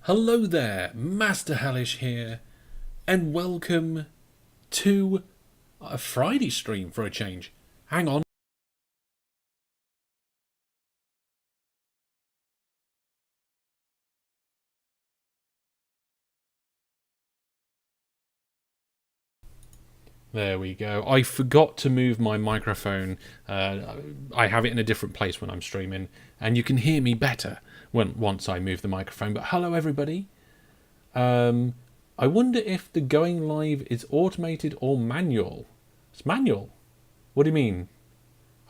Hello there, Master Hellish here, and welcome to a Friday stream for a change. Hang on. There we go. I forgot to move my microphone. I have it in a different place when I'm streaming, and you can hear me better once I move the microphone. But hello, everybody. I wonder if the going live is automated or manual. It's manual. What do you mean?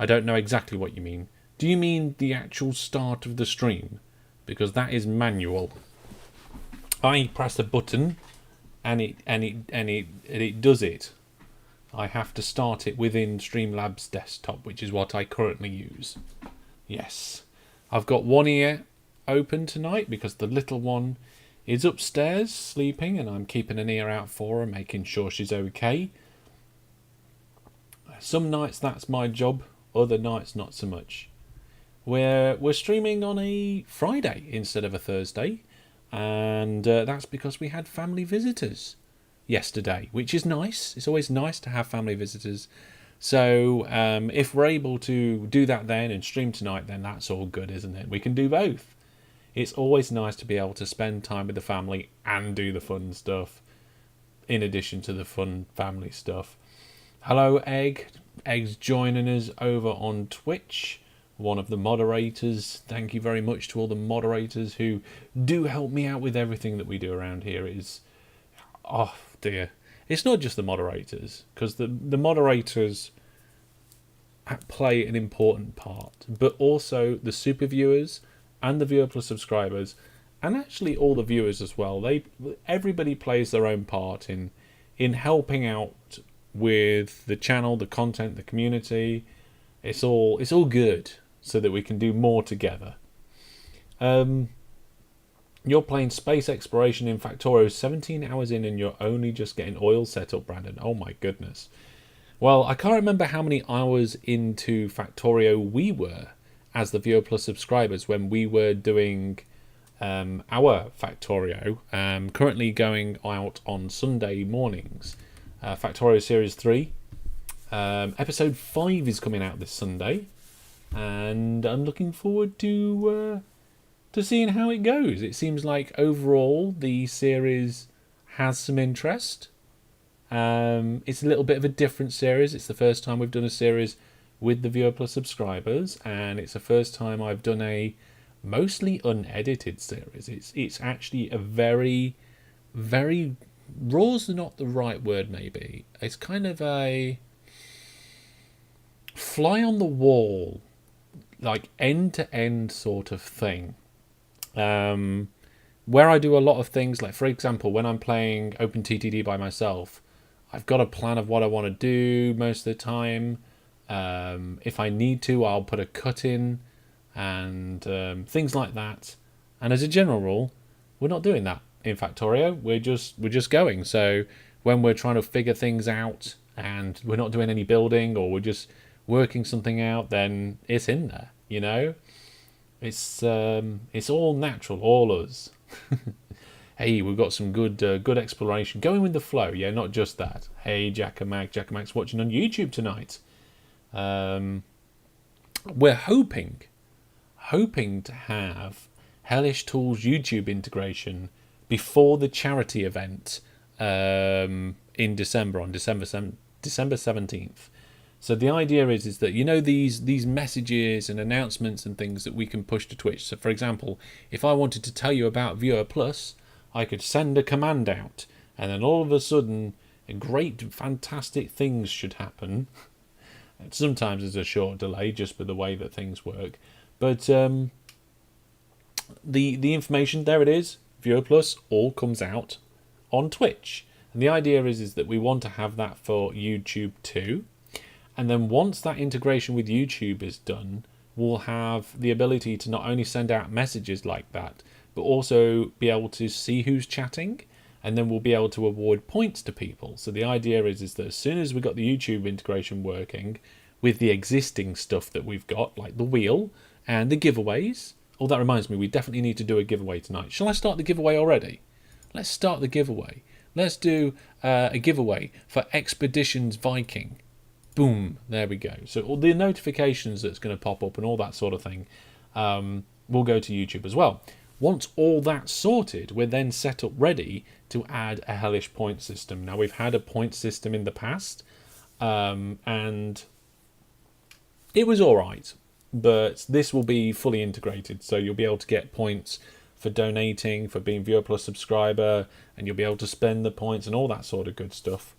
I don't know exactly what you mean. Do you mean the actual start of the stream? Because that is manual. I press a button, and it does it. I have to start it within Streamlabs desktop, which is what I currently use. Yes. I've got one ear open tonight because the little one is upstairs sleeping, and I'm keeping an ear out for her, making sure she's okay. Some nights that's my job, other nights not so much. We're streaming on a Friday instead of a Thursday, and that's because we had family visitors yesterday, which is nice. It's always nice to have family visitors. So if we're able to do that then and stream tonight, then that's all good, isn't it? We can do both. It's always nice to be able to spend time with the family and do the fun stuff in addition to the fun family stuff. Hello, Egg. Egg's joining us over on Twitch, one of the moderators. Thank you very much to all the moderators who do help me out with everything that we do around here. It is... oh dear, it's not just the moderators, because the moderators play an important part, but also the super viewers and the viewer plus subscribers, and actually all the viewers as well. Everybody plays their own part in helping out with the channel, the content, the community. It's all good so that we can do more together. You're playing space exploration in Factorio 17 hours in, and you're only just getting oil set up, Brandon. Oh my goodness. Well, I can't remember how many hours into Factorio we were as the viewer plus subscribers when we were doing our Factorio. Currently going out on Sunday mornings. Factorio Series 3. Episode 5 is coming out this Sunday. And I'm looking forward to seeing how it goes. It seems like overall the series has some interest. It's a little bit of a different series. It's the first time we've done a series with the viewer plus subscribers, and it's the first time I've done a mostly unedited series. It's actually a very, very... raw's not the right word, maybe. It's kind of a fly on the wall, like end-to-end sort of thing. Where I do a lot of things, like for example, when I'm playing OpenTTD by myself, I've got a plan of what I want to do most of the time. If I need to, I'll put a cut in and things like that. And as a general rule, we're not doing that in Factorio. We're just going. So when we're trying to figure things out and we're not doing any building, or we're just working something out, then it's in there, you know. It's all natural, all us. Hey, we've got some good exploration going with the flow. Yeah, not just that. Hey, Jackamac's watching on YouTube tonight. We're hoping to have Hellish Tools YouTube integration before the charity event in December, on December 17th. So the idea is that, you know, these messages and announcements and things that we can push to Twitch. So for example, if I wanted to tell you about Viewer Plus, I could send a command out, and then all of a sudden great fantastic things should happen. Sometimes there's a short delay just with the way that things work, but the information, there it is, Viewer Plus, all comes out on Twitch. And the idea is that we want to have that for YouTube too. And then once that integration with YouTube is done, we'll have the ability to not only send out messages like that, but also be able to see who's chatting, and then we'll be able to award points to people. So the idea is that as soon as we've got the YouTube integration working with the existing stuff that we've got, like the wheel and the giveaways, Oh, that reminds me, we definitely need to do a giveaway tonight. Shall I start the giveaway already? Let's start the giveaway. Let's do a giveaway for Expeditions Viking. Boom, there we go. So all the notifications that's going to pop up and all that sort of thing will go to YouTube as well. Once all that's sorted, we're then set up ready to add a hellish point system. Now, we've had a point system in the past, and it was all right, but this will be fully integrated, so you'll be able to get points for donating, for being Viewer Plus subscriber, and you'll be able to spend the points and all that sort of good stuff.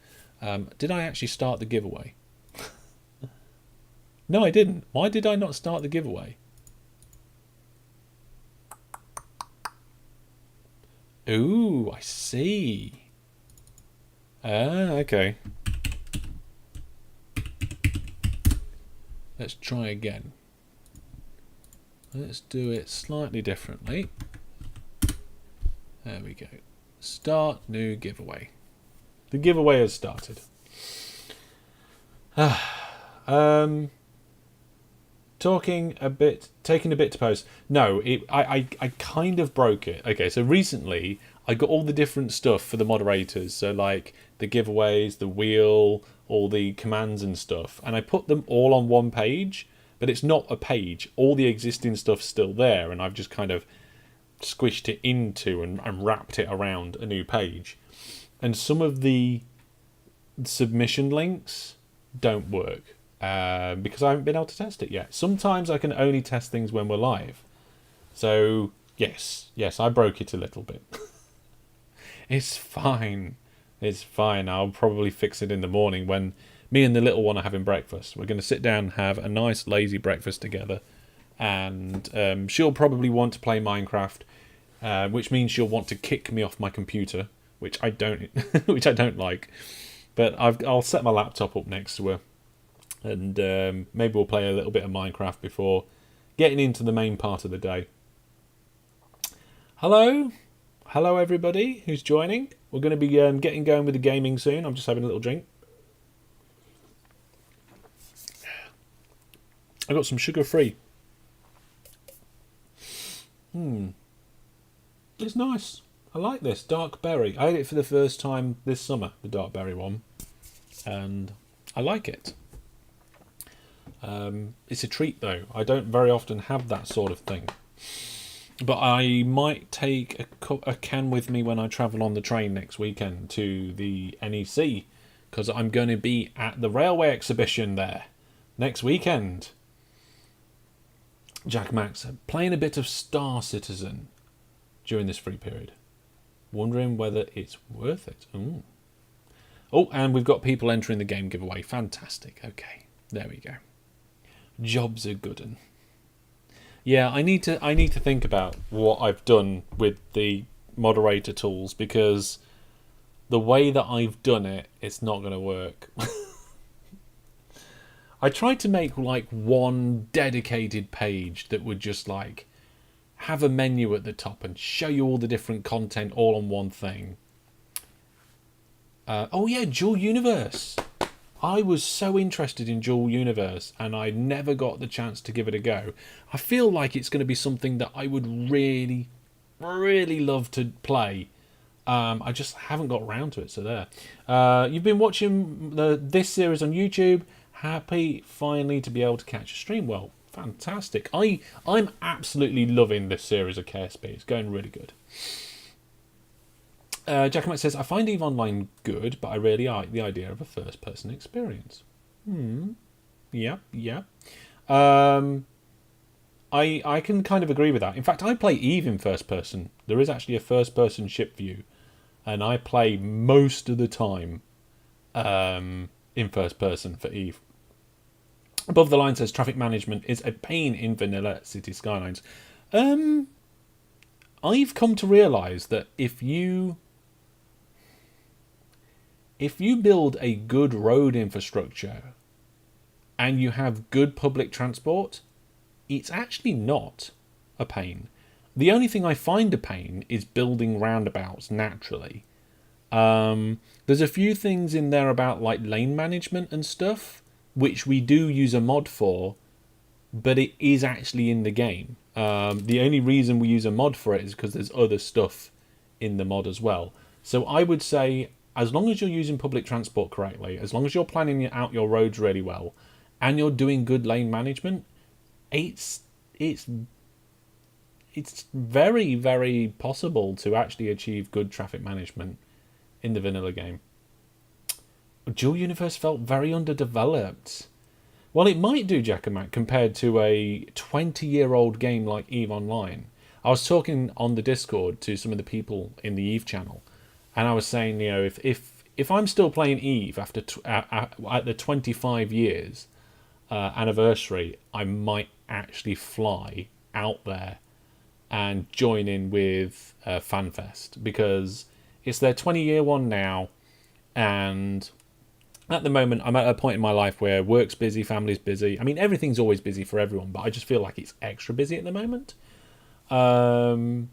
Did I actually start the giveaway? No, I didn't. Why did I not start the giveaway? Ooh, I see. Okay. Let's try again. Let's do it slightly differently. There we go. Start new giveaway. The giveaway has started. Taking a bit to post. No, I kind of broke it. Okay, so recently I got all the different stuff for the moderators. So like the giveaways, the wheel, all the commands and stuff. And I put them all on one page, but it's not a page. All the existing stuff's still there, and I've just kind of squished it into and wrapped it around a new page. And some of the submission links don't work. Because I haven't been able to test it yet. Sometimes I can only test things when we're live. So, yes, I broke it a little bit. It's fine. It's fine. I'll probably fix it in the morning when me and the little one are having breakfast. We're going to sit down and have a nice, lazy breakfast together. And she'll probably want to play Minecraft, which means she'll want to kick me off my computer, which I don't, which I don't like. But I'll set my laptop up next to her. And maybe we'll play a little bit of Minecraft before getting into the main part of the day. Hello everybody who's joining. We're going to be getting going with the gaming soon. I'm just having a little drink. I got some sugar-free. It's nice. I like this dark berry. I had it for the first time this summer, the dark berry one, and I like it. It's a treat though. I don't very often have that sort of thing. But I might take a can with me when I travel on the train next weekend to the NEC, because I'm going to be at the railway exhibition there next weekend. Jack Max, playing a bit of Star Citizen during this free period. Wondering whether it's worth it. Ooh. Oh, and we've got people entering the game giveaway. Fantastic. Okay, there we go. Jobs are good 'un. Yeah, I need to think about what I've done with the moderator tools, because the way that I've done it, it's not going to work. I tried to make like one dedicated page that would just like have a menu at the top and show you all the different content all on one thing. Oh yeah, Dual Universe. I was so interested in Dual Universe and I never got the chance to give it a go. I feel like it's going to be something that I would really, really love to play. I just haven't got around to it, so there. You've been watching this series on YouTube. Happy finally to be able to catch a stream. Well, fantastic. I'm absolutely loving this series of KSP. It's going really good. Jackamat says, I find EVE Online good, but I really like the idea of a first-person experience. Yeah. I can kind of agree with that. In fact, I play EVE in first person. There is actually a first-person ship view, and I play most of the time in first person for EVE. Above the Line says, traffic management is a pain in vanilla City Skylines. I've come to realise that if you build a good road infrastructure and you have good public transport, it's actually not a pain. The only thing I find a pain is building roundabouts naturally. There's a few things in there about like lane management and stuff, which we do use a mod for, but it is actually in the game. The only reason we use a mod for it is because there's other stuff in the mod as well. So I would say, as long as you're using public transport correctly, as long as you're planning out your roads really well, and you're doing good lane management, it's very, very possible to actually achieve good traffic management in the vanilla game. Dual Universe felt very underdeveloped. Well, it might do, Jackamat, compared to a 20-year-old game like EVE Online. I was talking on the Discord to some of the people in the EVE channel, and I was saying, you know, if I'm still playing EVE after at the 25 years anniversary, I might actually fly out there and join in with FanFest, because it's their 20-year one now, and at the moment I'm at a point in my life where work's busy, family's busy. I mean, everything's always busy for everyone, but I just feel like it's extra busy at the moment. And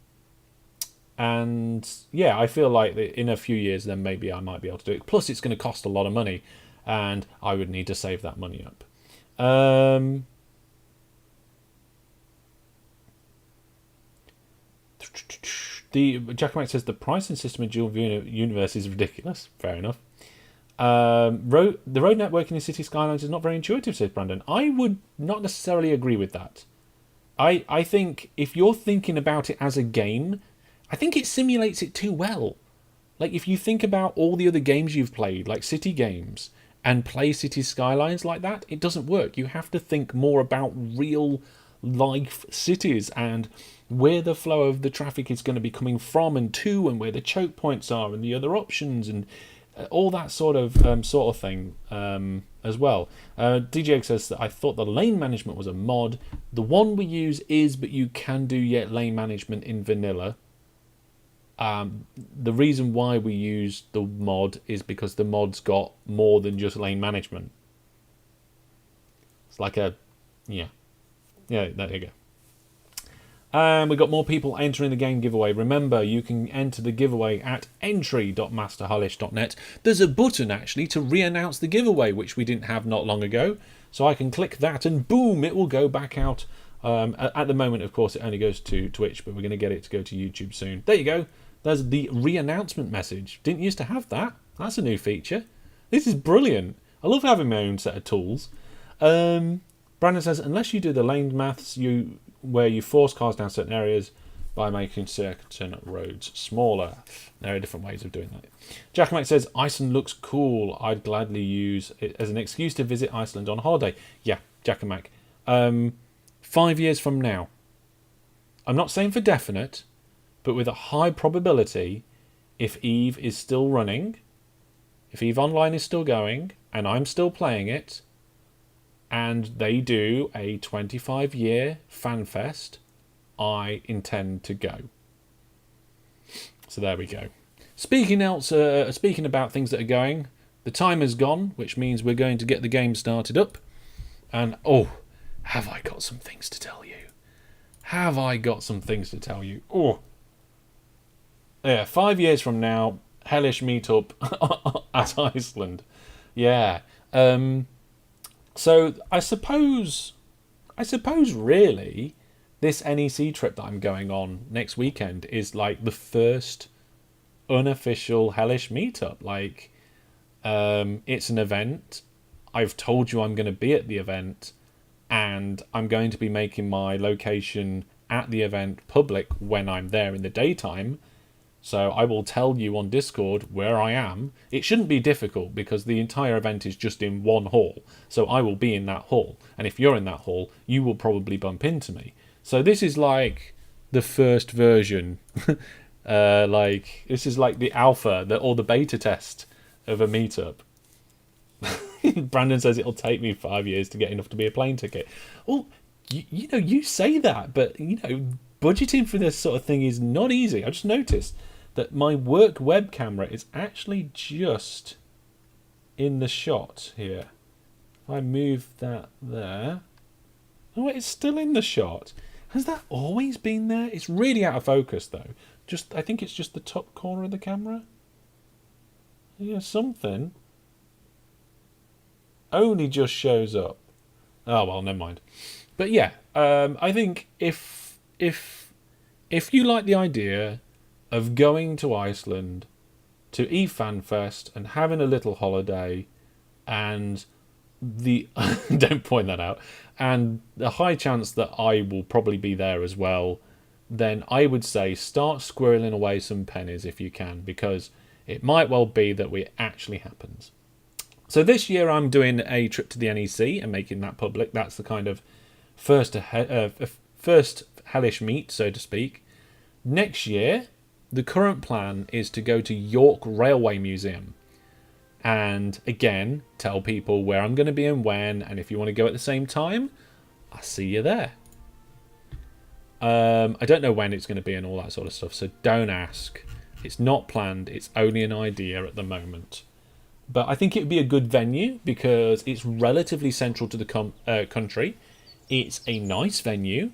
yeah, I feel like in a few years then maybe I might be able to do it. Plus it's going to cost a lot of money, and I would need to save that money up. The Jackamat says the pricing system in Dual Universe is ridiculous. Fair enough. The road networking in City Skylines is not very intuitive, says Brandon. I would not necessarily agree with that. I think if you're thinking about it as a game, I think it simulates it too well. Like, if you think about all the other games you've played, like city games, and play City Skylines like that, it doesn't work. You have to think more about real life cities and where the flow of the traffic is going to be coming from and to, and where the choke points are and the other options, and all that sort of thing as well. DJ says that I thought the lane management was a mod. The one we use is, but you can do yet lane management in vanilla. The reason why we use the mod is because the mod's got more than just lane management. It's like a, yeah, there you go. And we've got more people entering the game giveaway. Remember, you can enter the giveaway at entry.masterhullish.net. There's a button, actually, to re-announce the giveaway, which we didn't have not long ago. So I can click that and boom, it will go back out. At the moment, of course, it only goes to Twitch, but we're going to get it to go to YouTube soon. There you go. There's the re-announcement message. Didn't used to have that. That's a new feature. This is brilliant. I love having my own set of tools. Brandon says, unless you do the lane maths, where you force cars down certain areas by making certain roads smaller. There are different ways of doing that. Jackamat says, Iceland looks cool. I'd gladly use it as an excuse to visit Iceland on holiday. Yeah, Jackamat. 5 years from now. I'm not saying for definite, but with a high probability, if EVE is still running, if EVE Online is still going, and I'm still playing it, and they do a 25-year fan fest, I intend to go. So there we go. Speaking about things that are going, the time has gone, which means we're going to get the game started up. And have I got some things to tell you? Oh, yeah, 5 years from now, hellish meetup at Iceland. Yeah. So I suppose really this NEC trip that I'm going on next weekend is like the first unofficial hellish meetup. Like, it's an event. I've told you I'm going to be at the event, and I'm going to be making my location at the event public when I'm there in the daytime. So I will tell you on Discord where I am. It shouldn't be difficult because the entire event is just in one hall. So I will be in that hall. And if you're in that hall, you will probably bump into me. So this is like the first version. This is like the alpha or the beta test of a meetup. Brandon says it'll take me 5 years to get enough to be a plane ticket. Well, you say that, but budgeting for this sort of thing is not easy. I just noticed that my work web camera is actually just in the shot here. If I move that there, oh, it's still in the shot. Has that always been there? It's really out of focus though. I think it's just the top corner of the camera. Yeah, something only just shows up. Oh well, never mind. But yeah, I think if you like the idea of going to Iceland to eFanFest and having a little holiday, and the don't point that out, and the high chance that I will probably be there as well, then I would say start squirreling away some pennies if you can, because it might well be that it actually happens. So this year I'm doing a trip to the NEC and making that public. That's the kind of first hellish meet, so to speak. Next year, the current plan is to go to York Railway Museum. And again, tell people where I'm going to be and when, and if you want to go at the same time, I'll see you there. I don't know when it's going to be and all that sort of stuff, so don't ask. It's not planned, it's only an idea at the moment. But I think it would be a good venue because it's relatively central to the country. It's a nice venue,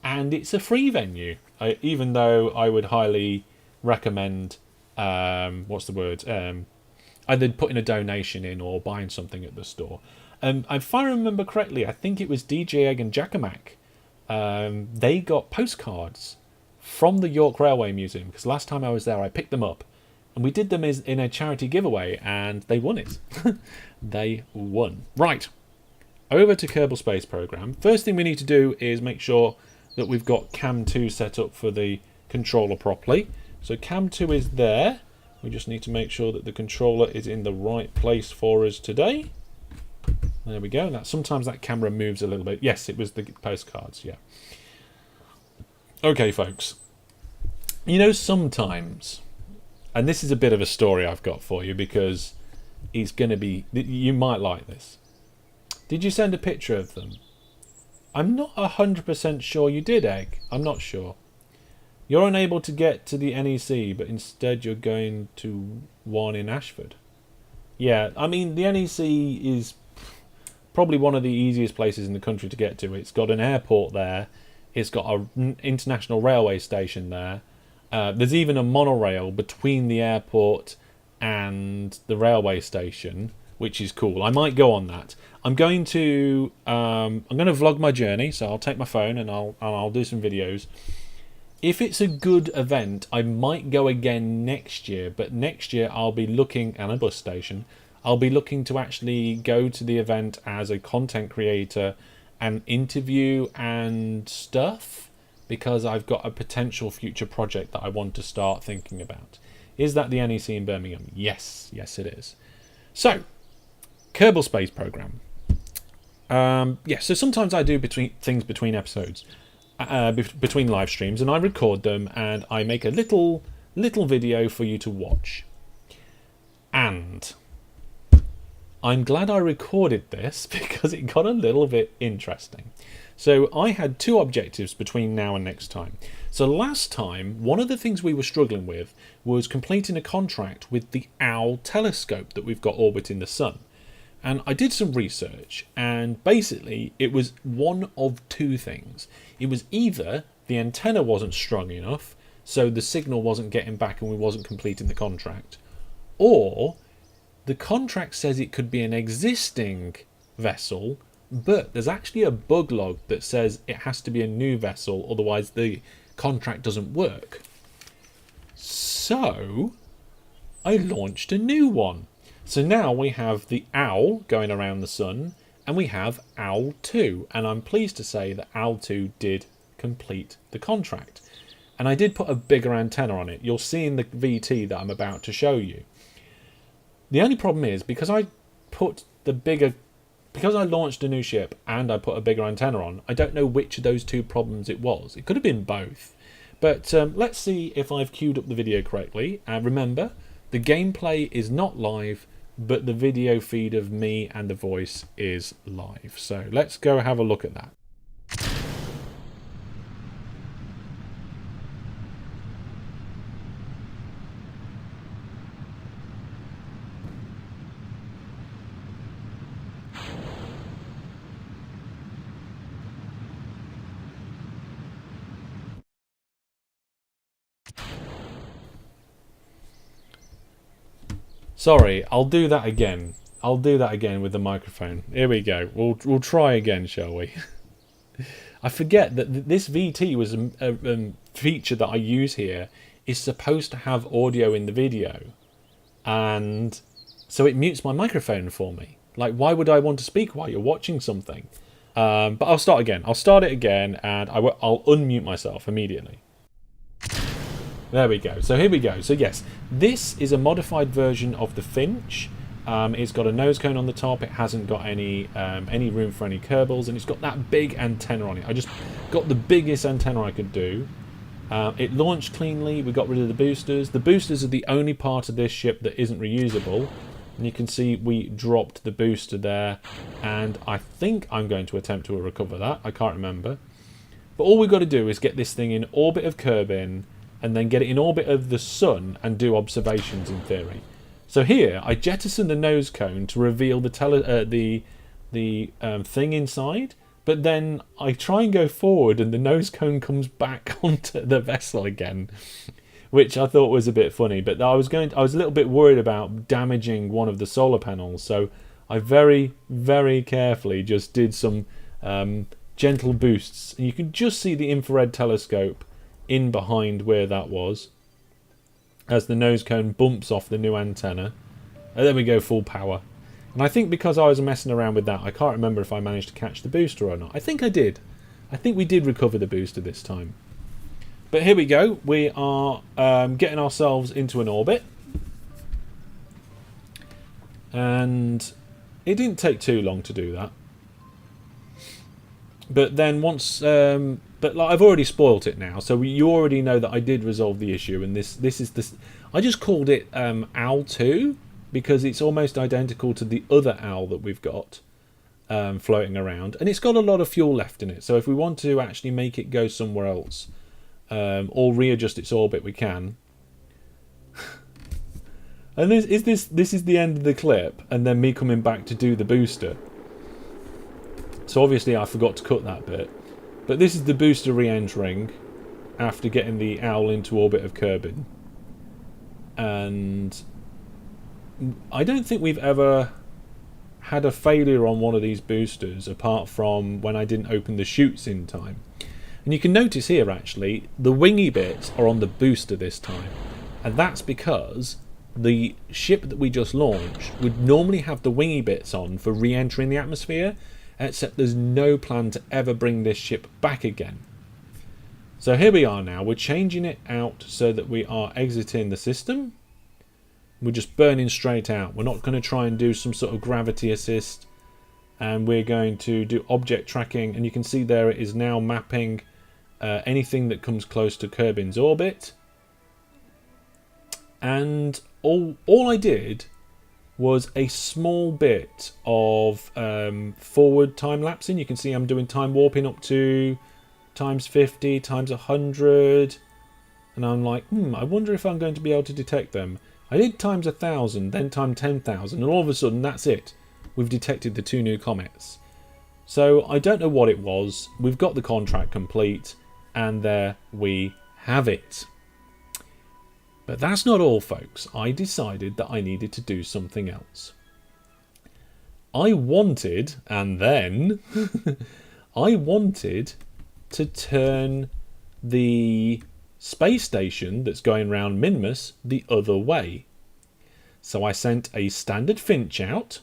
and it's a free venue. Even though I would highly recommend, either putting a donation in or buying something at the store. If I remember correctly, I think it was DJ Egg and Jackamak. They got postcards from the York Railway Museum, because last time I was there I picked them up and we did them in a charity giveaway and they won it. They won. Right, over to Kerbal Space Program. First thing we need to do is make sure that we've got Cam 2 set up for the controller properly. So Cam 2 is there. We just need to make sure that the controller is in the right place for us today. There we go. Sometimes that camera moves a little bit. Yes, it was the postcards, yeah. Okay, folks. You know, sometimes, and this is a bit of a story I've got for you because it's going to be, you might like this. Did you send a picture of them? I'm not 100% sure you did, Egg. I'm not sure. You're unable to get to the NEC, but instead you're going to one in Ashford. Yeah, I mean, the NEC is probably one of the easiest places in the country to get to. It's got an airport there. It's got an international railway station there. There's even a monorail between the airport and the railway station, which is cool. I might go on that. I'm going to vlog my journey, so I'll take my phone and I'll do some videos. If it's a good event, I might go again next year, but next year I'll be looking, and a bus station, I'll be looking to actually go to the event as a content creator and interview and stuff, because I've got a potential future project that I want to start thinking about. Is that the NEC in Birmingham? Yes, yes it is. So, Kerbal Space Program. So sometimes I do things between episodes. Between live streams, and I record them and I make a little video for you to watch. And I'm glad I recorded this because it got a little bit interesting. So I had two objectives between now and next time. So last time, one of the things we were struggling with was completing a contract with the OWL telescope that we've got orbiting the sun. And I did some research, and basically it was one of two things. It was either the antenna wasn't strong enough, so the signal wasn't getting back and we wasn't completing the contract, or the contract says it could be an existing vessel, but there's actually a bug log that says it has to be a new vessel, otherwise the contract doesn't work. So I launched a new one. So now we have the OWL going around the sun, and we have OWL 2, and I'm pleased to say that OWL 2 did complete the contract. And I did put a bigger antenna on it. You'll see in the VT that I'm about to show you. The only problem is, because I launched a new ship and I put a bigger antenna on, I don't know which of those two problems it was. It could have been both. But let's see if I've queued up the video correctly. Remember, the gameplay is not live, but the video feed of me and the voice is live. So let's go have a look at that. Sorry, I'll do that again. I'll do that again with the microphone. Here we go. We'll try again, shall we? I forget that this VT was a feature that I use here is supposed to have audio in the video, and so it mutes my microphone for me. Like, why would I want to speak while you're watching something? But I'll start again. I'll start it again, and I'll unmute myself immediately. There we go. So here we go. So yes, this is a modified version of the Finch. It's got a nose cone on the top. It hasn't got any room for any Kerbals, and it's got that big antenna on it. I just got the biggest antenna I could do. It launched cleanly. We got rid of the boosters. The boosters are the only part of this ship that isn't reusable. And you can see we dropped the booster there, and I think I'm going to attempt to recover that. I can't remember. But all we've got to do is get this thing in orbit of Kerbin, and then get it in orbit of the sun and do observations in theory. So here, I jettison the nose cone to reveal the thing inside, but then I try and go forward and the nose cone comes back onto the vessel again, which I thought was a bit funny. But I was a little bit worried about damaging one of the solar panels, so I very, very carefully just did some gentle boosts. And you can just see the infrared telescope in behind where that was, as the nose cone bumps off the new antenna. And then we go full power. And I think because I was messing around with that, I can't remember if I managed to catch the booster or not. I think I did. I think we did recover the booster this time. But here we go. We are getting ourselves into an orbit. And it didn't take too long to do that. But then once... but like, I've already spoilt it now, so you already know that I did resolve the issue. And this is this. I just called it Owl 2 because it's almost identical to the other owl that we've got floating around, and it's got a lot of fuel left in it. So if we want to actually make it go somewhere else or readjust its orbit, we can. And this is the end of the clip, and then me coming back to do the booster. So obviously I forgot to cut that bit. But this is the booster re-entering after getting the owl into orbit of Kerbin. And I don't think we've ever had a failure on one of these boosters apart from when I didn't open the chutes in time. And you can notice here actually the wingy bits are on the booster this time. And that's because the ship that we just launched would normally have the wingy bits on for re-entering the atmosphere, except there's no plan to ever bring this ship back again. So here we are now. We're changing it out so that we are exiting the system. We're just burning straight out. We're not going to try and do some sort of gravity assist. And we're going to do object tracking. And you can see there it is now mapping anything that comes close to Kerbin's orbit. And all I did was a small bit of forward time lapsing. You can see I'm doing time warping up to times 50, times 100. And I'm like, I wonder if I'm going to be able to detect them. I did times 1,000, then times 10,000, and all of a sudden that's it. We've detected the 2 new comets. So I don't know what it was. We've got the contract complete, and there we have it. But that's not all, folks. I decided that I needed to do something else. I wanted, and then, I wanted to turn the space station that's going around Minmus the other way. So I sent a standard Finch out,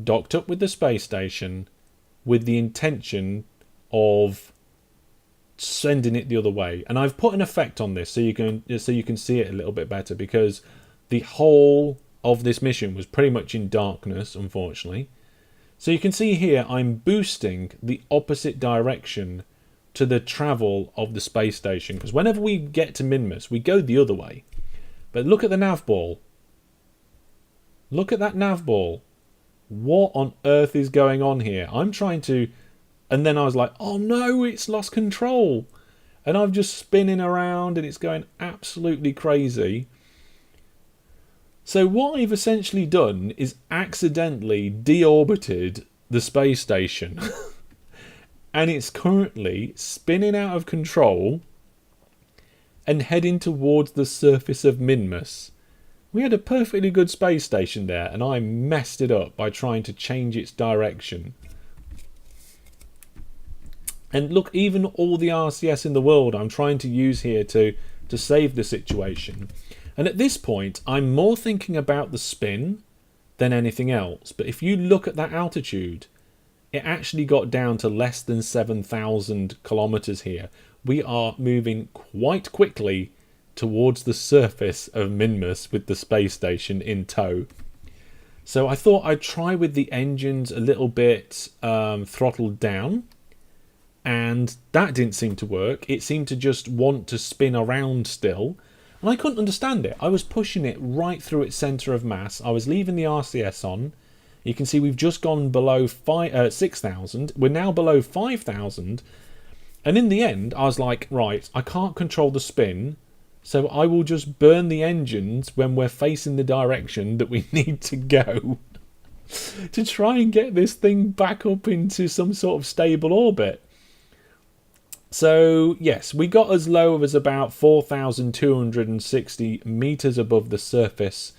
docked up with the space station, with the intention of sending it the other way. And I've put an effect on this so you can see it a little bit better, because the whole of this mission was pretty much in darkness, unfortunately. So you can see here I'm boosting the opposite direction to the travel of the space station, because whenever we get to Minmus we go the other way. But look at the nav ball. Look at that nav ball. What on earth is going on here? I'm trying to... And then I was like, oh no, it's lost control. And I'm just spinning around and it's going absolutely crazy. So what I've essentially done is accidentally deorbited the space station. And it's currently spinning out of control and heading towards the surface of Minmus. We had a perfectly good space station there, and I messed it up by trying to change its direction. And look, even all the RCS in the world I'm trying to use here to save the situation. And at this point, I'm more thinking about the spin than anything else. But if you look at that altitude, it actually got down to less than 7,000 kilometers here. We are moving quite quickly towards the surface of Minmus with the space station in tow. So I thought I'd try with the engines a little bit throttled down. And that didn't seem to work. It seemed to just want to spin around still. And I couldn't understand it. I was pushing it right through its centre of mass. I was leaving the RCS on. You can see we've just gone below 6,000. We're now below 5,000. And in the end, I was like, right, I can't control the spin. So I will just burn the engines when we're facing the direction that we need to go. To try and get this thing back up into some sort of stable orbit. So, yes, we got as low as about 4,260 metres above the surface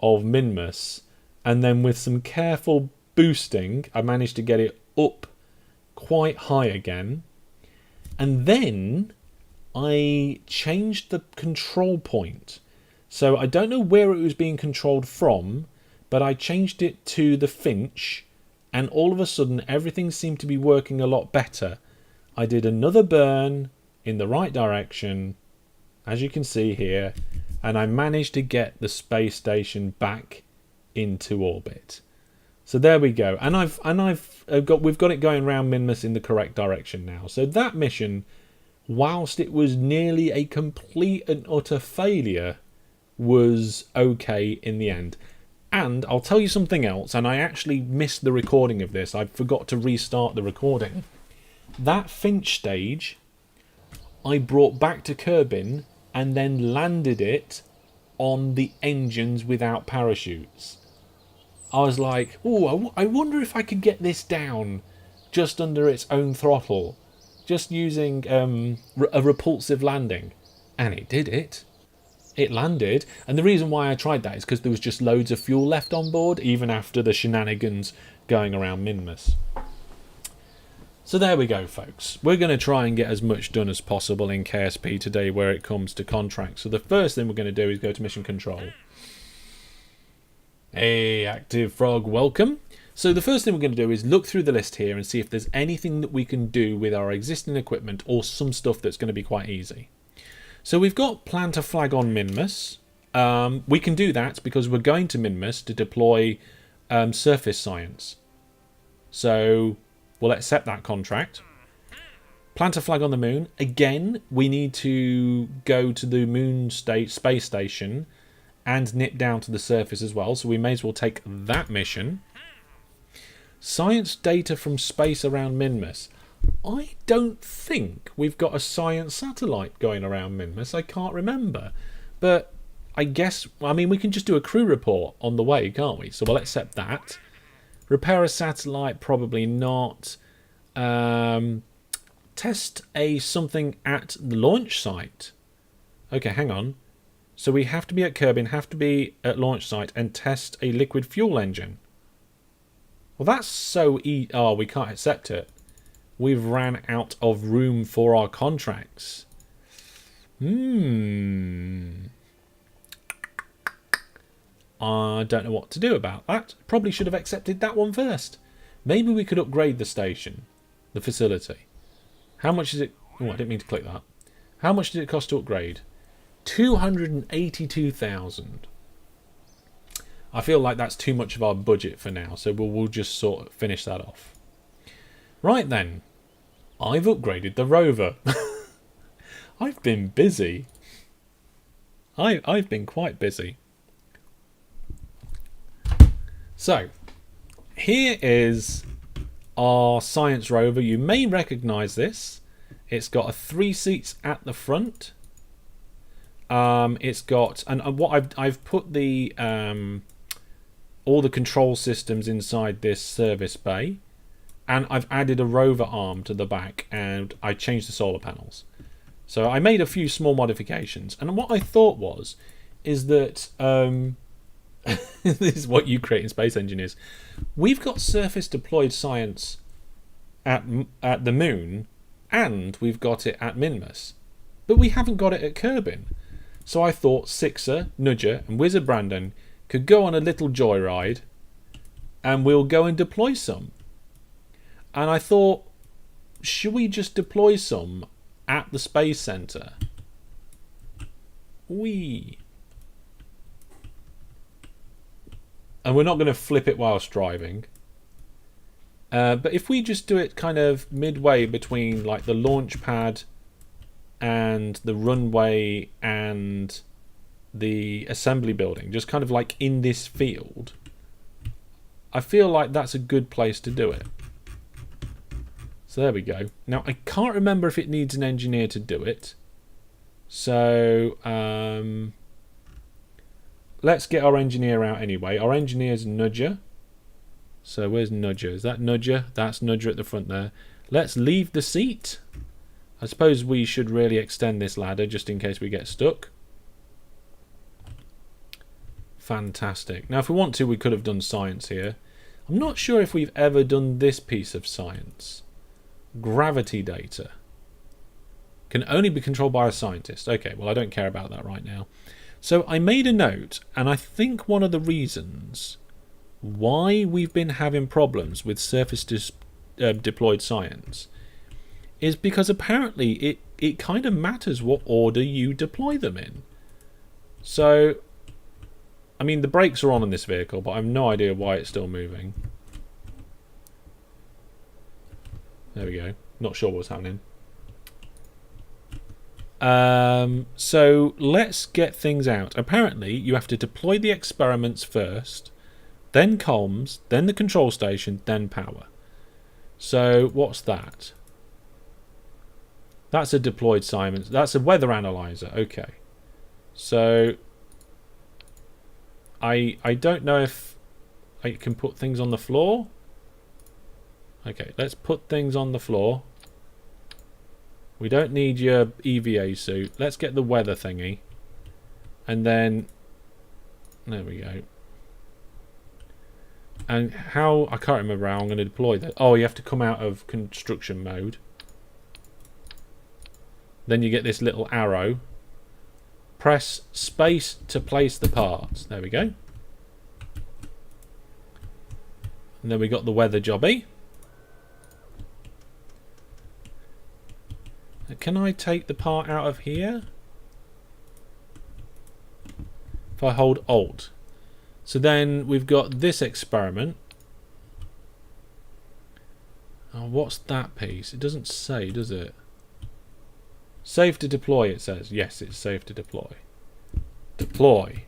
of Minmus. And then with some careful boosting, I managed to get it up quite high again. And then I changed the control point. So I don't know where it was being controlled from, but I changed it to the Finch. And all of a sudden, everything seemed to be working a lot better. I did another burn in the right direction, as you can see here, and I managed to get the space station back into orbit. So there we go, and we've got it going around Minmus in the correct direction now. So that mission, whilst it was nearly a complete and utter failure, was okay in the end. And I'll tell you something else, and I actually missed the recording of this. I forgot to restart the recording. That Finch stage, I brought back to Kerbin and then landed it on the engines without parachutes. I was like, oh, I wonder if I could get this down just under its own throttle, just using a repulsive landing. And it did it. It landed. And the reason why I tried that is because there was just loads of fuel left on board, even after the shenanigans going around Minmus. So there we go, folks. We're going to try and get as much done as possible in KSP today where it comes to contracts. So the first thing we're going to do is go to mission control. Hey, Active Frog, welcome. So the first thing we're going to do is look through the list here and see if there's anything that we can do with our existing equipment or some stuff that's going to be quite easy. So we've got plant a flag on Minmus. We can do that because we're going to Minmus to deploy surface science. So we'll accept that contract. Plant a flag on the moon. Again, we need to go to the moon space station and nip down to the surface as well. So we may as well take that mission. Science data from space around Minmus. I don't think we've got a science satellite going around Minmus. I can't remember. But I guess, I mean, we can just do a crew report on the way, can't we? So we'll accept that. Repair a satellite, probably not. Test something at the launch site. Okay, hang on. So we have to be at Kerbin, have to be at launch site and test a liquid fuel engine. Well, that's so oh, we can't accept it. We've ran out of room for our contracts. I don't know what to do about that. Probably should have accepted that one first. Maybe we could upgrade the station, the facility. How much is it? Oh, I didn't mean to click that. How much did it cost to upgrade? 282,000. I feel like that's too much of our budget for now, so we'll just sort of finish that off. Right then, I've upgraded the rover. I've been busy. I've been quite busy. So, here is our science rover. You may recognise this. It's got 3 seats at the front. It's got, and what I've put the all the control systems inside this service bay, and I've added a rover arm to the back, and I changed the solar panels. So I made a few small modifications, and what I thought is that this is what you create in Space Engineers. We've got surface deployed science at the moon, and we've got it at Minmus. But we haven't got it at Kerbin. So I thought Sixer, Nudger and Wizard Brandon could go on a little joyride and we'll go and deploy some. And I thought, should we just deploy some at the Space Center? Whee! And we're not going to flip it whilst driving. But if we just do it kind of midway between like the launch pad and the runway and the assembly building, just kind of like in this field, I feel like that's a good place to do it. So there we go. Now I can't remember if it needs an engineer to do it. So let's get our engineer out anyway. Our engineer's Nudger. So where's Nudger? Is that Nudger? That's Nudger at the front there. Let's leave the seat. I suppose we should really extend this ladder just in case we get stuck. Fantastic. Now if we want to, we could have done science here. I'm not sure if we've ever done this piece of science. Gravity data. Can only be controlled by a scientist. Okay, well I don't care about that right now. So I made a note, and I think one of the reasons why we've been having problems with surface deployed science is because apparently it kind of matters what order you deploy them in. So, I mean, the brakes are on this vehicle, but I have no idea why it's still moving. There we go. Not sure what's happening. So let's get things out. Apparently, you have to deploy the experiments first, then comms, then the control station, then power. So what's that? That's a deployed Simons. That's a weather analyzer. Okay. So I don't know if I can put things on the floor. Okay, let's put things on the floor. We don't need your EVA suit. Let's get the weather thingy. And then there we go. And how, I can't remember how I'm going to deploy that. Oh, you have to come out of construction mode. Then you get this little arrow. Press space to place the parts. There we go. And then we got the weather jobby. Can I take the part out of here? If I hold Alt. So then we've got this experiment. Oh, what's that piece? It doesn't say, does it? Safe to deploy, it says. Yes, it's safe to deploy. Deploy.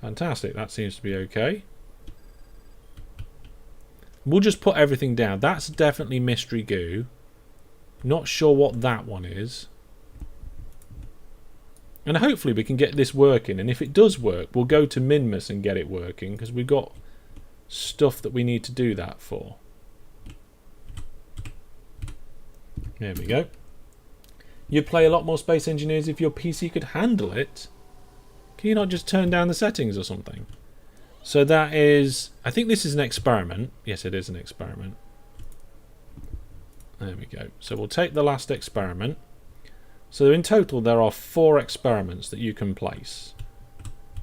Fantastic, that seems to be okay. We'll just put everything down. That's definitely mystery goo. Not sure what that one is. And hopefully we can get this working. And if it does work, we'll go to Minmus and get it working, because we've got stuff that we need to do that for. There we go. You'd play a lot more Space Engineers if your PC could handle it. Can you not just turn down the settings or something? So that is... I think this is an experiment. Yes, it is an experiment. There we go. So we'll take the last experiment. So in total there are 4 experiments that you can place.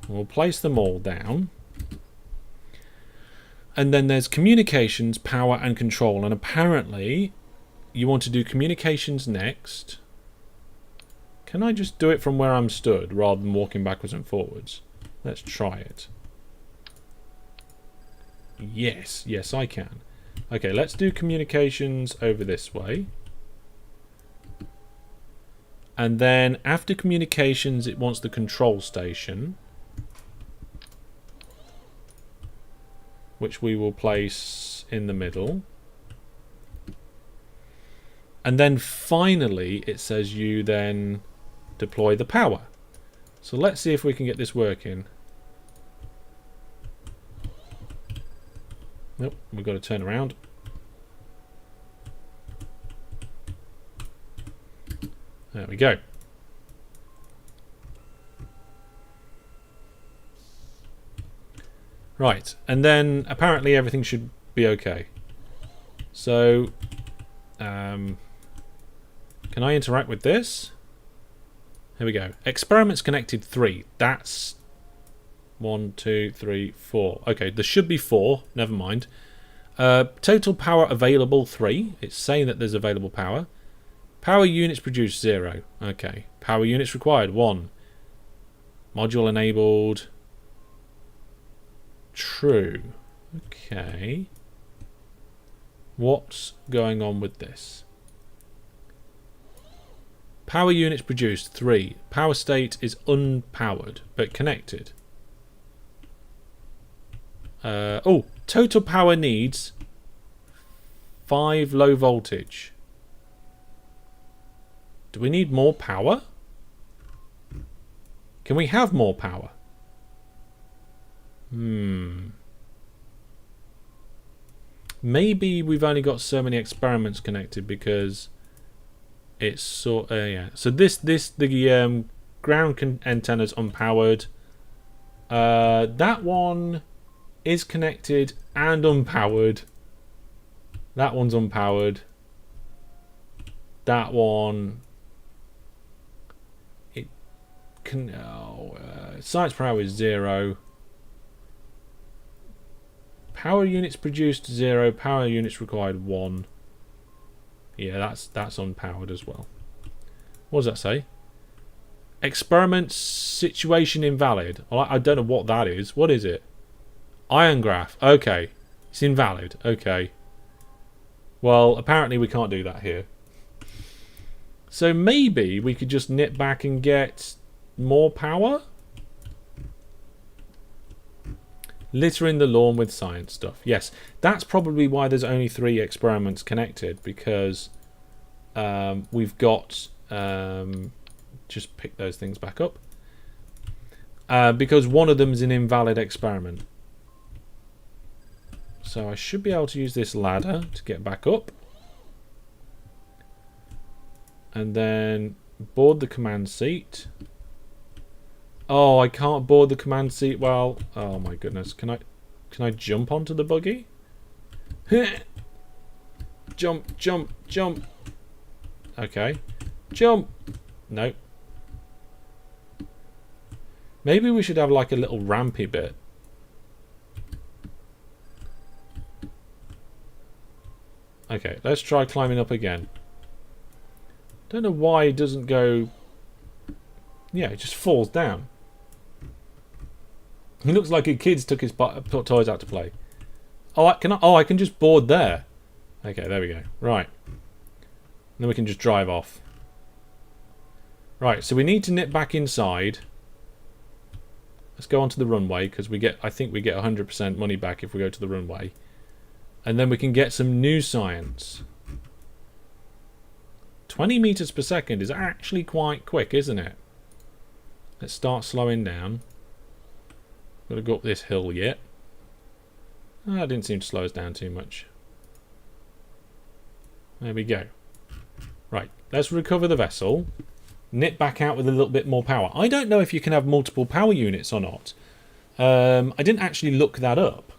We'll place them all down. And then there's communications, power and control. And apparently you want to do communications next. Can I just do it from where I'm stood rather than walking backwards and forwards? Let's try it. Yes, yes I can. Okay, let's do communications over this way. And then after communications, it wants the control station, which we will place in the middle. And then finally, it says you then deploy the power. So let's see if we can get this working. Nope, we've got to turn around. There we go. Right, and then apparently everything should be okay. So, Can I interact with this? Here we go. Experiments connected 3. That's 1, 2, 3, 4. Okay, there should be 4. Never mind. Total power available 3. It's saying that there's available power. Power units produced 0. Okay. Power units required 1. Module enabled. True. Okay. What's going on with this? Power units produced 3. Power state is unpowered but connected. Oh, total power needs 5 low voltage. Do we need more power? Can we have more power? Maybe we've only got so many experiments connected because it's sort yeah. So the ground antenna's unpowered. That one is connected and unpowered. That one's unpowered. That one, it can. Science power is 0. Power units produced 0. Power units required 1. Yeah, that's unpowered as well. What does that say? Experiment situation invalid. I don't know what that is. What is it? Ion graph. Okay. It's invalid. Okay. Well, apparently we can't do that here. So maybe we could just nip back and get more power? Littering the lawn with science stuff. Yes, that's probably why there's only 3 experiments connected, because we've got... just pick those things back up. Because one of them is an invalid experiment. So I should be able to use this ladder to get back up. And then board the command seat. Oh, I can't board the command seat. Well, oh my goodness. Can I jump onto the buggy? Jump, jump, jump. Okay. Jump. No. Maybe we should have like a little rampy bit. Okay, let's try climbing up again. Don't know why it doesn't go... Yeah, it just falls down. It looks like a kid's took his toys out to play. Oh, I can just board there. Okay, there we go. Right. And then we can just drive off. Right, so we need to nip back inside. Let's go onto the runway, because I think we get 100% money back if we go to the runway. And then we can get some new science. 20 meters per second is actually quite quick, isn't it? Let's start slowing down. Got to go up this hill yet. Oh, it didn't seem to slow us down too much. There we go. Right, let's recover the vessel. Nip back out with a little bit more power. I don't know if you can have multiple power units or not. I didn't actually look that up.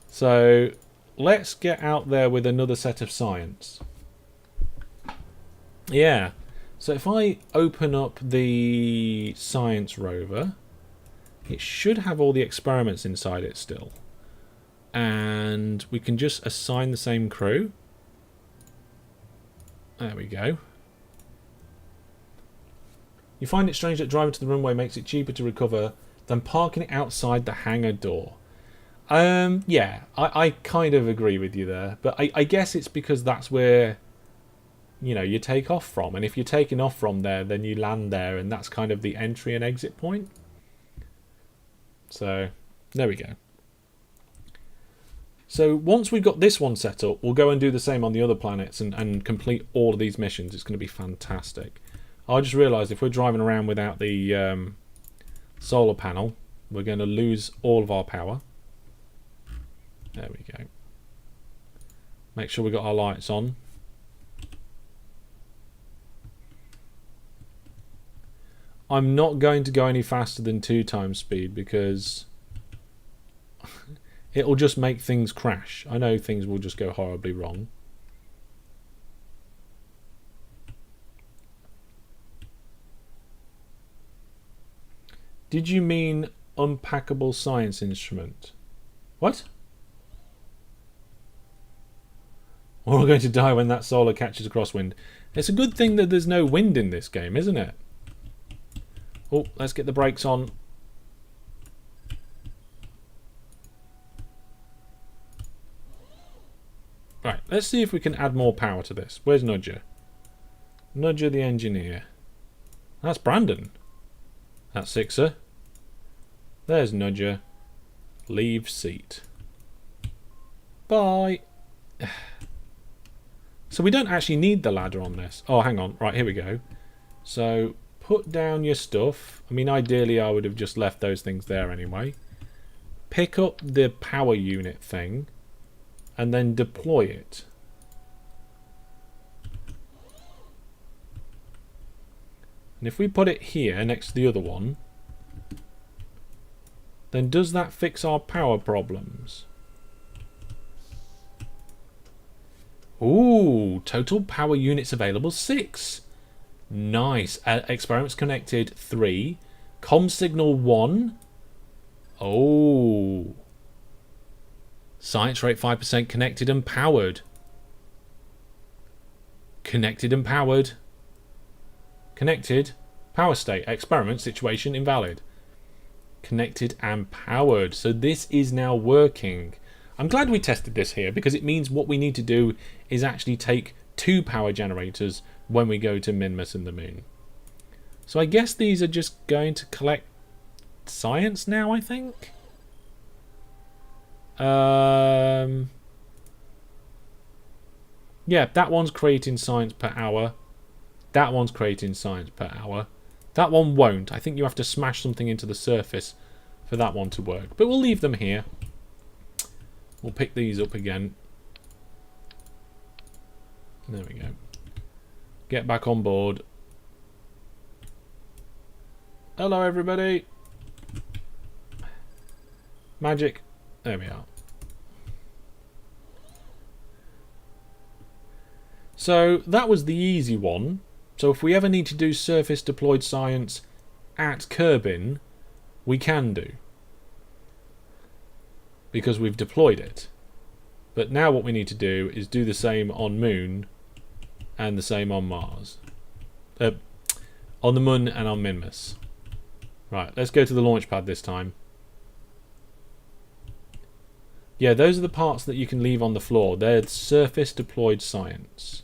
So let's get out there with another set of science. Yeah. So if I open up the science rover, it should have all the experiments inside it still. And we can just assign the same crew. There we go. You find it strange that driving to the runway makes it cheaper to recover than parking it outside the hangar door. Yeah, I kind of agree with you there. But I guess it's because that's where, you know, you take off from. And if you're taking off from there, then you land there. And that's kind of the entry and exit point. So, there we go. So, once we've got this one set up, we'll go and do the same on the other planets and complete all of these missions. It's going to be fantastic. I just realised if we're driving around without the solar panel, we're going to lose all of our power. There we go. Make sure we got our lights on. I'm not going to go any faster than 2 times speed because it'll just make things crash. I know things will just go horribly wrong. Did you mean unpackable science instrument? What? We're all going to die when that solar catches a crosswind. It's a good thing that there's no wind in this game, isn't it? Oh, let's get the brakes on. Right, let's see if we can add more power to this. Where's Nudger? Nudger the engineer. That's Brandon. That's Sixer. There's Nudger. Leave seat. Bye. So we don't actually need the ladder on this. Oh, hang on. Right, here we go. So put down your stuff. I mean, ideally I would have just left those things there anyway. Pick up the power unit thing and then deploy it. And if we put it here next to the other one, then does that fix our power problems? Ooh, total power units available 6. Nice. Experiments connected 3. Com signal 1. Oh. Science rate 5% connected and powered. Connected and powered. Connected. Power state. Experiment situation invalid. Connected and powered. So this is now working. I'm glad we tested this here because it means what we need to do is actually take 2 power generators when we go to Minmus and the Moon. So I guess these are just going to collect science now, I think. Yeah, that one's creating science per hour. That one's creating science per hour. That one won't. I think you have to smash something into the surface for that one to work. But we'll leave them here. We'll pick these up again. There we go. Get back on board. Hello, everybody. Magic. There we are. So that was the easy one. So if we ever need to do surface deployed science at Kerbin, we can do. Because we've deployed it. But now what we need to do is do the same on Moon and the same on Mars. On the Moon and on Minmus. Right, let's go to the launch pad this time. Yeah, those are the parts that you can leave on the floor. They're surface deployed science.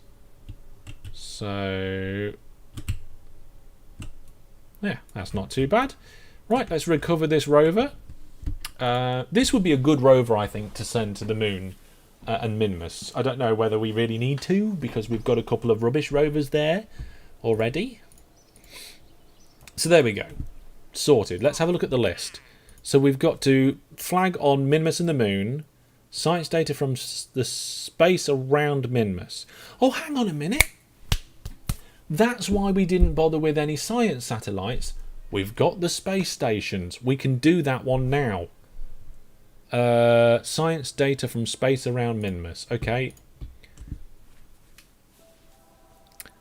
So yeah, that's not too bad. Right, let's recover this rover. This would be a good rover, I think, to send to the Moon and Minmus. I don't know whether we really need to, because we've got a couple of rubbish rovers there already. So there we go. Sorted. Let's have a look at the list. So we've got to flag on Minmus and the Moon, science data from the space around Minmus. Oh, hang on a minute. That's why we didn't bother with any science satellites. We've got the space stations. We can do that one now. Science data from space around Minmus. Okay.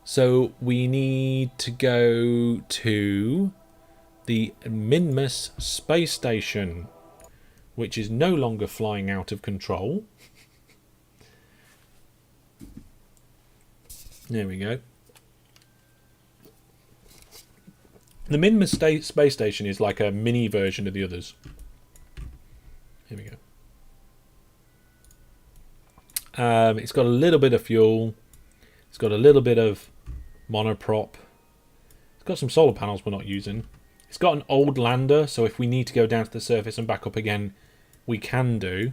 So we need to go to the Minmus space station, which is no longer flying out of control. There we go. The Minmus space station is like a mini version of the others. Here we go. It's got a little bit of fuel. It's got a little bit of monoprop. It's got some solar panels we're not using. It's got an old lander, so if we need to go down to the surface and back up again, we can do.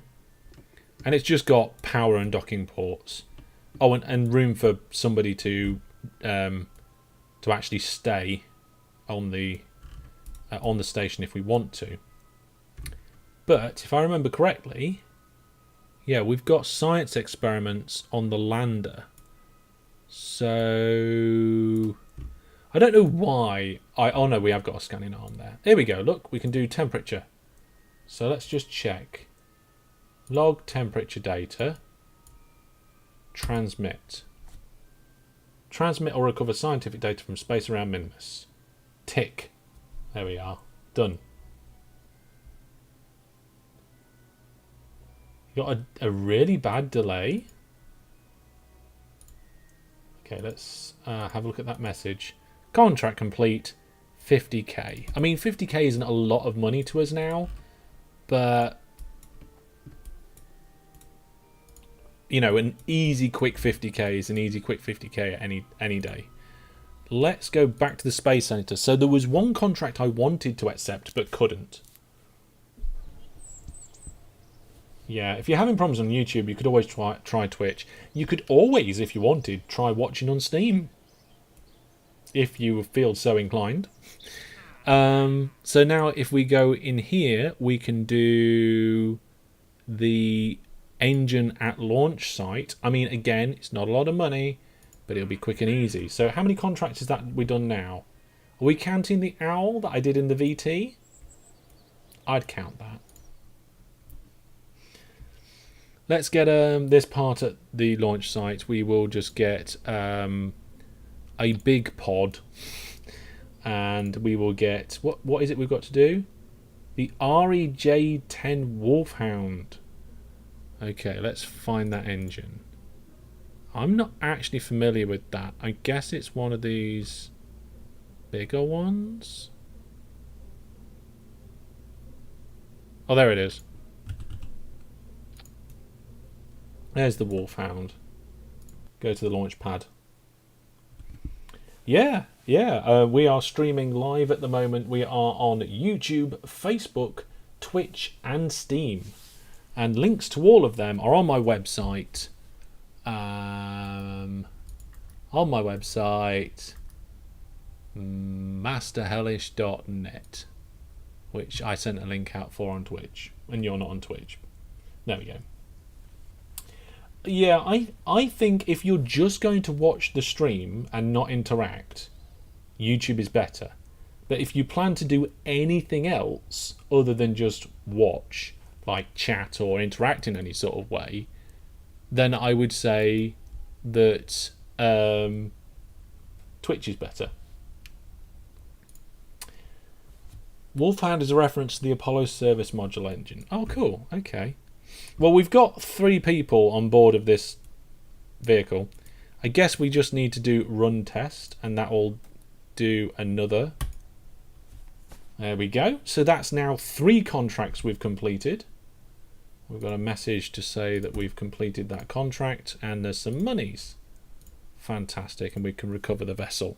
And it's just got power and docking ports. Oh, and room for somebody to actually stay on the station if we want to. But if I remember correctly, yeah, we've got science experiments on the lander. So I don't know why. Oh no, we have got a scanning arm there. There we go. Look, we can do temperature. So let's just check. Log temperature data. Transmit. Transmit or recover scientific data from space around Minmus. Tick. There we are. Done. You got a really bad delay. Okay, let's have a look at that message. Contract complete, 50k. I mean, 50k isn't a lot of money to us now, but you know, an easy quick 50k is an easy quick 50k any day. Let's go back to the Space Center. So there was one contract I wanted to accept but couldn't. Yeah, if you're having problems on YouTube, you could always try Twitch. You could always, if you wanted, try watching on Steam. If you feel so inclined. So now if we go in here, we can do the engine at launch site. I mean, again, it's not a lot of money, but it'll be quick and easy. So how many contracts is that we done now? Are we counting the owl that I did in the VT? I'd count that. Let's get this part at the launch site. We will just get a big pod, and we will get what is it we've got to do? The REJ-10 Wolfhound. Okay, let's find that engine. I'm not actually familiar with that. I guess it's one of these bigger ones. Oh, there it is. There's the Wolfhound. Go to the launch pad. Yeah. We are streaming live at the moment. We are on YouTube, Facebook, Twitch, and Steam. And links to all of them are on my website. masterhellish.net, which I sent a link out for on Twitch. And you're not on Twitch. There we go. Yeah, I think if you're just going to watch the stream and not interact, YouTube is better. But if you plan to do anything else other than just watch, like chat or interact in any sort of way, then I would say that Twitch is better. Wolfhound is a reference to the Apollo service module engine. Oh, cool. Okay. Well, we've got 3 people on board of this vehicle. I guess we just need to do run test, and that will do another. There we go. So that's now 3 contracts we've completed. We've got a message to say that we've completed that contract, and there's some monies. Fantastic, and we can recover the vessel.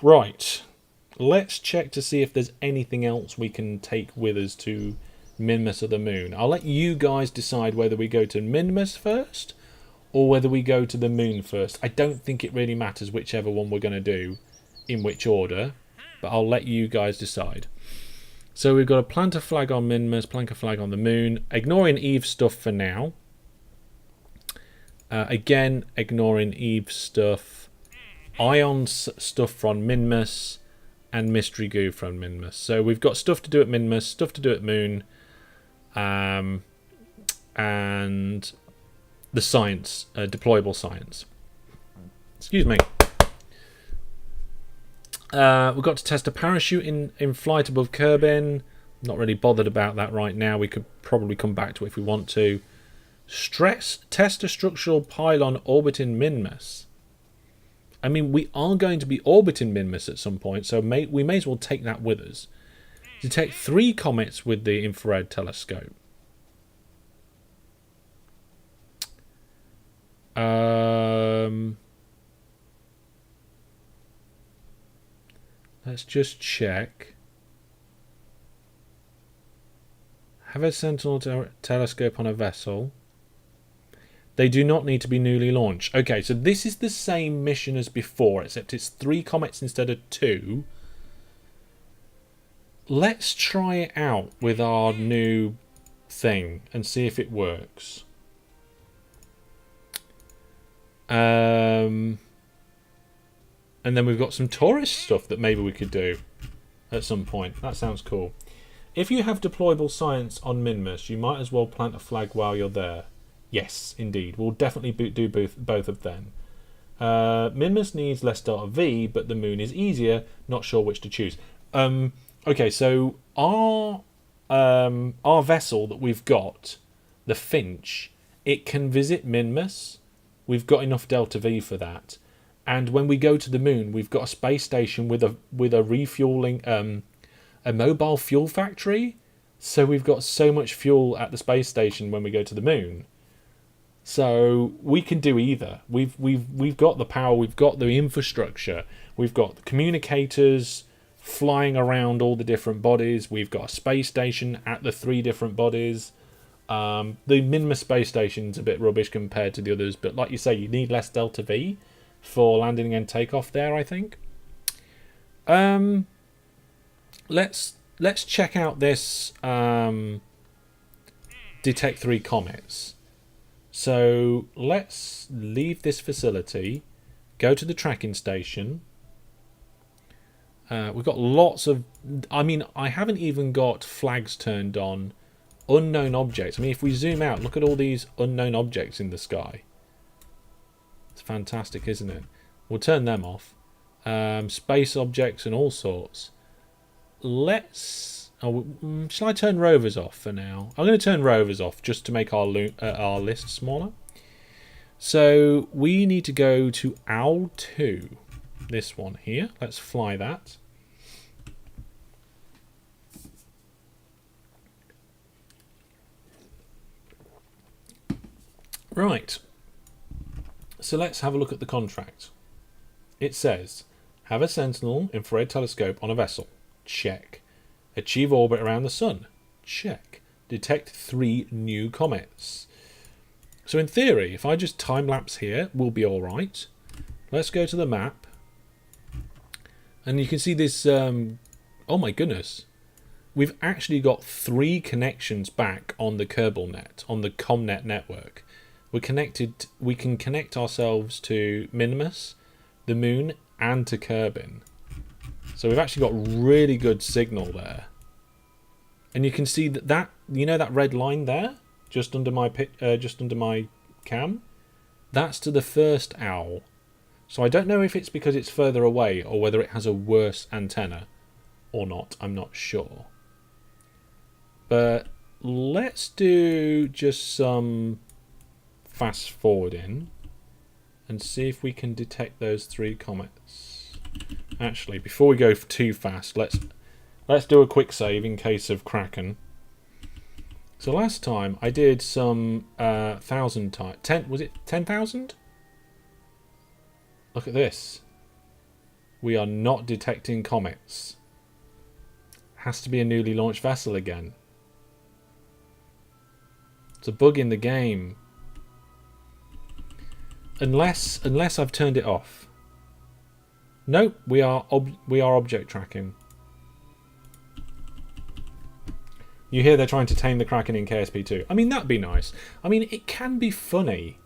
Right. Let's check to see if there's anything else we can take with us to Minmus or the moon. I'll let you guys decide whether we go to Minmus first or whether we go to the moon first. I don't think it really matters whichever one we're going to do in which order, but I'll let you guys decide. So we've got a planter flag on Minmus, planter flag on the moon, ignoring Eve's stuff for now. Again, ignoring Eve's stuff, Ion's stuff from Minmus, and Mystery Goo from Minmus. So we've got stuff to do at Minmus, stuff to do at moon, and the science, deployable science. Excuse me. We've got to test a parachute in flight above Kerbin. Not really bothered about that right now. We could probably come back to it if we want to. Test a structural pylon orbiting Minmus. I mean, we are going to be orbiting Minmus at some point, so we may as well take that with us. Detect 3 comets with the infrared telescope. Let's just check. Have a sentinel telescope on a vessel. They do not need to be newly launched. Okay, so this is the same mission as before, except it's 3 comets instead of 2. Let's try it out with our new thing and see if it works. And then we've got some tourist stuff that maybe we could do at some point. That sounds cool. If you have deployable science on Minmus, you might as well plant a flag while you're there. Yes, indeed. We'll definitely do both of them. Minmus needs less data V, but the moon is easier. Not sure which to choose. Okay, so our vessel that we've got, the Finch, it can visit Minmus. We've got enough Delta V for that. And when we go to the moon, we've got a space station with a refueling a mobile fuel factory. So we've got so much fuel at the space station when we go to the moon. So we can do either. We've got the power, we've got the infrastructure, we've got the communicators flying around all the different bodies. We've got a space station at the 3 different bodies. The Minmus space station's a bit rubbish compared to the others, but like you say, you need less Delta V for landing and takeoff there, I think. Let's check out this detect 3 comets. So let's leave this facility, go to the tracking station. We've got lots of... I mean, I haven't even got flags turned on. Unknown objects. I mean, if we zoom out, look at all these unknown objects in the sky. It's fantastic, isn't it? We'll turn them off. Space objects and all sorts. Let's... shall I turn rovers off for now? I'm going to turn rovers off just to make our list smaller. So we need to go to Owl 2. This one here. Let's fly that. Right. So let's have a look at the contract. It says, have a Sentinel infrared telescope on a vessel. Check. Achieve orbit around the sun. Check. Detect 3 new comets. So in theory, if I just time-lapse here, we'll be alright. Let's go to the map. And you can see this... oh my goodness. We've actually got 3 connections back on the Kerbal net, on the ComNet network. We're connected. We can connect ourselves to Minmus, the moon, and to Kerbin. So we've actually got really good signal there. And you can see that you know that red line there, just under my cam, that's to the first owl. So I don't know if it's because it's further away or whether it has a worse antenna or not. I'm not sure. But let's do just some fast forwarding and see if we can detect those 3 comets. Actually, before we go too fast, let's do a quick save in case of Kraken. So last time I did some 1,000 times. 10 was it 10,000? Look at this. We are not detecting comets. Has to be a newly launched vessel again. It's a bug in the game. Unless I've turned it off. Nope, we are object tracking. You hear they're trying to tame the Kraken in KSP 2. I mean, that'd be nice. I mean, it can be funny.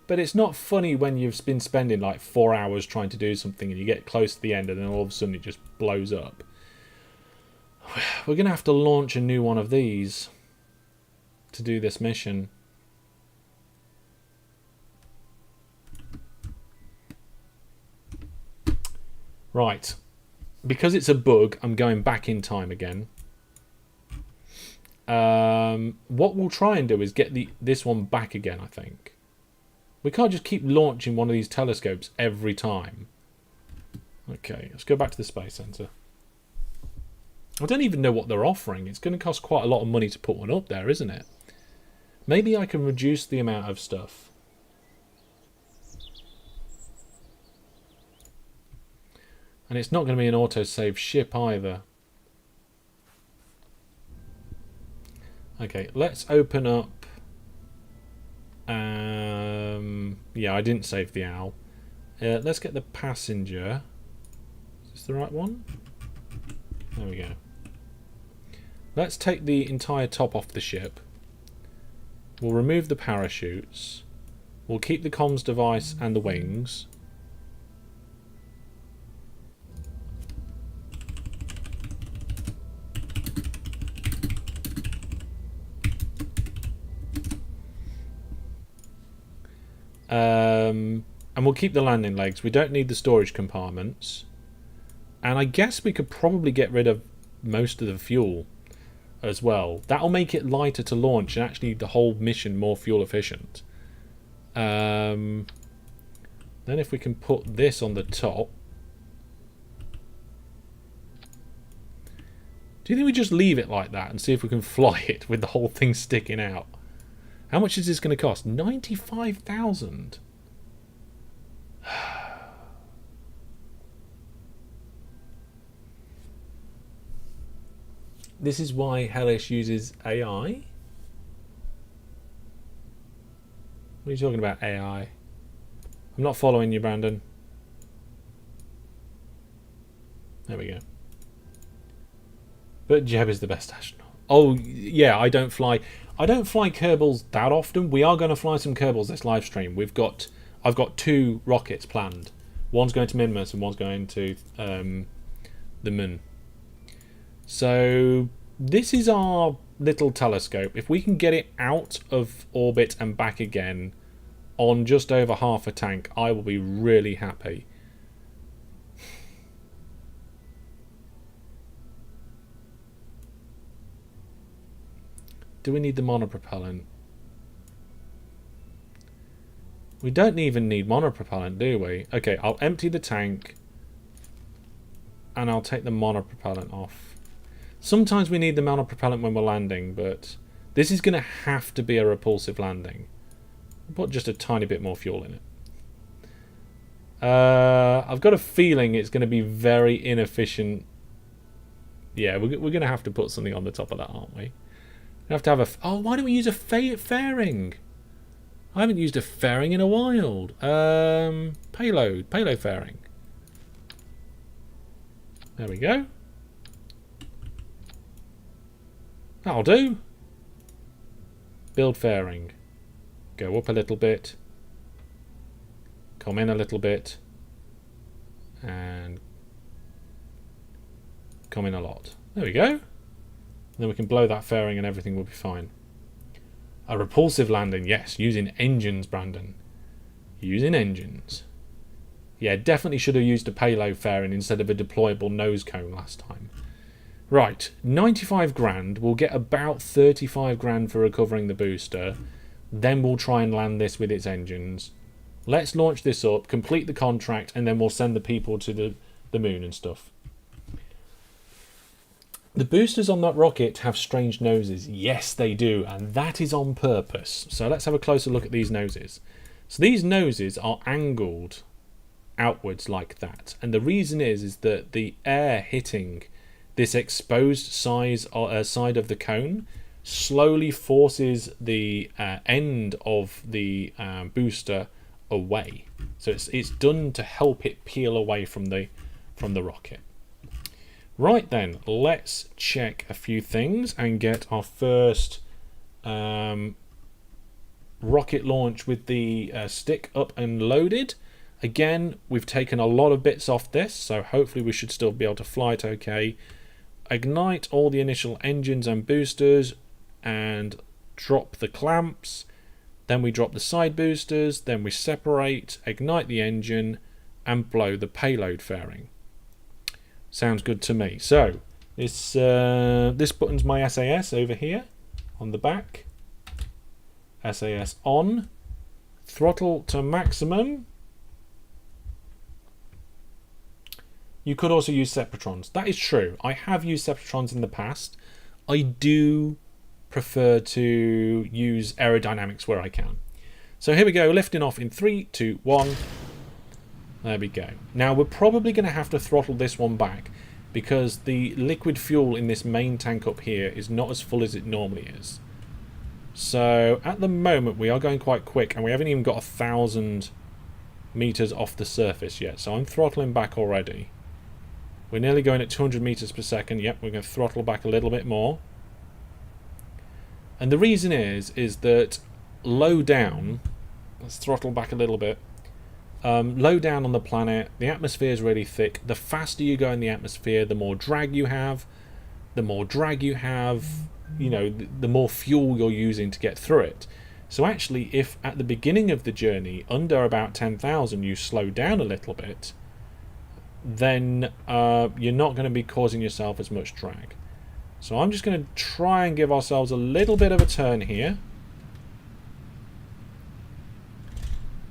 But it's not funny when you've been spending like 4 hours trying to do something and you get close to the end and then all of a sudden it just blows up. We're going to have to launch a new one of these to do this mission. Right. Because it's a bug, I'm going back in time again. What we'll try and do is get this one back again, I think. We can't just keep launching one of these telescopes every time. Okay, let's go back to the Space Centre. I don't even know what they're offering. It's going to cost quite a lot of money to put one up there, isn't it? Maybe I can reduce the amount of stuff. And it's not going to be an autosave ship either. Okay, let's open up... yeah, I didn't save the owl. Let's get the passenger. Is this the right one? There we go. Let's take the entire top off the ship. We'll remove the parachutes. We'll keep the comms device and the wings. And we'll keep the landing legs. We don't need the storage compartments. And I guess we could probably get rid of most of the fuel as well. That'll make it lighter to launch and actually the whole mission more fuel efficient. Then if we can put this on the top. Do you think we just leave it like that and see if we can fly it with the whole thing sticking out? How much is this going to cost? 95,000. This is why Hellish uses AI. What are you talking about, AI? I'm not following you, Brandon. There we go. But Jeb is the best astronaut. Oh yeah, I don't fly Kerbals that often. We are going to fly some Kerbals this live stream. I've got 2 rockets planned. One's going to Minmus and one's going to the moon. So this is our little telescope. If we can get it out of orbit and back again on just over half a tank, I will be really happy. Do we need the monopropellant? We don't even need monopropellant, do we? Okay, I'll empty the tank and I'll take the monopropellant off. Sometimes we need the monopropellant when we're landing, but this is going to have to be a repulsive landing. I'll put just a tiny bit more fuel in it. I've got a feeling it's going to be very inefficient. Yeah, we're going to have to put something on the top of that, aren't we? We have to have a... Oh, why don't we use a fairing? I haven't used a fairing in a while. Payload fairing. There we go. That'll do. Build fairing. Go up a little bit. Come in a little bit. And come in a lot. There we go. Then we can blow that fairing and everything will be fine. A repulsive landing, yes, using engines, Brandon. Using engines. Yeah, definitely should have used a payload fairing instead of a deployable nose cone last time. Right, 95 grand. We'll get about 35 grand for recovering the booster. Then we'll try and land this with its engines. Let's launch this up, complete the contract, and then we'll send the people to the moon and stuff. The boosters on that rocket have strange noses. Yes, they do, and that is on purpose. So let's have a closer look at these noses. So these noses are angled outwards like that, and the reason is that the air hitting this exposed side of the cone slowly forces the end of the booster away. So it's done to help it peel away from the rocket. Right then, let's check a few things and get our first rocket launch with the stick up and loaded. Again, we've taken a lot of bits off this, so hopefully we should still be able to fly it okay. Ignite all the initial engines and boosters and drop the clamps. Then we drop the side boosters, then we separate, ignite the engine and blow the payload fairing. Sounds good to me. So this button's my SAS over here on the back. SAS on. Throttle to maximum. You could also use Separatrons. That is true. I have used Separatrons in the past. I do prefer to use aerodynamics where I can. So here we go, lifting off in 3, 2, 1. There we go. Now we're probably going to have to throttle this one back because the liquid fuel in this main tank up here is not as full as it normally is. So at the moment we are going quite quick and we haven't even got 1,000 meters off the surface yet. So I'm throttling back already. We're nearly going at 200 meters per second. Yep, we're going to throttle back a little bit more. And the reason is that low down, let's throttle back a little bit. Low down on the planet, the atmosphere is really thick. The faster you go in the atmosphere, the more drag you have. The more drag you have, you know, the more fuel you're using to get through it. So actually, if at the beginning of the journey, under about 10,000, you slow down a little bit, then you're not going to be causing yourself as much drag. So I'm just going to try and give ourselves a little bit of a turn here.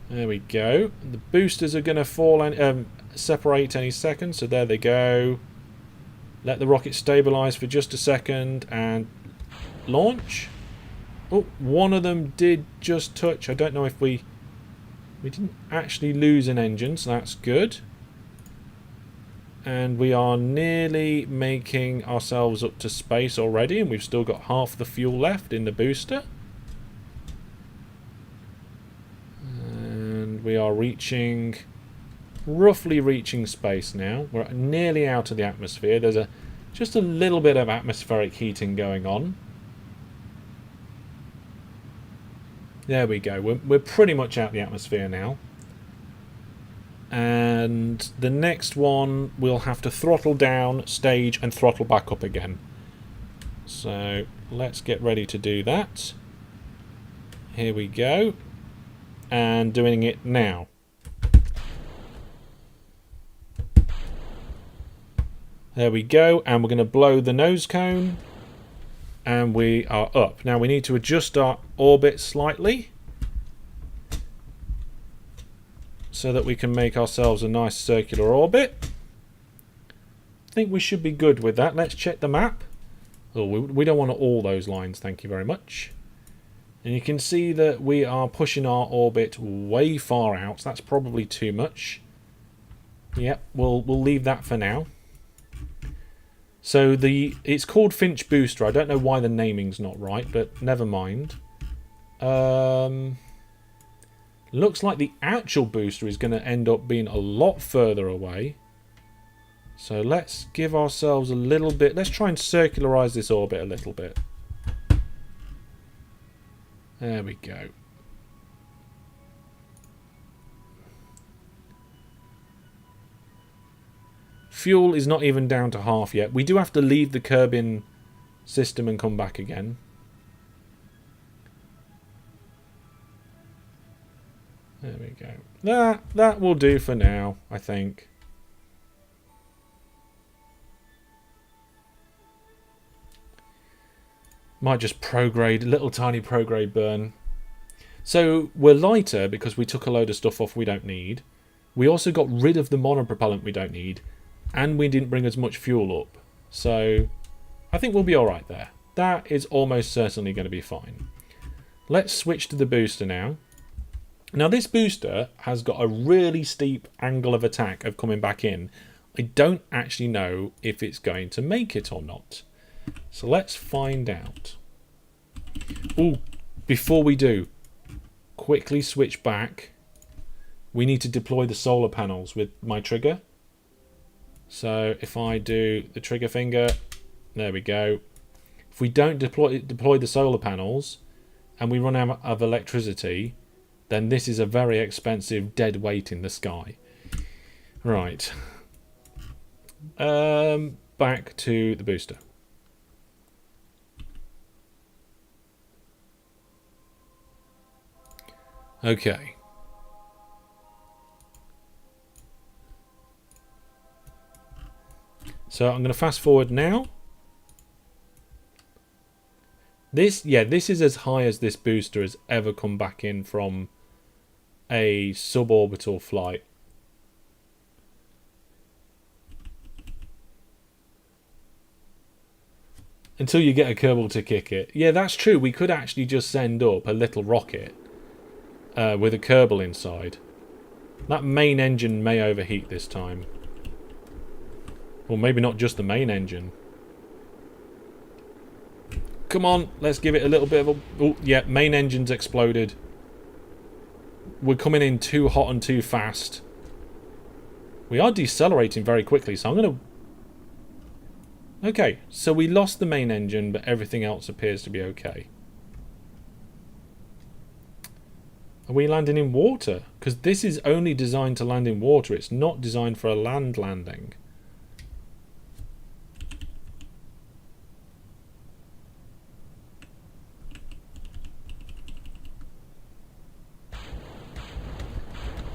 There we go. The boosters are going to fall and separate any second, so there they go. Let the rocket stabilize for just a second and launch. Oh, one of them did just touch. I don't know if we didn't actually lose an engine, so that's good. And we are nearly making ourselves up to space already, and we've still got half the fuel left in the booster. And we are roughly reaching space now. We're nearly out of the atmosphere. There's just a little bit of atmospheric heating going on. There we go. We're pretty much out the atmosphere now. And the next one we'll have to throttle down, stage, and throttle back up again. So let's get ready to do that. Here we go. And doing it now. There we go. And we're going to blow the nose cone. And we are up. Now we need to adjust our orbit slightly, so that we can make ourselves a nice circular orbit. I think we should be good with that. Let's check the map. Oh, we don't want all those lines, thank you very much. And you can see that we are pushing our orbit way far out. So that's probably too much. Yep, we'll leave that for now. So it's called Finch Booster. I don't know why the naming's not right, but never mind. Looks like the actual booster is going to end up being a lot further away. So let's give ourselves a little bit. Let's try and circularize this orbit a little bit. There we go. Fuel is not even down to half yet. We do have to leave the Kerbin system and come back again. There we go. That will do for now, I think. Might just prograde, little tiny prograde burn. So we're lighter because we took a load of stuff off we don't need. We also got rid of the monopropellant we don't need. And we didn't bring as much fuel up. So I think we'll be alright there. That is almost certainly going to be fine. Let's switch to the booster now. Now this booster has got a really steep angle of attack of coming back in. I don't actually know if it's going to make it or not. So let's find out. Oh, before we do, quickly switch back. We need to deploy the solar panels with my trigger. So if I do the trigger finger, there we go. If we don't deploy the solar panels and we run out of electricity, then this is a very expensive dead weight in the sky. Right. Back to the booster. Okay. So I'm going to fast forward now. This is as high as this booster has ever come back in from a suborbital flight. Until you get a Kerbal to kick it. Yeah, that's true. We could actually just send up a little rocket with a Kerbal inside. That main engine may overheat this time. Or maybe not just the main engine. Come on, let's give it a little bit of a... Oh, yeah, main engine's exploded. We're coming in too hot and too fast. We are decelerating very quickly, so I'm going to... Okay, so we lost the main engine, but everything else appears to be okay. Are we landing in water? Because this is only designed to land in water. It's not designed for a land landing.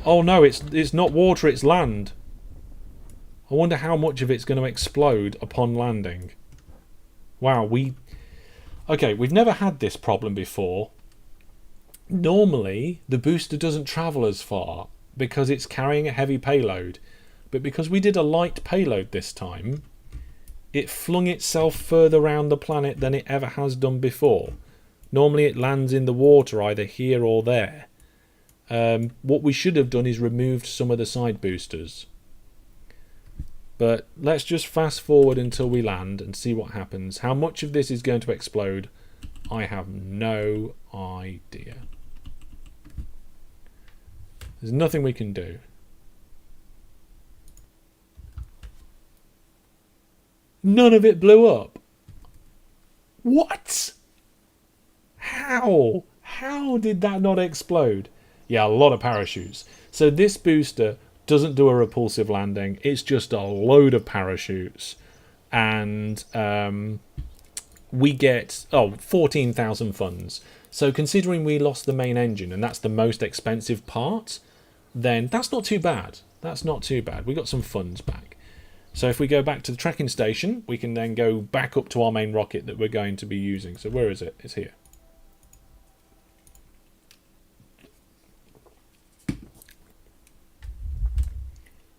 Oh no, it's not water, it's land. I wonder how much of it's going to explode upon landing. Wow, okay, we've never had this problem before. Normally, the booster doesn't travel as far because it's carrying a heavy payload. But because we did a light payload this time, it flung itself further around the planet than it ever has done before. Normally it lands in the water either here or there. What we should have done is removed some of the side boosters. But let's just fast forward until we land and see what happens. How much of this is going to explode, I have no idea. There's nothing we can do. None of it blew up. What? How? How did that not explode? Yeah, a lot of parachutes. So this booster doesn't do a repulsive landing. It's just a load of parachutes. And we get 14,000 funds. So considering we lost the main engine, and that's the most expensive part, then that's not too bad. That's not too bad. We got some funds back. So if we go back to the tracking station, we can then go back up to our main rocket that we're going to be using. So where is it? It's here.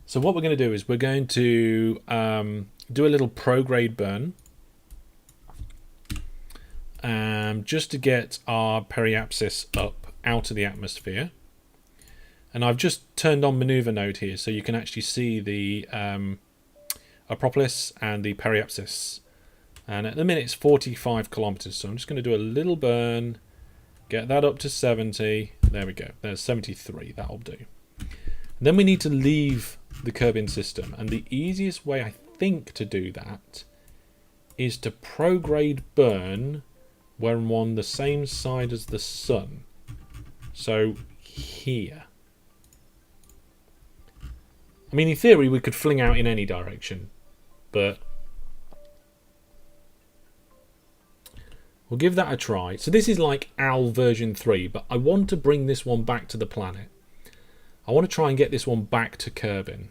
So what we're going to do is we're going to do a little prograde burn. Just to get our periapsis up out of the atmosphere. And I've just turned on maneuver node here so you can actually see the Acropolis and the periapsis. And at the minute it's 45 kilometers, so I'm just going to do a little burn, get that up to 70. There we go, there's 73. That'll do. And then we need to leave the Kerbin system, and the easiest way I think to do that is to prograde burn when we're on the same side as the sun. So here, I mean, in theory we could fling out in any direction, but we'll give that a try. So this is like OWL version 3, but I want to bring this one back to the planet. I want to try and get this one back to Kerbin.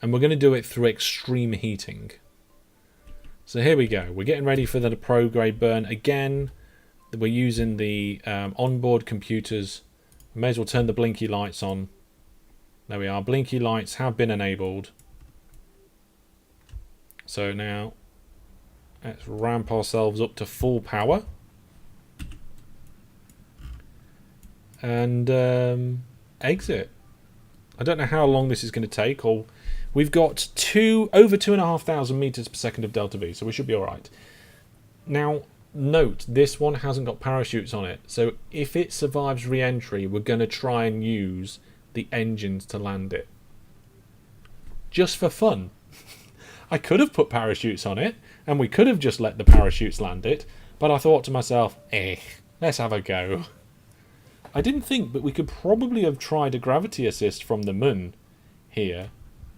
And we're going to do it through extreme heating. So here we go. We're getting ready for the prograde burn again. We're using the onboard computers. We may as well turn the blinky lights on. There we are. Blinky lights have been enabled. So now let's ramp ourselves up to full power. And exit. I don't know how long this is going to take. We've got over 2,500 meters per second of delta V, so we should be all right. Now, note this one hasn't got parachutes on it, so if it survives re-entry, we're going to try and use the engines to land it, just for fun. I could have put parachutes on it, and we could have just let the parachutes land it, but I thought to myself, let's have a go. I didn't think, but we could probably have tried a gravity assist from the moon here.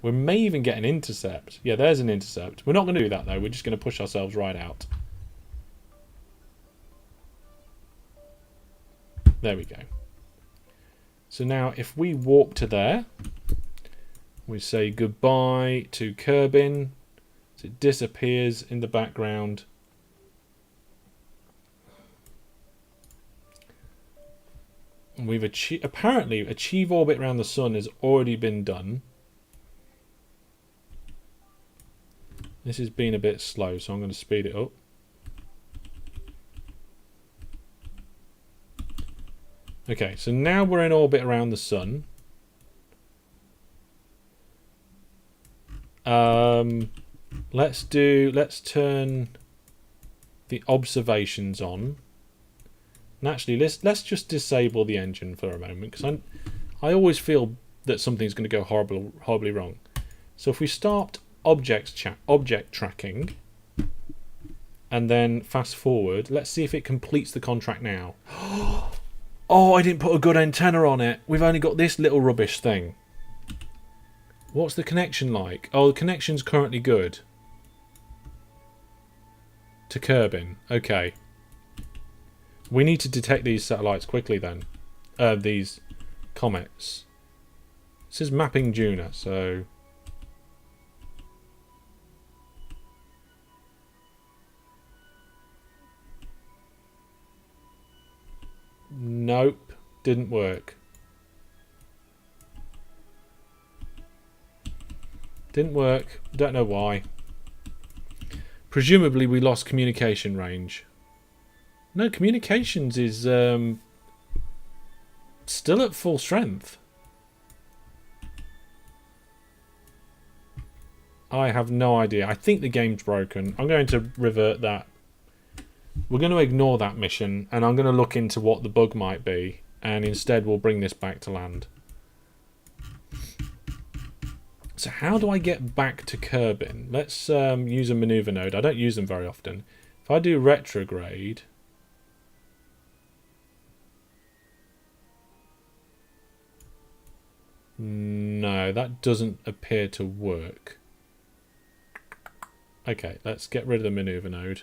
We may even get an intercept. Yeah, there's an intercept. We're not going to do that, though. We're just going to push ourselves right out. There we go. So now, if we walk to there, we say goodbye to Kerbin. So it disappears in the background. We've apparently achieve orbit around the sun has already been done. This has been a bit slow, so I'm going to speed it up. Okay, so now we're in orbit around the sun. Let's turn the observations on. And actually, let's just disable the engine for a moment, because I always feel that something's going to go horribly wrong. So if we start object tracking and then fast forward, let's see if it completes the contract now. Oh, I didn't put a good antenna on it. We've only got this little rubbish thing. What's the connection like? Oh, the connection's currently good to Kerbin. Okay. We need to detect these satellites quickly then. These comets. This is mapping Juno, so Nope. Didn't work. Didn't work. Don't know why. Presumably we lost communication range. No, communications is still at full strength. I have no idea. I think the game's broken. I'm going to revert that. We're going to ignore that mission, and I'm going to look into what the bug might be, and instead we'll bring this back to land. So how do I get back to Kerbin? Let's use a maneuver node. I don't use them very often. If I do retrograde... No, that doesn't appear to work. Okay, let's get rid of the maneuver node.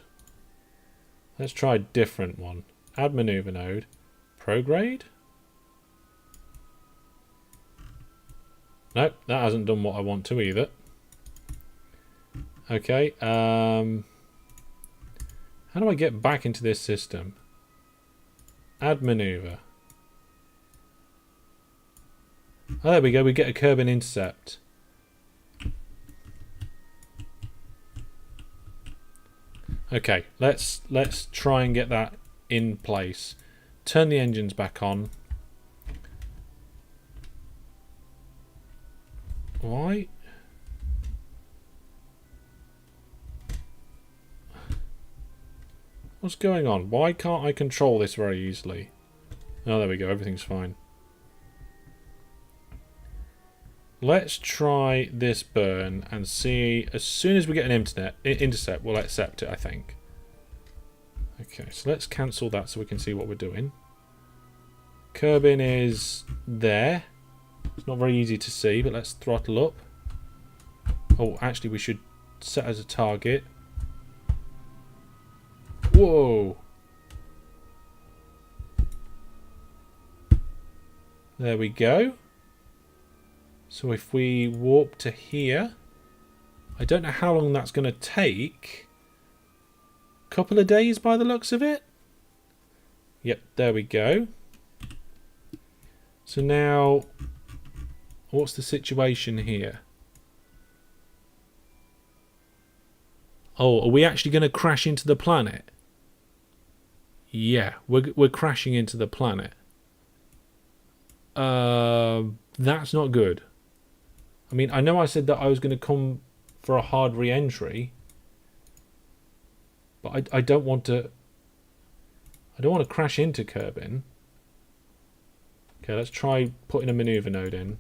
Let's try a different one. Add maneuver node. Prograde? Nope, that hasn't done what I want to either. Okay, how do I get back into this system? Add maneuver. Oh, there we go, we get a Kerbin intercept. Okay, let's try and get that in place. Turn the engines back on. Why? What's going on? Why can't I control this very easily? Oh, there we go. Everything's fine. Let's try this burn and see. As soon as we get an intercept, we'll accept it, I think. Okay, so let's cancel that so we can see what we're doing. Kerbin is there. It's not very easy to see, but let's throttle up. Oh, actually, we should set as a target. Whoa! There we go. So if we warp to here, I don't know how long that's going to take. Couple of days by the looks of it. Yep, there we go. So now, what's the situation here? Oh, are we actually going to crash into the planet? Yeah, we're crashing into the planet. That's not good. I mean, I know I said that I was going to come for a hard re-entry, but I don't want to. I don't want to crash into Kerbin. Okay, let's try putting a maneuver node in.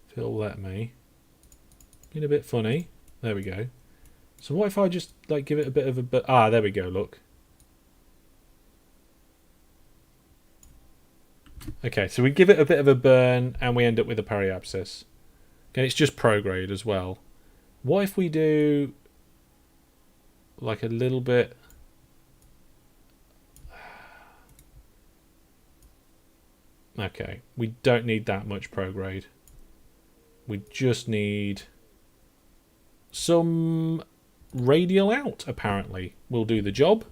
If it'll let me. Being a bit funny. There we go. So what if I just like give it a bit of a... Ah, there we go, look. Okay, so we give it a bit of a burn and we end up with a periapsis. And it's just prograde as well. What if we do like a little bit... Okay, we don't need that much prograde. We just need some radial out, apparently. Will do the job.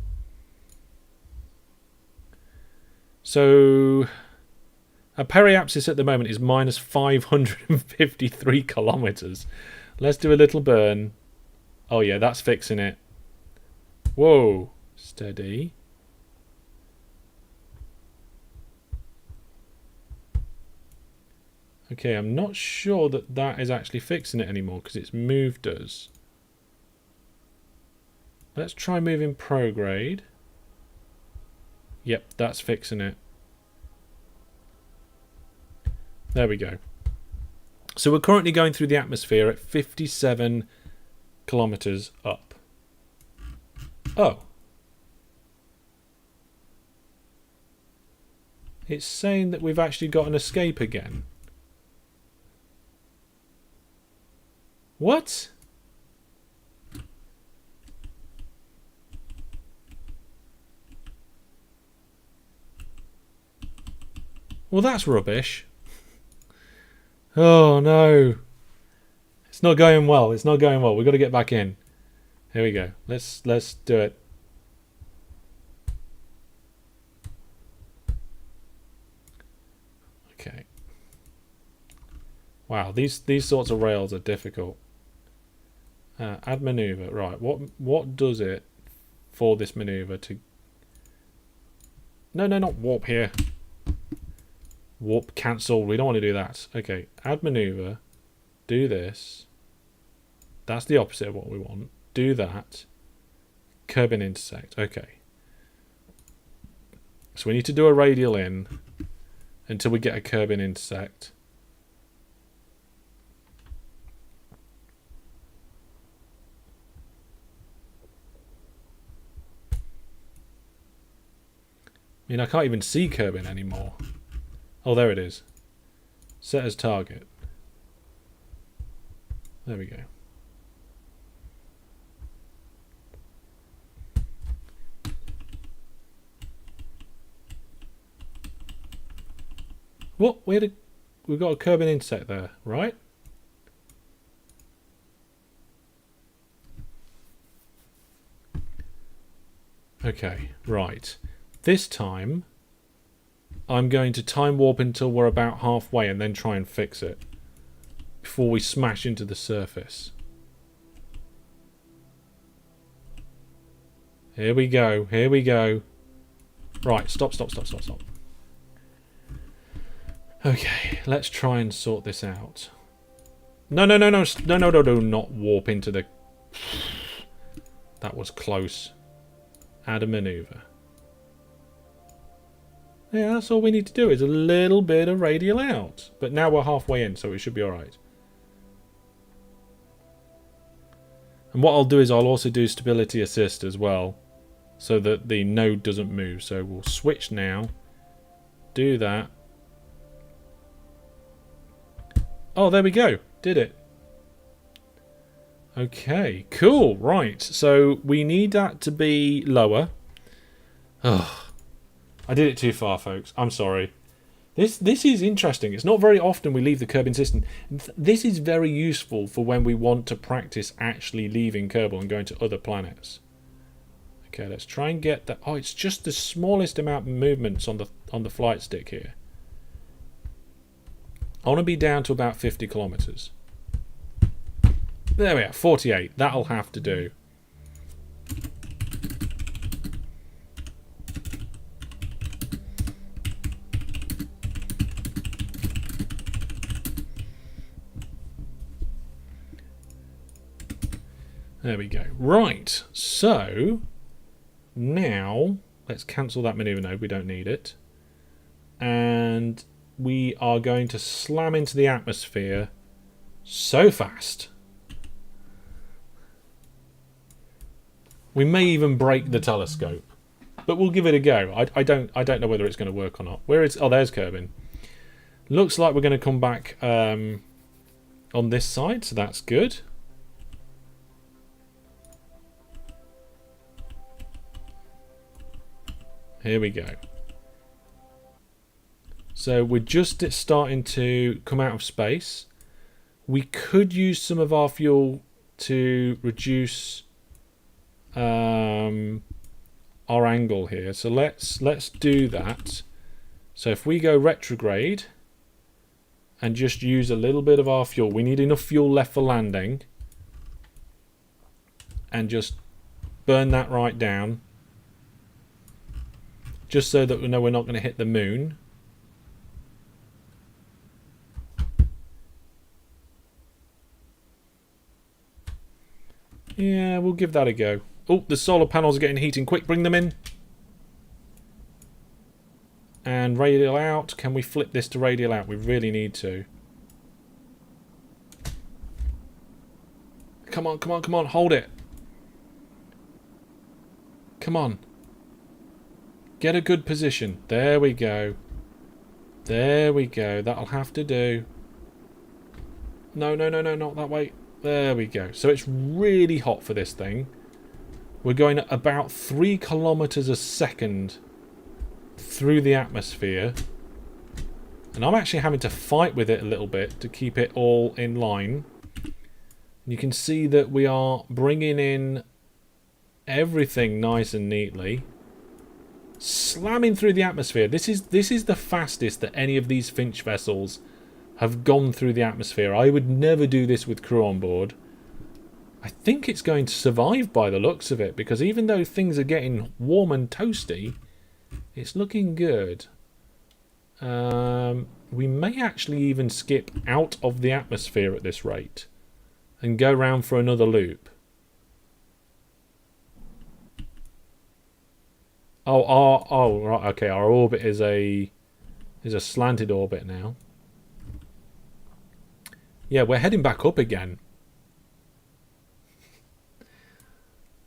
So a periapsis at the moment is minus 553 kilometers. Let's do a little burn. Oh yeah, that's fixing it. Whoa, steady. Okay, I'm not sure that that is actually fixing it anymore because it's moved us. Let's try moving prograde. Yep, that's fixing it. There we go. So we're currently going through the atmosphere at 57 kilometers up. Oh. It's saying that we've actually got an escape again. What? Well, that's rubbish. Oh no. It's not going well. It's not going well. We've got to get back in. Here we go. Let's do it. Wow, these sorts of rails are difficult. Add maneuver. Right, what does it for this maneuver to... No, not warp here. Warp, cancel. We don't want to do that. Okay, add maneuver. Do this. That's the opposite of what we want. Do that. Curb and intersect. Okay. So we need to do a radial in until we get a curb and intersect. I mean, I can't even see Kerbin anymore. Oh, there it is. Set as target. There we go. What? We've got a Kerbin intersect there, right? Okay, right. This time, I'm going to time warp until we're about halfway and then try and fix it before we smash into the surface. Here we go. Here we go. Right, stop. Okay, let's try and sort this out. No, not warp into the... That was close. Add a maneuver. Yeah, that's all we need to do is a little bit of radial out. But now we're halfway in, so it should be alright. And what I'll do is I'll also do stability assist as well, so that the node doesn't move. So we'll switch now. Do that. Oh, there we go. Did it. Okay, cool. Right, so we need that to be lower. Ugh. I did it too far, folks. I'm sorry. This is interesting. It's not very often we leave the Kerbin system. This is very useful for when we want to practice actually leaving Kerbal and going to other planets. Okay, let's try and get that. Oh, it's just the smallest amount of movements on the flight stick here. I want to be down to about 50 kilometers. There we are, 48. That'll have to do. There we go. Right, so now let's cancel that maneuver node. We don't need it. And we are going to slam into the atmosphere so fast. We may even break the telescope, but we'll give it a go. I don't know whether it's going to work or not. Where is? Oh, there's Kerbin. Looks like we're going to come back on this side, so that's good. Here we go. So we're just starting to come out of space. We could use some of our fuel to reduce our angle here. So let's do that. So if we go retrograde and just use a little bit of our fuel, we need enough fuel left for landing, and just burn that right down. Just so that we know we're not going to hit the moon. Yeah, we'll give that a go. Oh, the solar panels are getting heating. Quick, bring them in. And radial out. Can we flip this to radial out? We really need to. Come on. Hold it. Come on. Get a good position. There we go. There we go. That'll have to do. No, not that way. There we go. So it's really hot for this thing. We're going at about 3 kilometers a second through the atmosphere. And I'm actually having to fight with it a little bit to keep it all in line. You can see that we are bringing in everything nice and neatly. Slamming through the atmosphere. This is the fastest that any of these Finch vessels have gone through the atmosphere. I would never do this with crew on board. I think it's going to survive by the looks of it, because even though things are getting warm and toasty, it's looking good. We may actually even skip out of the atmosphere at this rate and go round for another loop. Right, okay, our orbit is a slanted orbit now. Yeah, we're heading back up again.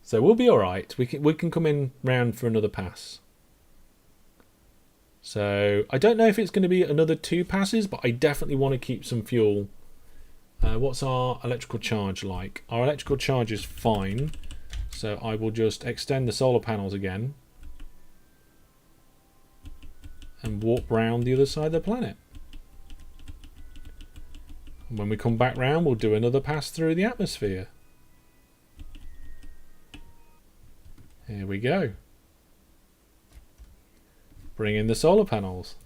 So we'll be alright. We can come in round for another pass. So I don't know if it's going to be another 2 passes, but I definitely want to keep some fuel. What's our electrical charge like? Our electrical charge is fine. So I will just extend the solar panels again. And warp round the other side of the planet. And when we come back round, we'll do another pass through the atmosphere. Here we go. Bring in the solar panels.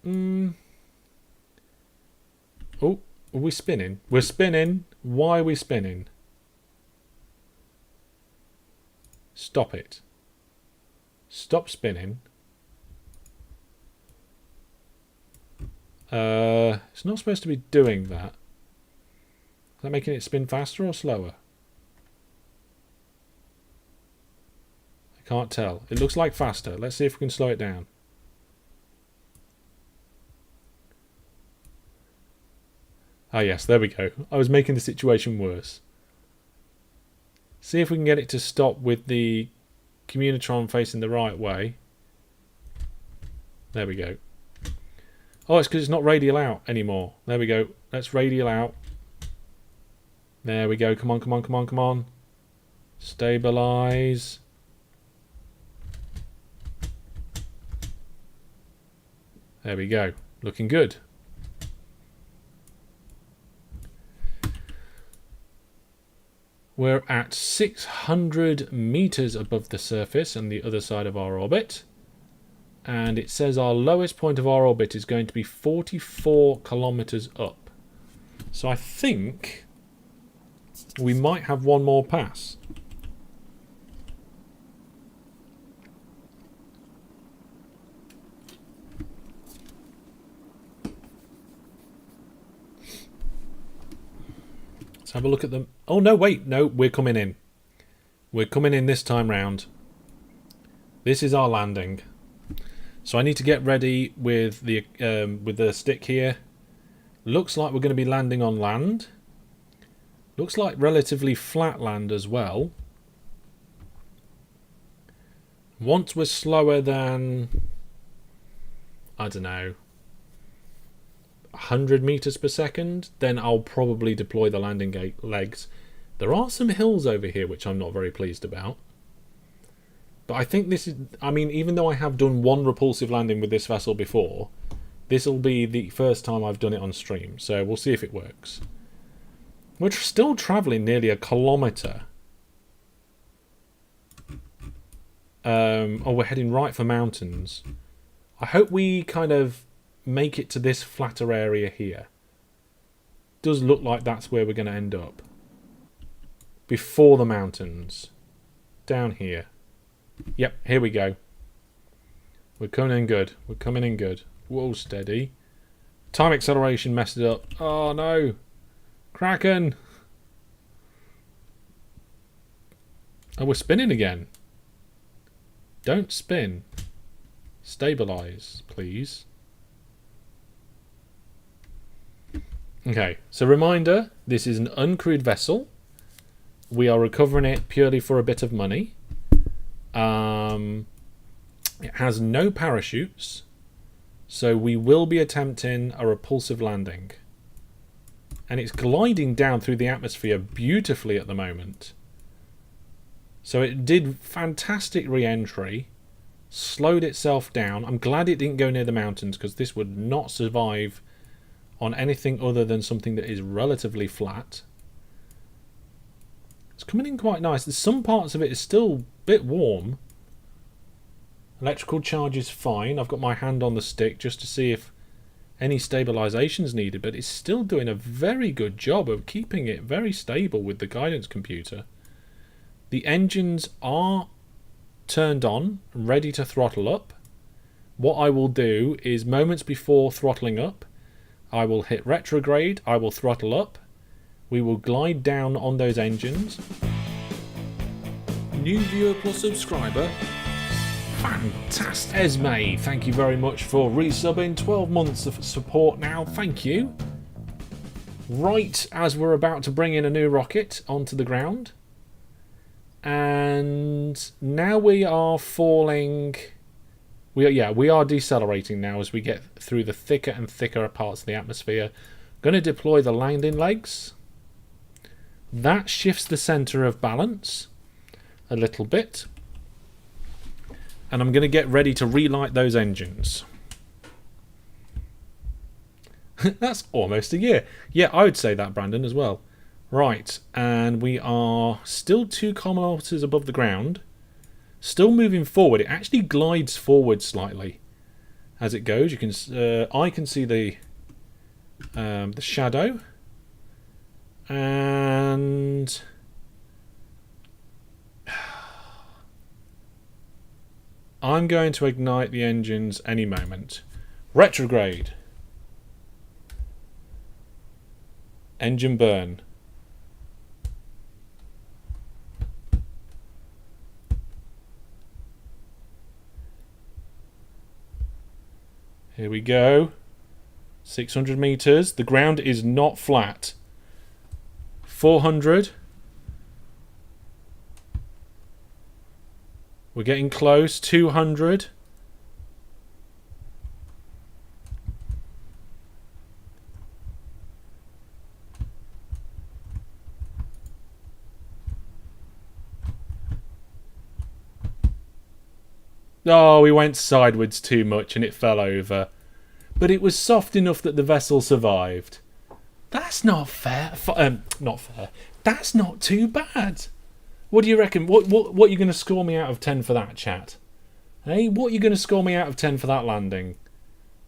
Oh, are we spinning? We're spinning. Why are we spinning? Stop it. Stop spinning. It's not supposed to be doing that. Is that making it spin faster or slower? I can't tell. It looks like faster. Let's see if we can slow it down. Ah yes, there we go. I was making the situation worse. See if we can get it to stop with the communitron facing the right way. There we go. Oh, it's because it's not radial out anymore. There we go. Let's radial out. There we go. Come on, come on, come on, come on. Stabilize. There we go. Looking good. We're at 600 meters above the surface and the other side of our orbit. And it says our lowest point of our orbit is going to be 44 kilometers up. So I think we might have one more pass. Let's have a look at them. Oh, no, wait. No, we're coming in. We're coming in this time round. This is our landing. So I need to get ready with the stick here. Looks like we're going to be landing on land. Looks like relatively flat land as well. Once we're slower than, I don't know, 100 meters per second, then I'll probably deploy the landing gate legs. There are some hills over here which I'm not very pleased about. But I think this is, I mean, even though I have done one repulsive landing with this vessel before, this will be the first time I've done it on stream. So we'll see if it works. We're still travelling nearly 1 kilometre. Oh, we're heading right for mountains. I hope we kind of make it to this flatter area here. Does look like that's where we're going to end up. Before the mountains. Down here. Yep, here we go. We're coming in good. We're coming in good. Whoa, steady. Time acceleration messed it up. Oh no. Kraken. Oh, we're spinning again. Don't spin. Stabilize, please. Okay, so reminder, this is an uncrewed vessel. We are recovering it purely for a bit of money. It has no parachutes, so we will be attempting a repulsive landing. And it's gliding down through the atmosphere beautifully at the moment. So it did fantastic re-entry, slowed itself down. I'm glad it didn't go near the mountains, because this would not survive on anything other than something that is relatively flat. It's coming in quite nice. There's some parts of it is still a bit warm. Electrical charge is fine. I've got my hand on the stick just to see if any stabilizations needed, but it's still doing a very good job of keeping it very stable with the guidance computer. The engines are turned on, ready to throttle up. What I will do is, moments before throttling up, I will hit retrograde, I will throttle up, we will glide down on those engines. New viewer plus subscriber, fantastic. Esme, thank you very much for resubbing, 12 months of support now, thank you. Right as we're about to bring in a new rocket onto the ground, and now we are falling. We are decelerating now as we get through the thicker and thicker parts of the atmosphere. Going to deploy the landing legs. That shifts the centre of balance a little bit. And I'm going to get ready to relight those engines. That's almost a year. Yeah, I would say that, Brandon, as well. Right, and we are still 2 kilometres above the ground. Still moving forward. It actually glides forward slightly as it goes. You can, I can see the shadow, and I'm going to ignite the engines any moment. Retrograde. Engine burn. Here we go. 600 meters. The ground is not flat. 400. We're getting close. 200. Oh, we went sideways too much and it fell over. But it was soft enough that the vessel survived. That's not fair. Not fair. That's not too bad. What do you reckon? What are you going to score me out of 10 for that, chat? Hey, what are you going to score me out of 10 for that landing?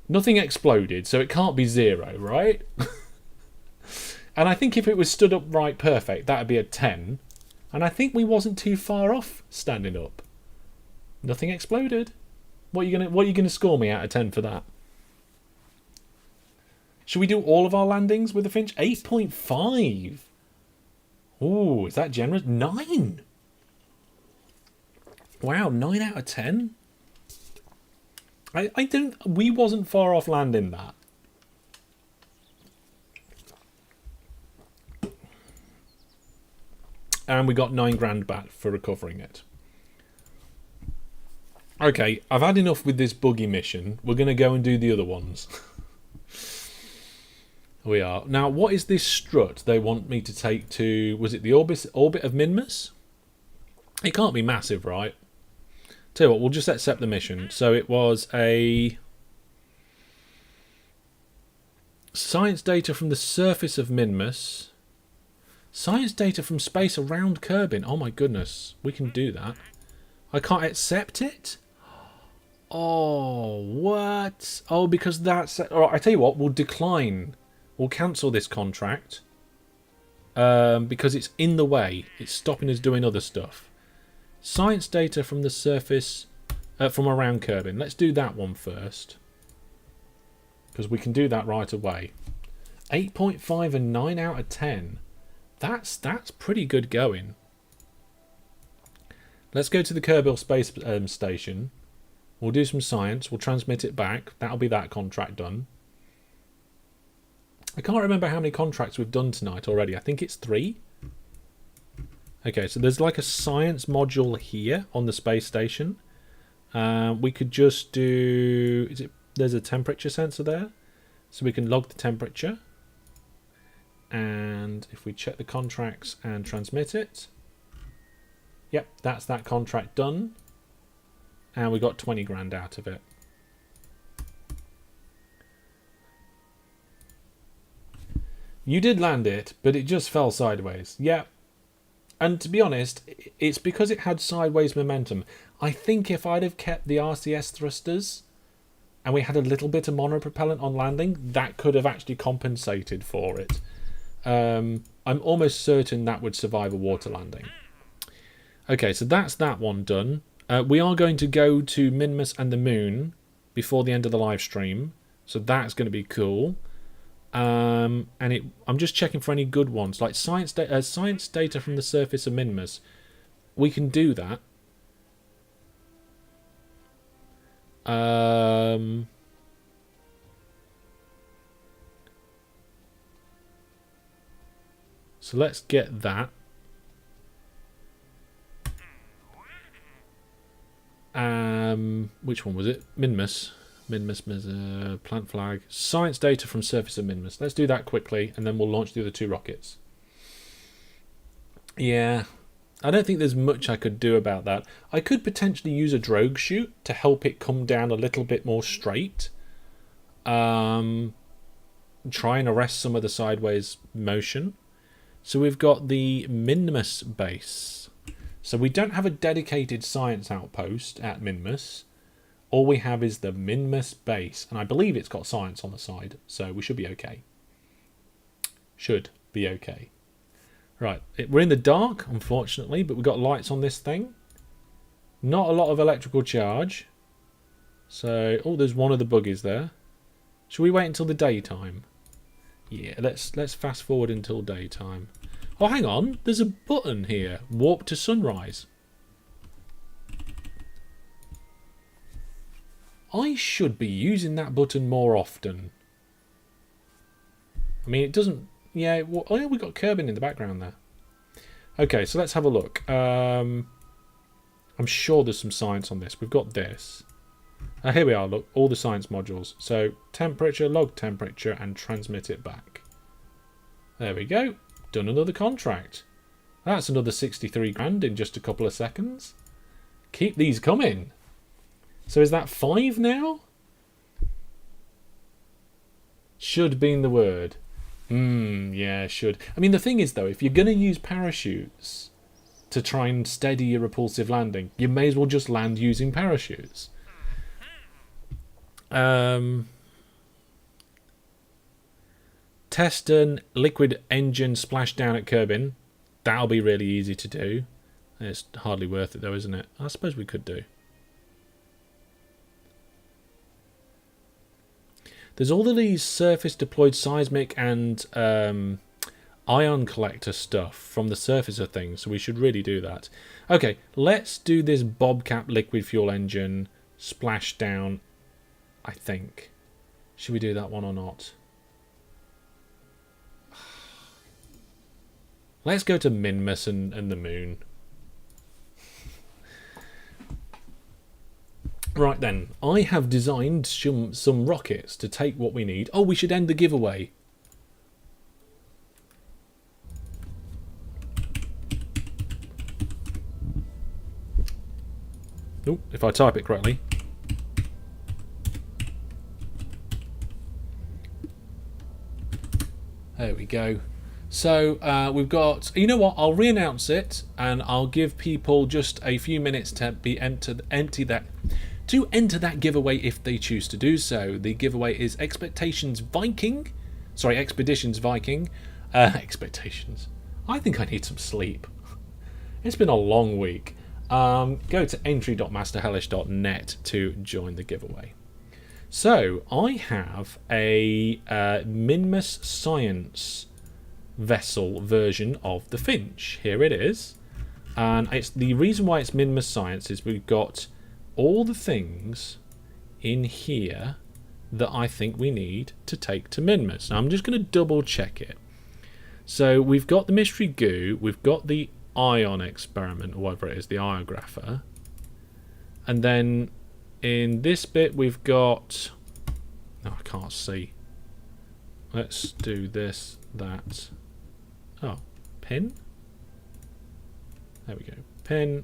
Nothing exploded, so it can't be 0, right? And I think if it was stood up right perfect, that would be a 10. And I think we wasn't too far off standing up. Nothing exploded. What are you gonna score me out of 10 for that? Should we do all of our landings with the Finch? 8.5. Ooh, is that generous? 9. Wow, 9 out of 10. I don't. We wasn't far off landing that. And we got 9 grand back for recovering it. Okay, I've had enough with this buggy mission. We're going to go and do the other ones. We are. Now, what is this strut they want me to take to... Was it the orbit of Minmus? It can't be massive, right? Tell you what, we'll just accept the mission. So it was a... Science data from the surface of Minmus. Science data from space around Kerbin. Oh my goodness. We can do that. I can't accept it? Oh, what? Oh, because that's... Alright, I tell you what, we'll decline. We'll cancel this contract. Because it's in the way. It's stopping us doing other stuff. Science data from the surface... from around Kerbin. Let's do that one first. Because we can do that right away. 8.5 and 9 out of 10. That's pretty good going. Let's go to the Kerbal Space Station. We'll do some science. We'll transmit it back. That'll be that contract done. I can't remember how many contracts we've done tonight already. I think it's 3. Okay, so there's like a science module here on the space station. We could just do... There's a temperature sensor there. So we can log the temperature. And if we check the contracts and transmit it... Yep, that's that contract done. And we got 20 grand out of it. You did land it, but it just fell sideways. Yeah. And to be honest, it's because it had sideways momentum. I think if I'd have kept the RCS thrusters and we had a little bit of monopropellant on landing, that could have actually compensated for it. I'm almost certain that would survive a water landing. Okay, so that's that one done. We are going to go to Minmus and the Moon before the end of the live stream, so that's going to be cool. I'm just checking for any good ones, like science data from the surface of Minmus. We can do that. So let's get that. Which one was it? Minmus. Minmus, plant flag. Science data from surface of Minmus. Let's do that quickly, and then we'll launch the other 2 rockets. Yeah, I don't think there's much I could do about that. I could potentially use a drogue chute to help it come down a little bit more straight. Try and arrest some of the sideways motion. So we've got the Minmus base. So we don't have a dedicated science outpost at Minmus. All we have is the Minmus base. And I believe it's got science on the side. So we should be okay. Should be okay. Right. We're in the dark, unfortunately. But we've got lights on this thing. Not a lot of electrical charge. So, oh, there's one of the buggies there. Should we wait until the daytime? Yeah, let's fast forward until daytime. Oh, hang on. There's a button here. Warp to sunrise. I should be using that button more often. I mean, it doesn't... Yeah, well, oh yeah, we've got Kerbin in the background there. Okay, so let's have a look. I'm sure there's some science on this. We've got this. Here we are, look. All the science modules. So, temperature, log temperature, and transmit it back. There we go. Done another contract. That's another 63 grand in just a couple of seconds. Keep these coming. So is that 5 now? Should be in the word. Yeah, should. I mean, the thing is, though, if you're going to use parachutes to try and steady your repulsive landing, you may as well just land using parachutes. Test an liquid engine splashdown at Kerbin. That'll be really easy to do. It's hardly worth it, though, isn't it? I suppose we could do. There's all of these surface deployed seismic and ion collector stuff from the surface of things, so we should really do that. Okay, let's do this Bobcat liquid fuel engine splashdown, I think. Should we do that one or not? Let's go to Minmus and the Moon. Right then, I have designed some rockets to take what we need. Oh, we should end the giveaway. Oh, if I type it correctly. There we go. So we've got, you know what, I'll re-announce it and I'll give people just a few minutes to enter that giveaway if they choose to do so. The giveaway is Expeditions Viking. Expectations. I think I need some sleep. It's been a long week. Go to entry.masterhellish.net to join the giveaway. So I have a Minmus Science vessel version of the Finch. Here it is. And it's the reason why it's Minmus Science is we've got all the things in here that I think we need to take to Minmus. Now I'm just going to double check it. So we've got the mystery goo, we've got the ion experiment, or whatever it is, the iographer. And then in this bit we've got... Oh, I can't see. Let's do this, that. Oh, pin? There we go. Pin.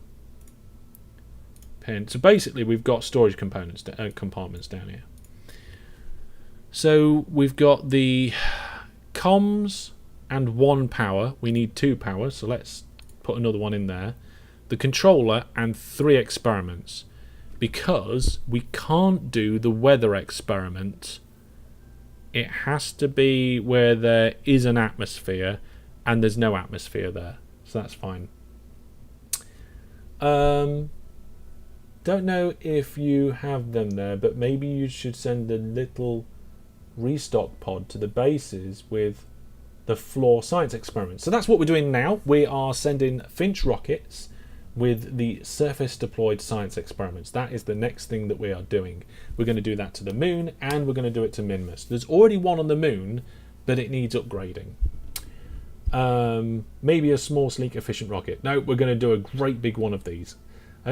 Pin. So basically we've got storage components, compartments down here. So we've got the comms and 1 power. We need 2 power, so let's put another one in there. The controller and 3 experiments. because we can't do the weather experiment. It has to be where there is an atmosphere, and there's no atmosphere there, so that's fine. Don't know if you have them there, but maybe you should send a little restock pod to the bases with the floor science experiments. So that's what we're doing now. We are sending Finch rockets with the surface deployed science experiments. That is the next thing that we are doing. We're going to do that to the moon, and we're going to do it to Minmus. There's already one on the moon, but it needs upgrading. Maybe a small, sleek, efficient rocket. No, we're going to do a great big one of these.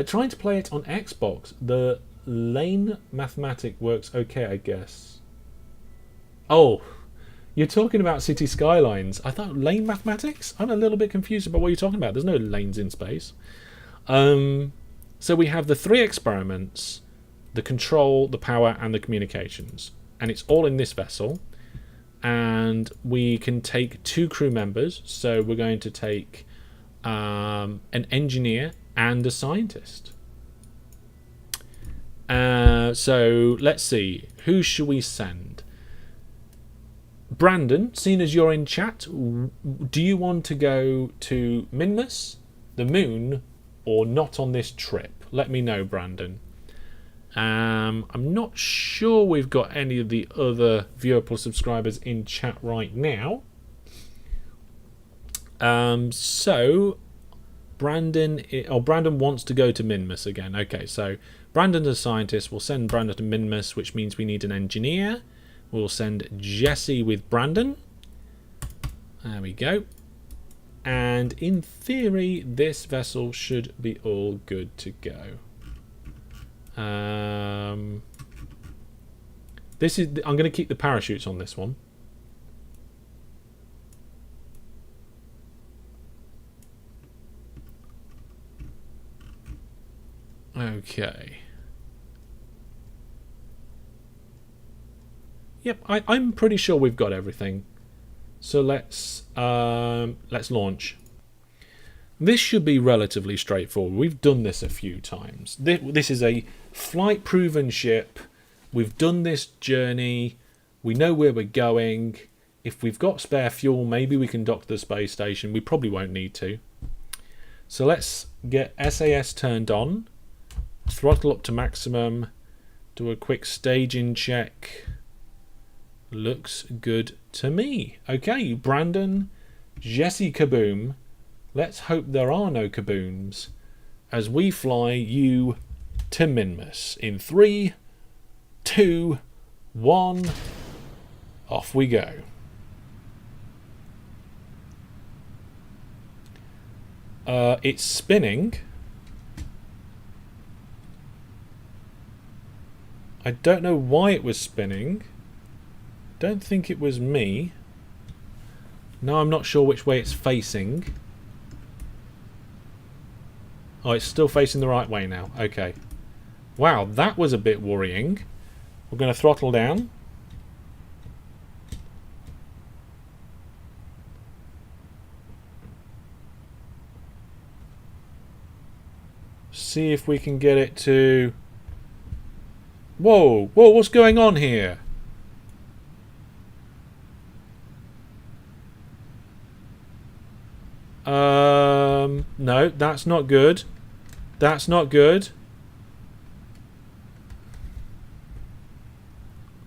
Trying to play it on Xbox. The lane mathematic works okay, I guess. Oh, you're talking about City Skylines. I thought lane mathematics? I'm a little bit confused about what you're talking about. There's no lanes in space. So we have the 3 experiments, the control, the power, and the communications. And it's all in this vessel. And we can take 2 crew members. So we're going to take an engineer and a scientist. So let's see. Who should we send? Brandon, seeing as you're in chat, do you want to go to Minmus, the moon, or not on this trip? Let me know, Brandon. I'm not sure we've got any of the other Viewer Plus subscribers in chat right now. So Brandon wants to go to Minmus again. Okay, so Brandon's a scientist. We'll send Brandon to Minmus, which means we need an engineer. We'll send Jesse with Brandon. There we go. And in theory, this vessel should be all good to go. This is. I'm going to keep the parachutes on this one. Okay. Yep, I'm pretty sure we've got everything. So let's launch. This should be relatively straightforward. We've done this a few times. This is a flight-proven ship. We've done this journey. We know where we're going. If we've got spare fuel, maybe we can dock to the space station. We probably won't need to. So let's get SAS turned on. Throttle up to maximum. Do a quick staging check. Looks good to me. Okay, Brandon, Jesse Kaboom. Let's hope there are no kabooms as we fly you to Minmus. In 3, 2, 1, off we go. It's spinning. I don't know why it was spinning. Don't think it was me. No, I'm not sure which way it's facing. Oh, it's still facing the right way now. Okay. Wow, that was a bit worrying. We're going to throttle down. See if we can get it to... Whoa, whoa, what's going on here? No, that's not good. That's not good.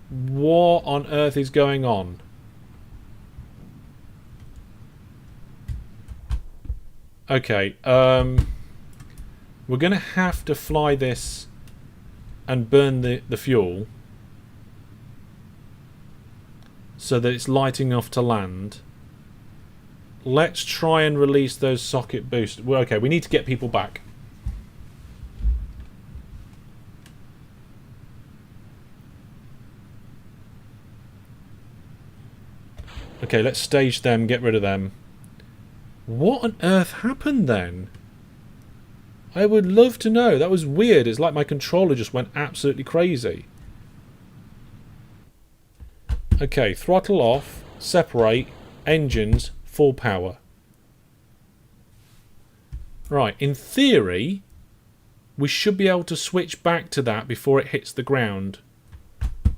What on earth is going on? Okay, we're going to have to fly this and burn the fuel so that it's light enough to land. Let's try and release those socket boosters. Well, okay, we need to get people back. Okay, let's stage them, get rid of them. What on earth happened then? I would love to know. That was weird. It's like my controller just went absolutely crazy. Okay, throttle off, separate, engines, full power. Right, in theory, we should be able to switch back to that before it hits the ground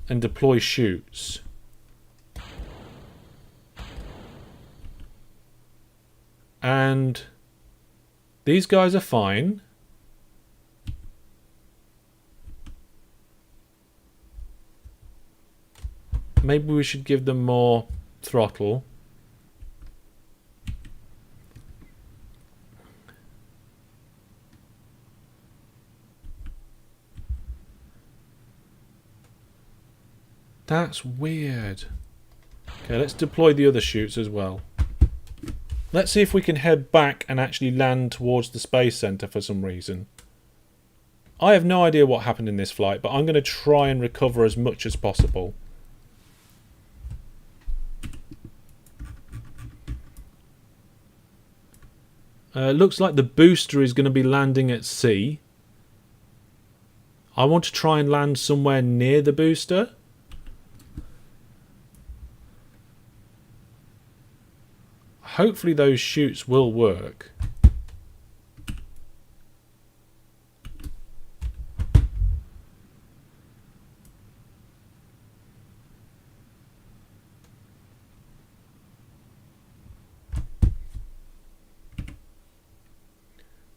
and deploy chutes. And these guys are fine. Maybe we should give them more throttle. That's weird. Okay, let's deploy the other chutes as well. Let's see if we can head back and actually land towards the Space Center for some reason. I have no idea what happened in this flight, but I'm going to try and recover as much as possible. Looks like the booster is going to be landing at sea. I want to try and land somewhere near the booster. Hopefully those chutes will work.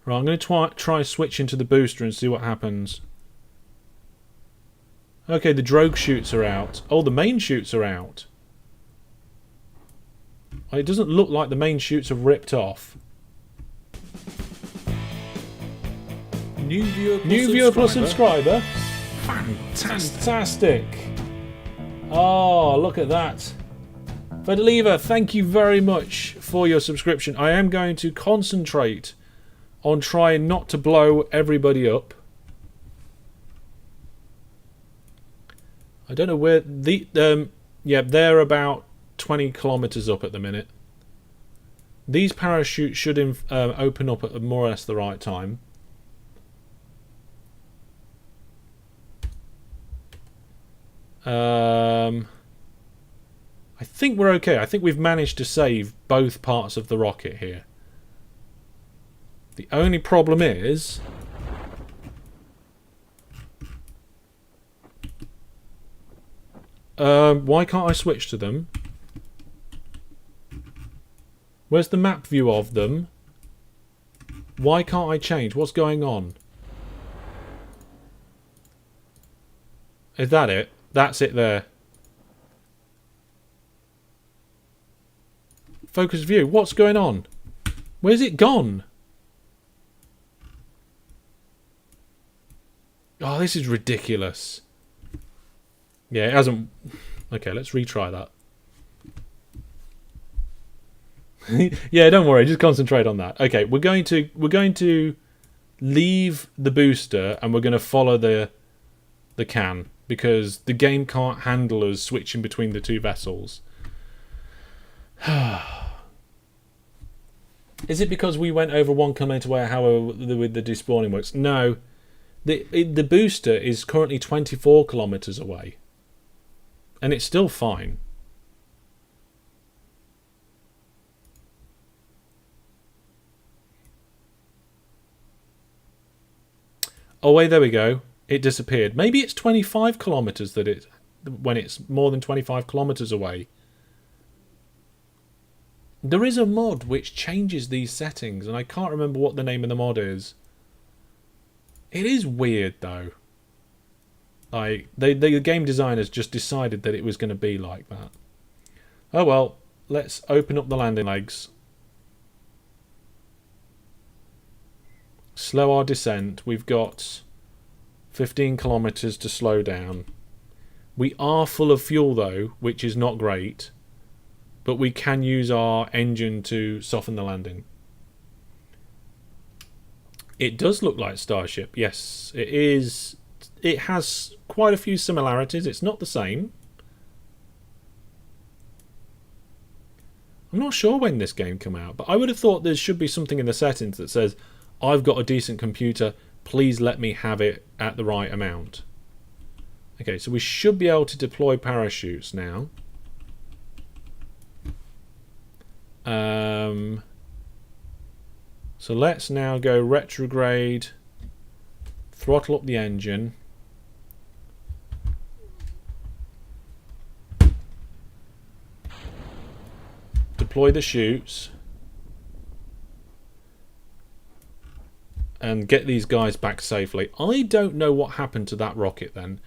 Right, I'm going to try switching to the booster and see what happens. Okay, the drogue chutes are out. Oh, the main chutes are out. It doesn't look like the main chutes have ripped off. New viewer plus subscriber. Fantastic. Oh, look at that. Fedeliva, thank you very much for your subscription. I am going to concentrate on trying not to blow everybody up. I don't know where the yeah, they're about 20 kilometers up at the minute. These parachutes should open up at more or less the right time. I think we're okay. I think we've managed to save both parts of the rocket here. The only problem is why can't I switch to them? Where's the map view of them? Why can't I change? What's going on? Is that it? That's it there. Focus view. What's going on? Where's it gone? Oh, this is ridiculous. Yeah, it hasn't... Okay, let's retry that. Yeah, don't worry, just concentrate on that. Okay, we're going to leave the booster and we're going to follow the can because the game can't handle us switching between the two vessels. Is it because we went over 1 kilometer away? How the despawning works? No, the booster is currently 24 kilometers away, and it's still fine. Oh wait, there we go. It disappeared. Maybe it's 25 kilometers that when it's more than 25 kilometers away. There is a mod which changes these settings, and I can't remember what the name of the mod is. It is weird though. Like the game designers just decided that it was going to be like that. Oh well, let's open up the landing legs. Slow our descent. We've got 15 kilometers to slow down. We are full of fuel though, which is not great. But we can use our engine to soften the landing. It does look like Starship. Yes, it is. It has quite a few similarities. It's not the same. I'm not sure when this game came out, but I would have thought there should be something in the settings that says, I've got a decent computer, please let me have it at the right amount. Okay, so we should be able to deploy parachutes now. So let's now go retrograde Throttle up the engine. Deploy the chutes. And get these guys back safely. I don't know what happened to that rocket then.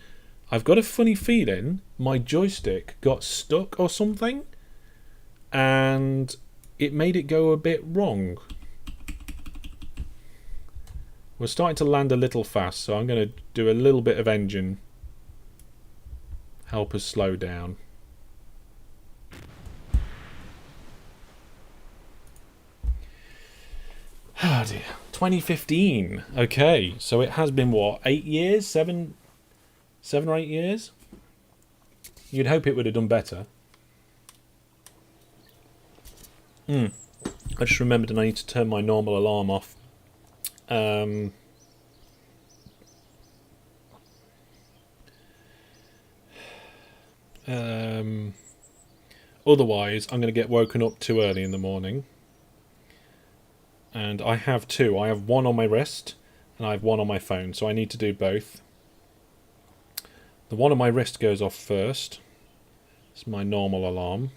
I've got a funny feeling my joystick got stuck or something. And it made it go a bit wrong. We're starting to land a little fast, so I'm going to do a little bit of engine. Help us slow down. Oh dear. 2015. Okay, so it has been what, 8 years? 7 or 8 years? You'd hope it would have done better. I just remembered and I need to turn my normal alarm off. Otherwise, I'm going to get woken up too early in the morning. And I have two. I have one on my wrist and I have one on my phone, so I need to do both. The one on my wrist goes off first. It's my normal alarm.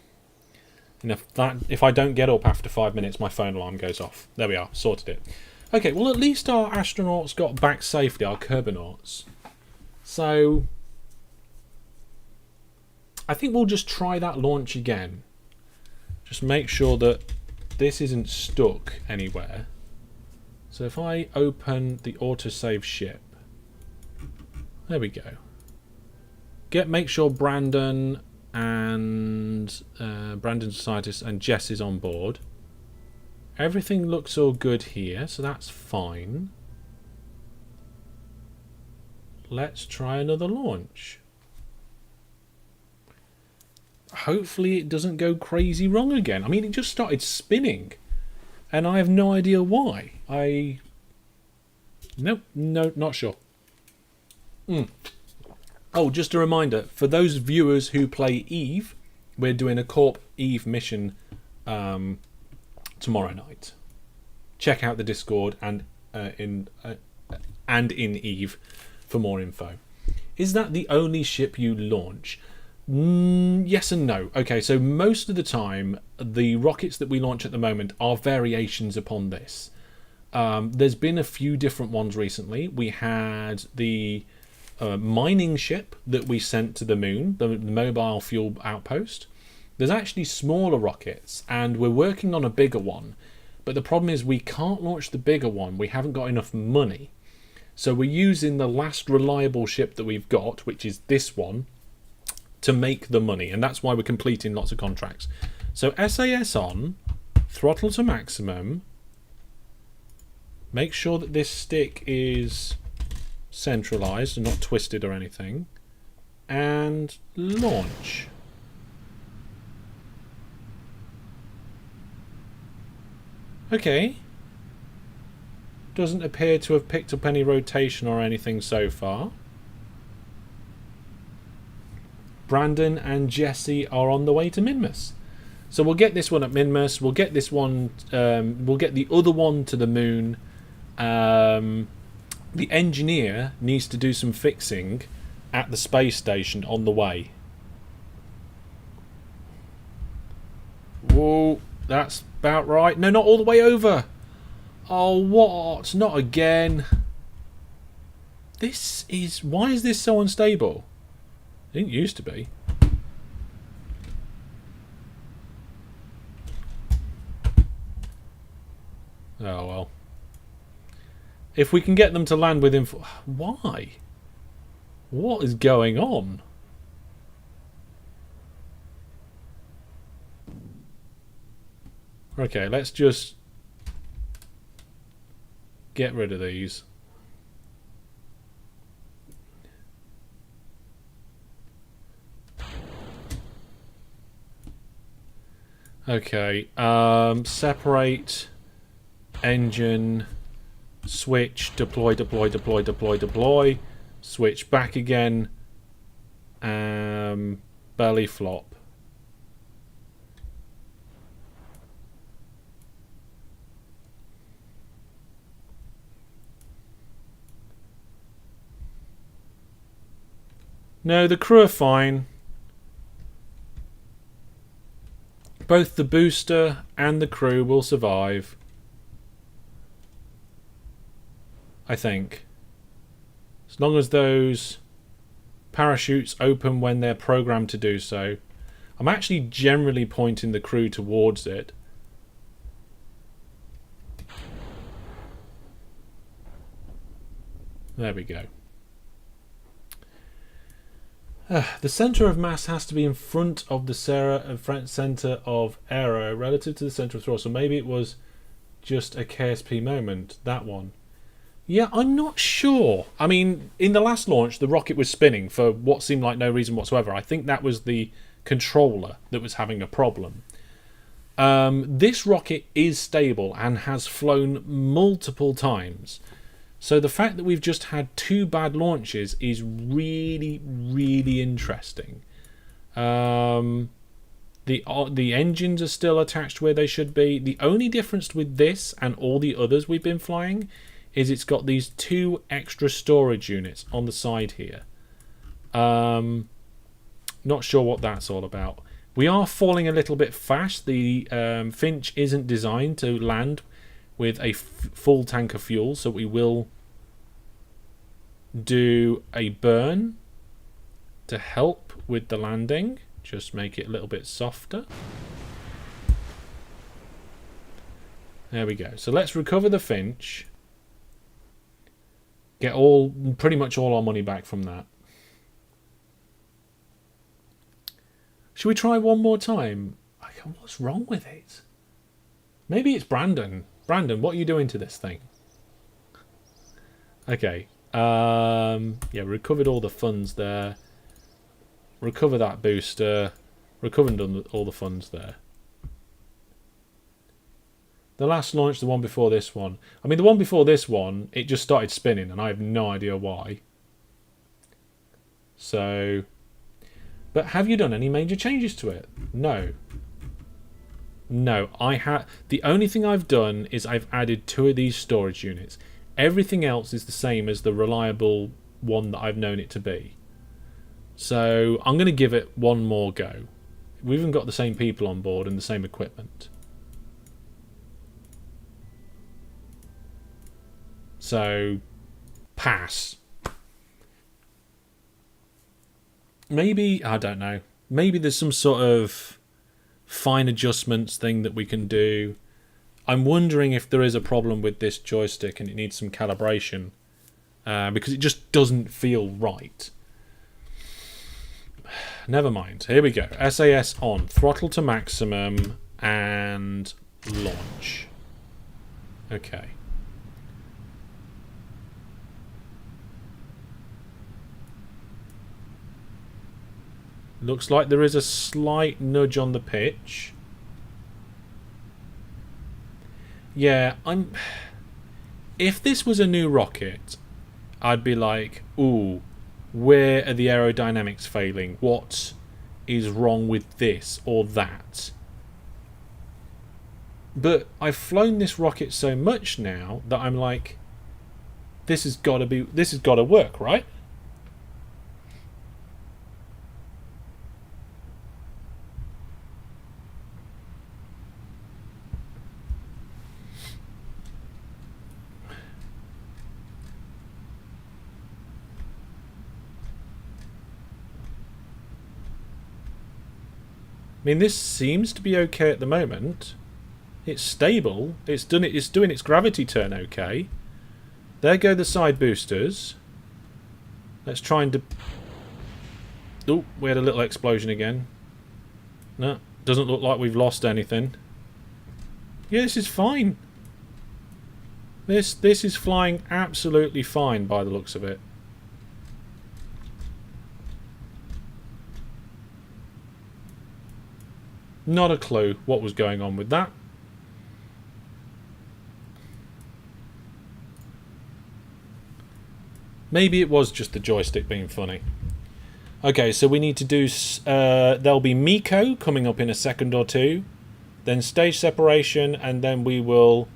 And if I don't get up after 5 minutes, my phone alarm goes off. There we are, sorted it. Okay, well at least our astronauts got back safely, our Kerbonauts. So I think we'll just try that launch again. Just make sure that this isn't stuck anywhere. So if I open the autosave ship, there we go. Make sure Brandon and Brandon Societis and Jess is on board. Everything looks all good here, so that's fine. Let's try another launch. Hopefully it doesn't go crazy wrong again. I mean, it just started spinning and I have no idea why. Nope, no, not sure. Oh, just a reminder, for those viewers who play Eve, we're doing a Corp Eve mission tomorrow night. Check out the Discord and in Eve for more info. Is that the only ship you launch? Yes and no. Okay, so most of the time, the rockets that we launch at the moment are variations upon this. There's been a few different ones recently. We had the mining ship that we sent to the moon, the mobile fuel outpost. There's actually smaller rockets, and we're working on a bigger one. But the problem is we can't launch the bigger one. We haven't got enough money. So we're using the last reliable ship that we've got, which is this one, to make the money, and that's why we're completing lots of contracts. So SAS on, throttle to maximum, make sure that this stick is centralized and not twisted or anything, and launch. Okay, doesn't appear to have picked up any rotation or anything so far. Brandon and Jesse are on the way to Minmus. So we'll get this one at Minmus. We'll get this one. We'll get the other one to the moon. The engineer needs to do some fixing at the space station on the way. Whoa, that's about right. No, not all the way over. Oh, what? Not again. This is... Why is this so unstable? It didn't used to be. Oh well. If we can get them to land within... Why? What is going on? Okay, let's just get rid of these. Okay, separate, engine, switch, deploy, switch back again, belly flop. No, the crew are fine. Both the booster and the crew will survive. I think. As long as those parachutes open when they're programmed to do so. I'm actually generally pointing the crew towards it. There we go. The centre of mass has to be in front of the centre of aero relative to the centre of thrust. So maybe it was just a KSP moment, that one. Yeah, I'm not sure. I mean, in the last launch, the rocket was spinning for what seemed like no reason whatsoever. I think that was the controller that was having a problem. This rocket is stable and has flown multiple times. So the fact that we've just had 2 bad launches is really, really interesting. The engines are still attached where they should be. The only difference with this and all the others we've been flying is it's got these 2 extra storage units on the side here. Not sure what that's all about. We are falling a little bit fast. The Finch isn't designed to land with a full tank of fuel, so we will do a burn to help with the landing. Just make it a little bit softer. There we go. So let's recover the Finch. Get pretty much all our money back from that. Should we try one more time? What's wrong with it? Maybe it's Brandon. Brandon, what are you doing to this thing? Okay. Yeah, recovered all the funds there. Recover that booster. Recovered all the funds there. The last launch, the one before this one. I mean, the one before this one, it just started spinning, and I have no idea why. So... But have you done any major changes to it? No. No, the only thing I've done is I've added 2 of these storage units. Everything else is the same as the reliable one that I've known it to be. So I'm going to give it one more go. We've even got the same people on board and the same equipment. So, pass. Maybe, I don't know. Maybe there's some sort of fine adjustments thing that we can do. I'm wondering if there is a problem with this joystick and it needs some calibration. Because it just doesn't feel right. Never mind. Here we go. SAS on. Throttle to maximum. And launch. Okay. Looks like there is a slight nudge on the pitch. Yeah, if this was a new rocket, I'd be like, ooh, where are the aerodynamics failing? What is wrong with this or that? But I've flown this rocket so much now that I'm like, this has got to work, right? I mean, this seems to be okay at the moment. It's stable. It's doing its gravity turn okay. There go the side boosters. Let's try and... Oh, we had a little explosion again. No, doesn't look like we've lost anything. Yeah, this is fine. This is flying absolutely fine by the looks of it. Not a clue what was going on with that. Maybe it was just the joystick being funny. Okay, so we need to do... there'll be Miko coming up in a second or two. Then stage separation, and then we will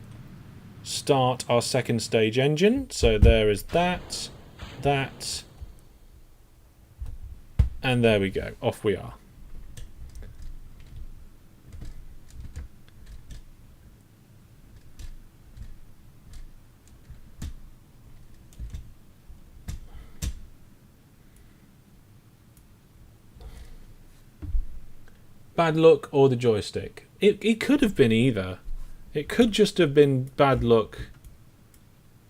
start our second stage engine. So there is that, that, And there we go. Off we are. Bad luck or the joystick. It could have been either. It could just have been bad luck.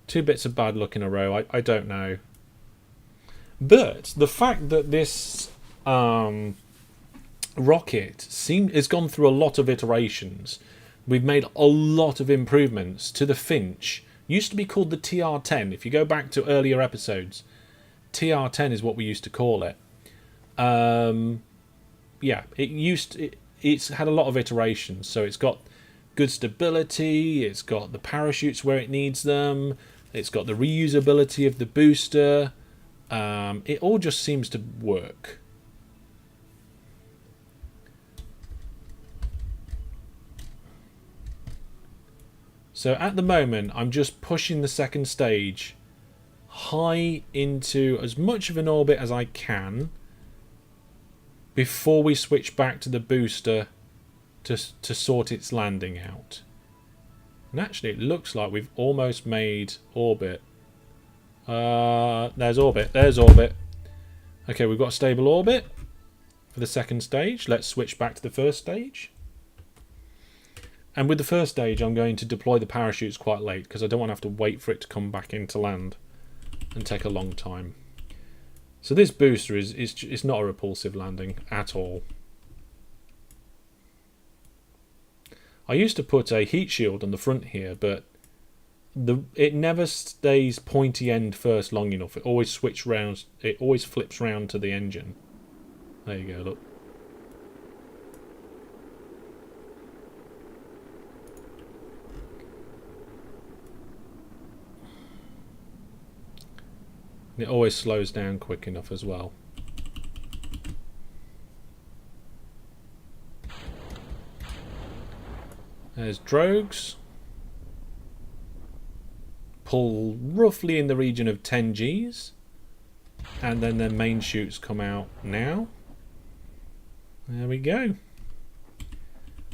2 bits of bad luck in a row. I don't know. But the fact that this rocket has gone through a lot of iterations. We've made a lot of improvements to the Finch. Used to be called the TR-10. If you go back to earlier episodes, TR-10 is what we used to call it. Yeah, it's had a lot of iterations. So it's got good stability. It's got the parachutes where it needs them. It's got the reusability of the booster. It all just seems to work. So at the moment, I'm just pushing the second stage high into as much of an orbit as I can before we switch back to the booster to sort its landing out. And actually, it looks like we've almost made orbit. There's orbit. There's orbit. Okay, we've got a stable orbit for the second stage. Let's switch back to the first stage. And with the first stage, I'm going to deploy the parachutes quite late because I don't want to have to wait for it to come back into land and take a long time. So this booster is not a repulsive landing at all. I used to put a heat shield on the front here, but it never stays pointy end first long enough. It always switches round. It always flips round to the engine. There you go. Look. It always slows down quick enough as well. There's drogues. Pull roughly in the region of 10 Gs. And then their main chutes come out now. There we go.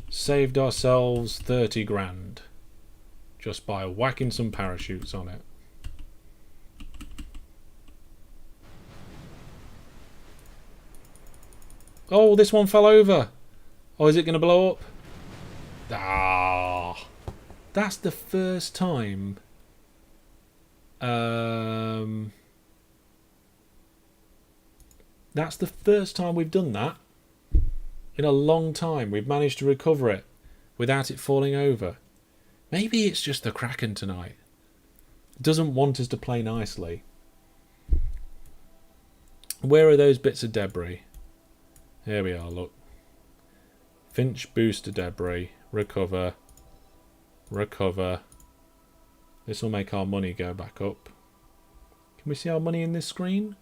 Saved ourselves 30 grand. Just by whacking some parachutes on it. Oh, this one fell over. Oh, is it going to blow up? Ah, that's the first time. That's the first time we've done that in a long time. We've managed to recover it without it falling over. Maybe it's just the Kraken tonight. It doesn't want us to play nicely. Where are those bits of debris? Here we are, look. Finch booster debris. Recover. Recover. This will make our money go back up. Can we see our money in this screen?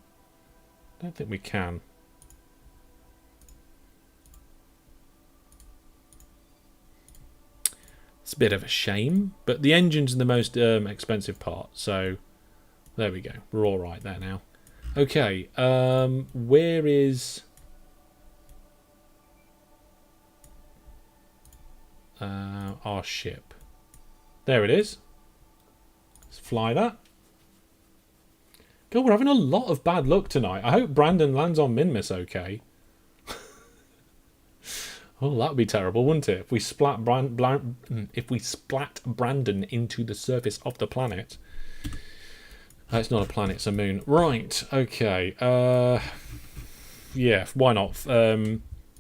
I don't think we can. It's a bit of a shame, but the engine's the most expensive part, so there we go. We're all right there now. Okay, where is... our ship? There it is. Let's fly that. God, we're having a lot of bad luck tonight. I hope Brandon lands on Minmus okay. Oh, that would be terrible, wouldn't it? If we splat Brandon into the surface of the planet. It's not a planet, it's a moon. Right, okay. Yeah, why not?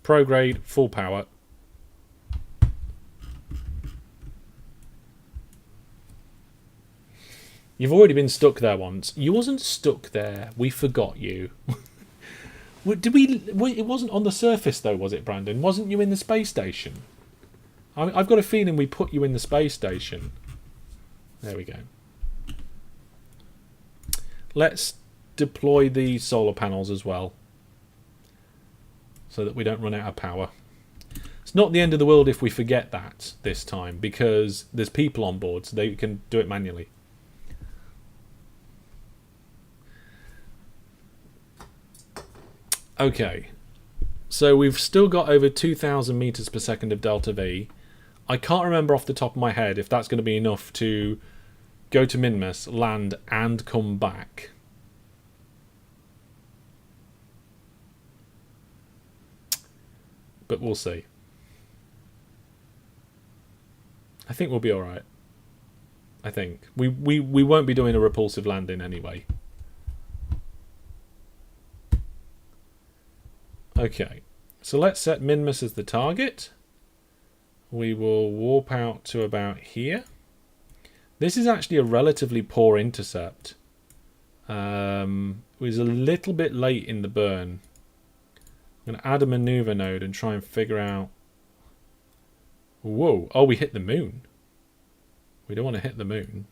Prograde, full power. You've already been stuck there once. You wasn't stuck there. We forgot you. Did we? It wasn't on the surface though, was it, Brandon? Wasn't you in the space station? I've got a feeling we put you in the space station. There we go. Let's deploy the solar panels as well, so that we don't run out of power. It's not the end of the world if we forget that this time, because there's people on board, so they can do it manually. Okay. So we've still got over 2,000 meters per second of delta V. I can't remember off the top of my head if that's going to be enough to go to Minmus, land, and come back. But we'll see. I think we'll be alright. I think. We won't be doing a repulsive landing anyway. Okay. So let's set Minmus as the target. We will warp out to about here. This is actually a relatively poor intercept. It was a little bit late in the burn. I'm going to add a maneuver node and try and figure out... Whoa. Oh, we hit the moon. We don't want to hit the moon.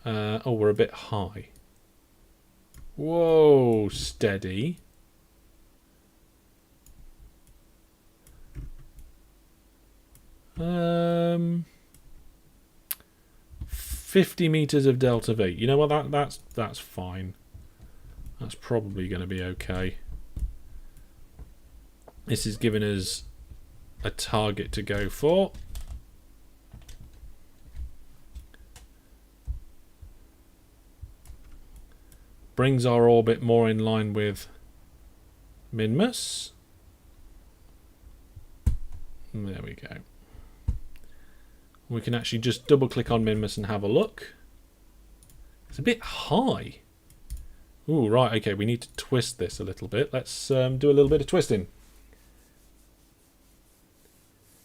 Oh, we're a bit high. Whoa, steady. 50 meters of delta V. You know what? That's fine. That's probably going to be okay. This is giving us a target to go for. Brings our orbit more in line with Minmus. There we go. We can actually just double click on Minmus and have a look. It's a bit high. Ooh, right, okay, we need to twist this a little bit. Let's do a little bit of twisting.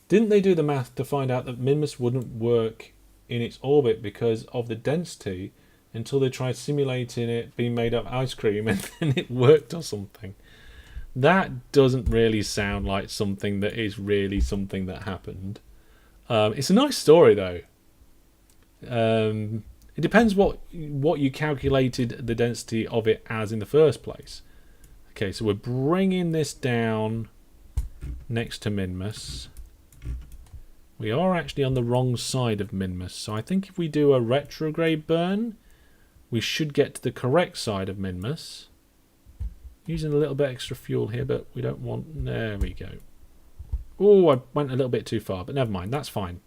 Didn't they do the math to find out that Minmus wouldn't work in its orbit because of the density until they tried simulating it being made of ice cream and then it worked or something? That doesn't really sound like something that is really something that happened. It's a nice story though. It depends what you calculated the density of it as in the first place. Okay, so we're bringing this down next to Minmus. We are actually on the wrong side of Minmus, so I think if we do a retrograde burn, we should get to the correct side of Minmus. Using a little bit extra fuel here, but we don't want... There we go. Oh, I went a little bit too far, but never mind, that's fine.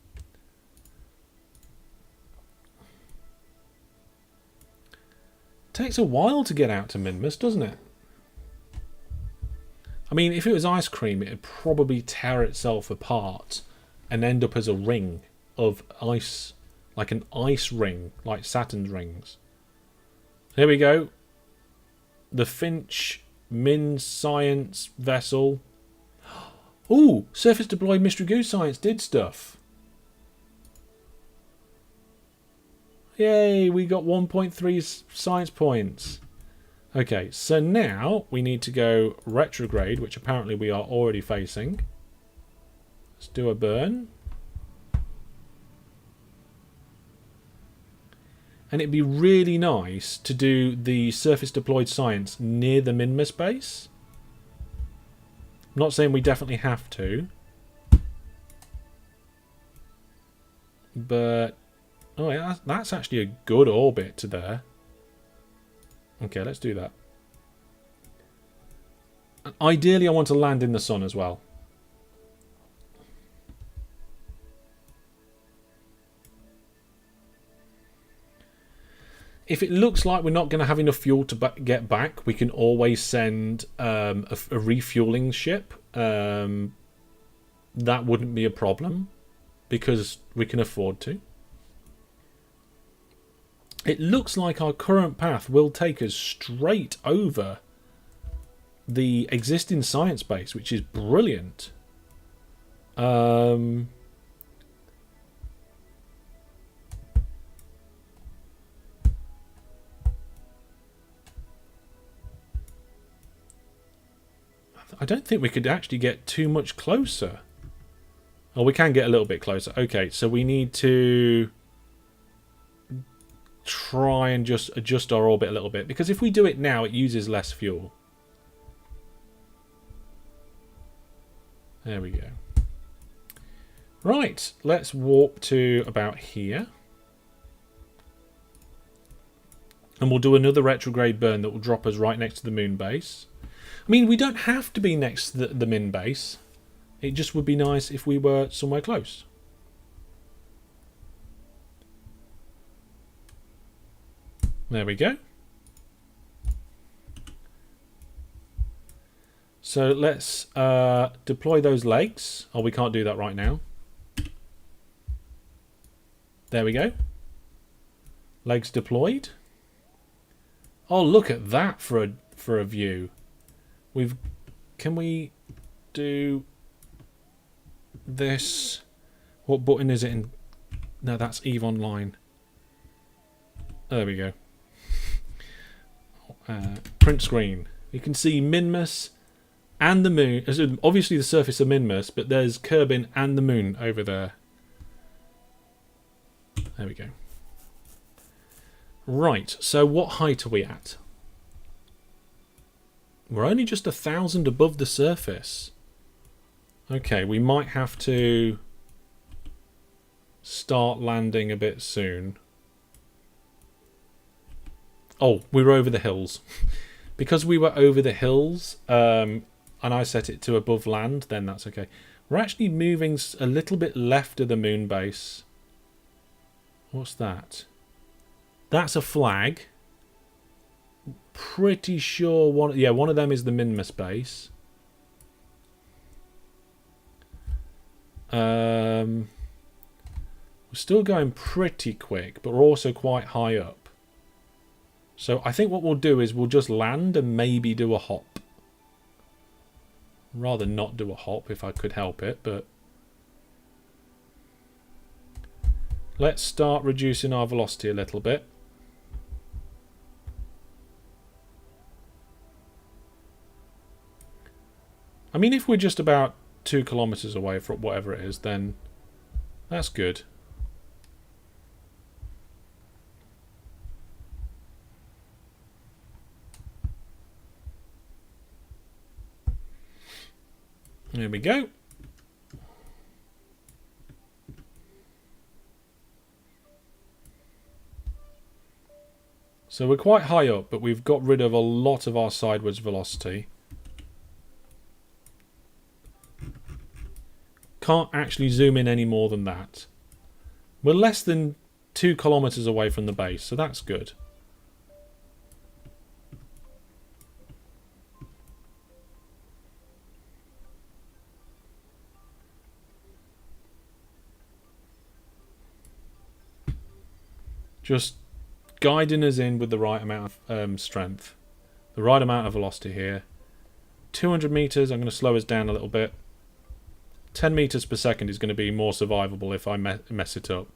Takes a while to get out to Minmus, doesn't it? I mean, if it was ice cream, it'd probably tear itself apart and end up as a ring of ice, like an ice ring, like Saturn's rings. Here we go. The Finch Min Science vessel. Ooh, surface deployed Mystery Goose Science did stuff. Yay, we got 1.3 science points. Okay, so now we need to go retrograde, which apparently we are already facing. Let's do a burn. And it'd be really nice to do the surface deployed science near the Minmus base. I'm not saying we definitely have to. But, oh yeah, that's actually a good orbit to there. Okay, let's do that. And ideally, I want to land in the sun as well. If it looks like we're not going to have enough fuel to get back, we can always send a refueling ship. That wouldn't be a problem because we can afford to. It looks like our current path will take us straight over the existing science base, which is brilliant. I don't think we could actually get too much closer. Oh, we can get a little bit closer. Okay, so we need to try and just adjust our orbit a little bit, because if we do it now, it uses less fuel. There we go. Right, let's warp to about here. And we'll do another retrograde burn that will drop us right next to the moon base. I mean, we don't have to be next to the min base. It just would be nice if we were somewhere close. There we go. So let's deploy those legs. Oh, we can't do that right now. There we go. Legs deployed. Oh, look at that for a view. Can we do this? What button is it in? No, that's Eve Online. There we go. Print screen. You can see Minmus and the moon. Obviously the surface of Minmus, but there's Kerbin and the moon over there. There we go. Right, so what height are we at? We're only just 1,000 above the surface. Okay, we might have to start landing a bit soon. Oh, we were over the hills. Because we were over the hills, and I set it to above land, then that's okay. We're actually moving a little bit left of the moon base. What's that? That's a flag. Pretty sure one of them is the Minmus base. We're still going pretty quick, but we're also quite high up. So I think what we'll do is we'll just land and maybe do a hop. Rather not do a hop if I could help it, but let's start reducing our velocity a little bit. I mean, if we're just about 2 kilometers away from whatever it is, then that's good. There we go. So we're quite high up, but we've got rid of a lot of our sideways velocity. Can't actually zoom in any more than that. We're less than 2 kilometers away from the base, so that's good. Just guiding us in with the right amount of strength. The right amount of velocity here. 200 meters, I'm going to slow us down a little bit. 10 meters per second is going to be more survivable if I mess it up.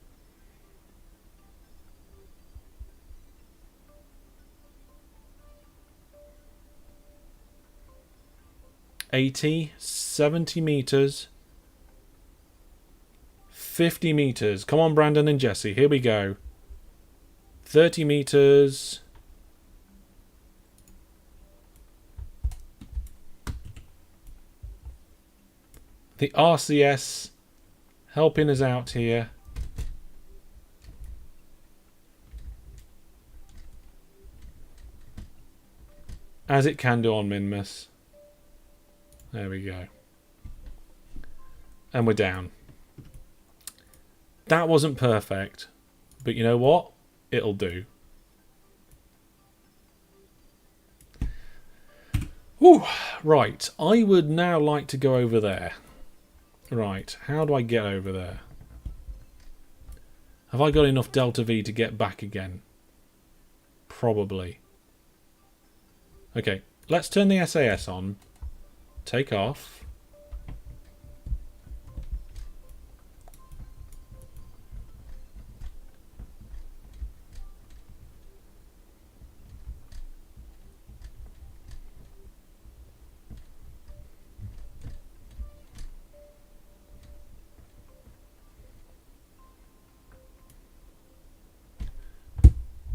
$70 meters. 50 meters. Come on, Brandon and Jesse. Here we go. 30 meters. The RCS helping us out here. As it can do on Minmus. There we go. And we're down. That wasn't perfect. But you know what? It'll do. Whew. Right. I would now like to go over there. Right. How do I get over there? Have I got enough delta V to get back again? Probably. Okay. Let's turn the SAS on. Take off.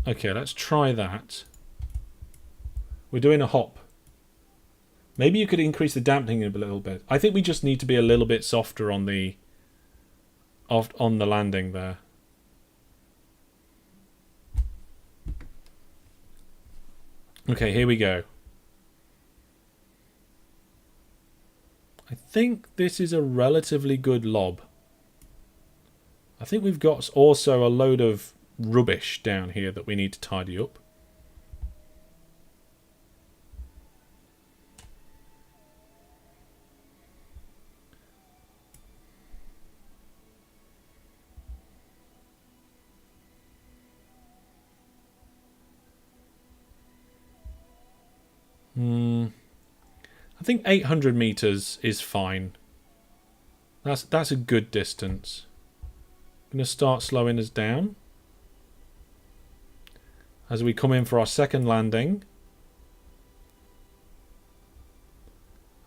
Okay, let's try that. We're doing a hop. Maybe you could increase the dampening a little bit. I think we just need to be a little bit softer on the landing there. Okay, here we go. I think this is a relatively good lob. I think we've got also a load of rubbish down here that we need to tidy up. I think 800 meters is fine. That's a good distance. I'm going to start slowing us down as we come in for our second landing.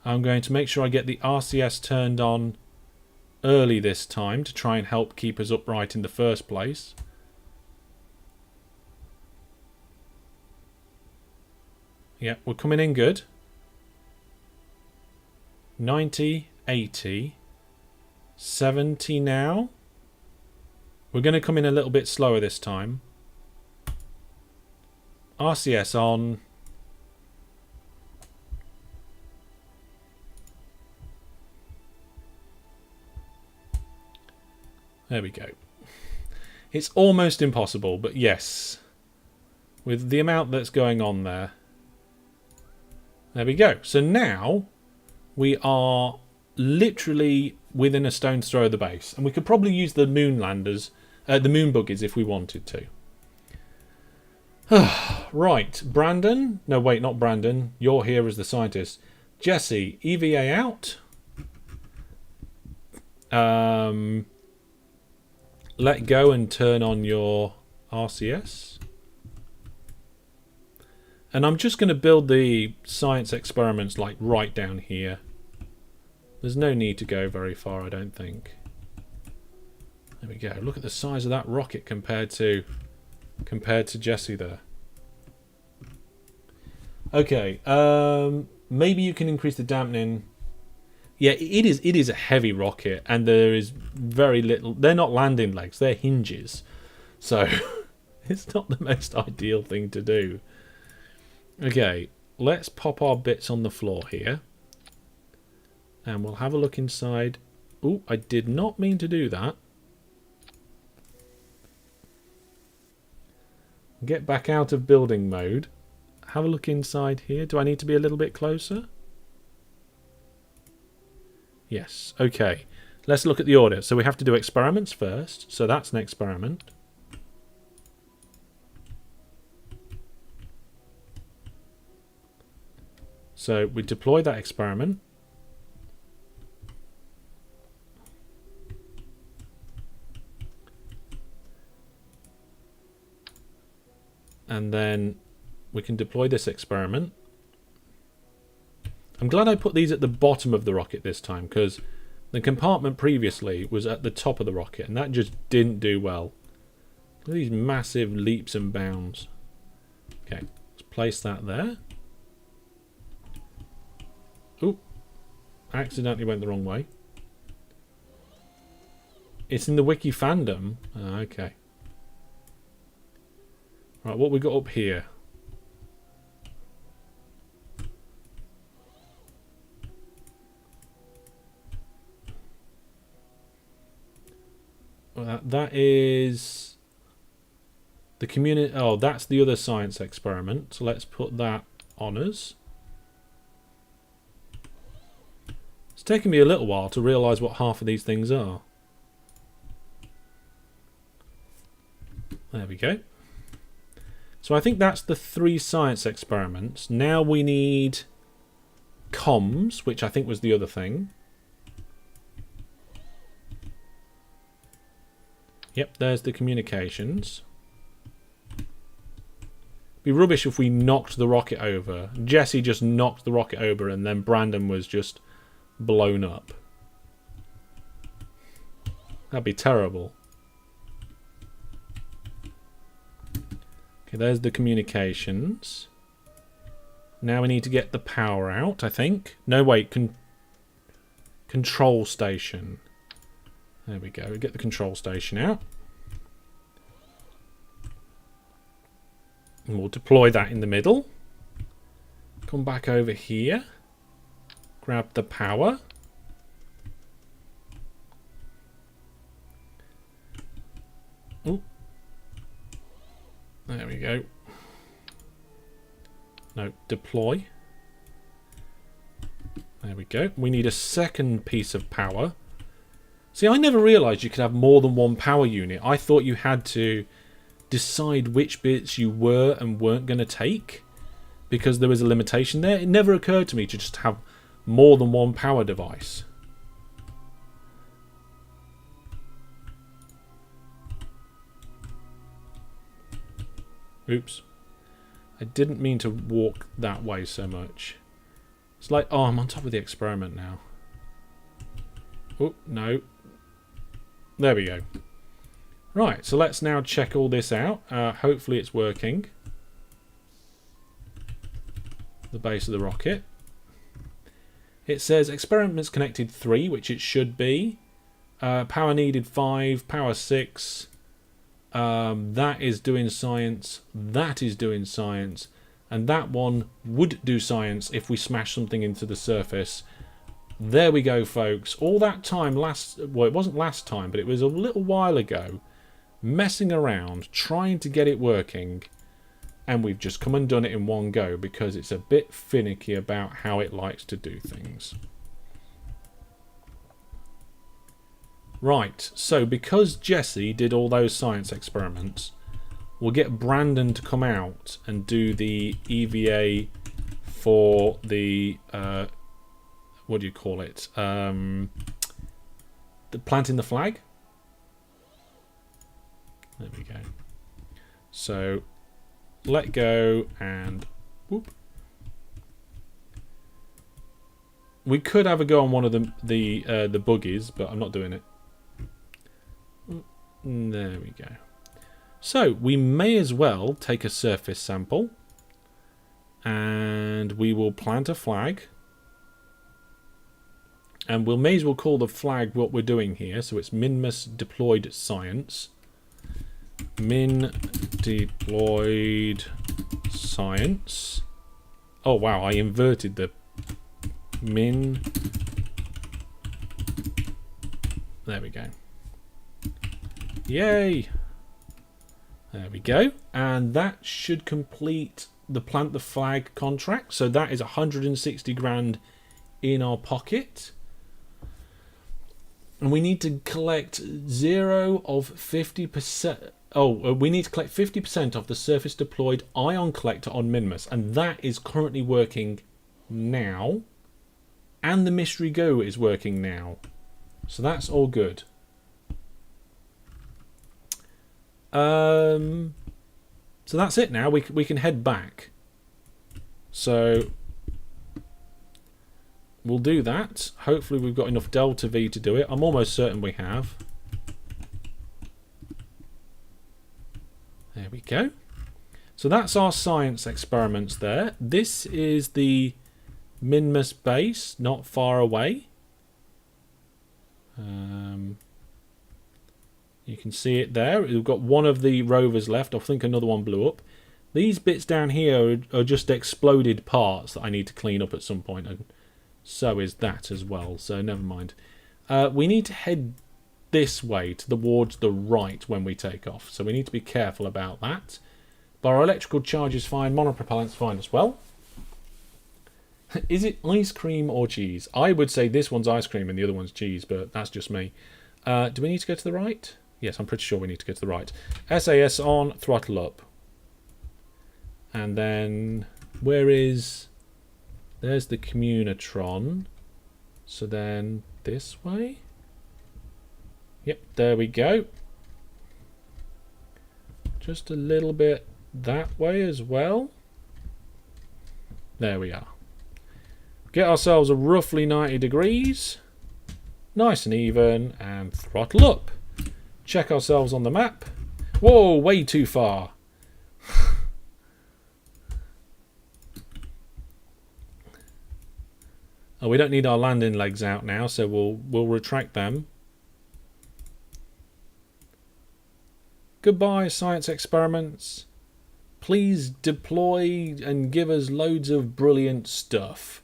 I'm going to make sure I get the RCS turned on early this time to try and help keep us upright in the first place. Yeah, we're coming in good. 90, 80, 70 now. We're going to come in a little bit slower this time. RCS on. There we go. It's almost impossible, but yes. With the amount that's going on there. There we go. So now we are literally within a stone's throw of the base. And we could probably use the moon landers, the moon buggies if we wanted to. Right, Brandon. No, wait, not Brandon. You're here as the scientist. Jesse, EVA out. Let go and turn on your RCS. And I'm just going to build the science experiments like right down here. There's no need to go very far, I don't think. There we go. Look at the size of that rocket compared to Jesse there. Okay, maybe you can increase the dampening. Yeah, it is a heavy rocket, and there is very little. They're not landing legs; they're hinges. So it's not the most ideal thing to do. Okay, let's pop our bits on the floor here, and we'll have a look inside. Oh, I did not mean to do that. Get back out of building mode. Have a look inside here. Do I need to be a little bit closer? Yes. Okay. Let's look at the order. So we have to do experiments first. So that's an experiment. So we deploy that experiment. And then we can deploy this experiment. I'm glad I put these at the bottom of the rocket this time, because the compartment previously was at the top of the rocket, and that just didn't do well. Look at these massive leaps and bounds. Okay, let's place that there. Oop, accidentally went the wrong way. It's in the wiki fandom. Oh, okay. Right, what we got up here? That is the community. Oh, that's the other science experiment. So let's put that on us. It's taken me a little while to realise what half of these things are. There we go. So I think that's the 3 science experiments. Now we need comms, which I think was the other thing. Yep, there's the communications. Be rubbish if we knocked the rocket over. Jesse just knocked the rocket over and then Brandon was just blown up. That'd be terrible. Okay, there's the communications. Now we need to get the power out, I think. No, wait. Control station. There we go. We get the control station out. And we'll deploy that in the middle. Come back over here. Grab the power. Oh. There we go. No, deploy. There we go. We need a second piece of power. See, I never realised you could have more than one power unit. I thought you had to decide which bits you were and weren't going to take because there was a limitation there. It never occurred to me to just have more than one power device. Oops. I didn't mean to walk that way so much. It's like, oh, I'm on top of the experiment now. Oh, no. There we go. Right, so let's now check all this out. Hopefully it's working. The base of the rocket. It says experiments connected 3, which it should be. Power needed 5, power 6. That is doing science. That is doing science. And that one would do science if we smash something into the surface. There we go, folks. All that time well, it wasn't last time, but it was a little while ago, messing around, trying to get it working, and we've just come and done it in one go because it's a bit finicky about how it likes to do things. Right, so because Jesse did all those science experiments, we'll get Brandon to come out and do the EVA for the what do you call it? The planting the flag. There we go. So let go and whoop. We could have a go on one of the buggies, but I'm not doing it. There we go. So we may as well take a surface sample and we will plant a flag. And we may as well call the flag what we're doing here. So it's Minmus Deployed Science. Min Deployed Science. Oh wow, I inverted the min. There we go. Yay! There we go. And that should complete the plant the flag contract. So that is 160 grand in our pocket. And we need to collect 0 of 50%. Oh, we need to collect 50% of the surface deployed ion collector on Minmus. And that is currently working now. And the Mystery Go is working now. So that's all good. So that's it now. We can head back. So we'll do that. Hopefully we've got enough delta V to do it. I'm almost certain we have. There we go. So that's our science experiments there. This is the Minmus base, not far away. You can see it there. We've got one of the rovers left. I think another one blew up. These bits down here are just exploded parts that I need to clean up at some point, and so is that as well, so never mind. We need to head this way towards the right when we take off, so we need to be careful about that. But our electrical charge is fine, monopropellant's fine as well. Is it ice cream or cheese? I would say this one's ice cream and the other one's cheese, but that's just me. Do we need to go to the right? Yes, I'm pretty sure we need to go to the right. SAS on, throttle up. And then, there's the Communitron. So then, this way? Yep, there we go. Just a little bit that way as well. There we are. Get ourselves a roughly 90 degrees. Nice and even, and throttle up. Check ourselves on the map. Whoa, way too far. Oh, we don't need our landing legs out now, so we'll retract them. Goodbye, science experiments. please deploy and give us loads of brilliant stuff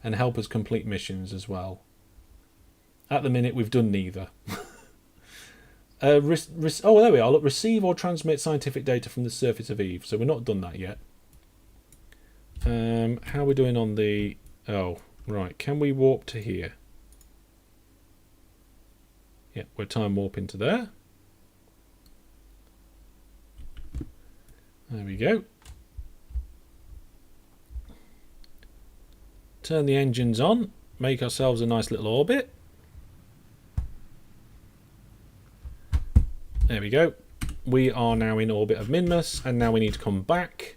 and help us complete missions as well. At the minute, we've done neither. Oh, there we are. Look, receive or transmit scientific data from the surface of Eve. So we're not done that yet. How are we doing on the... Oh, right. Can we warp to here? Yeah, we're time warping to there. There we go. Turn the engines on. Make ourselves a nice little orbit. There we go. We are now in orbit of Minmus, and now we need to come back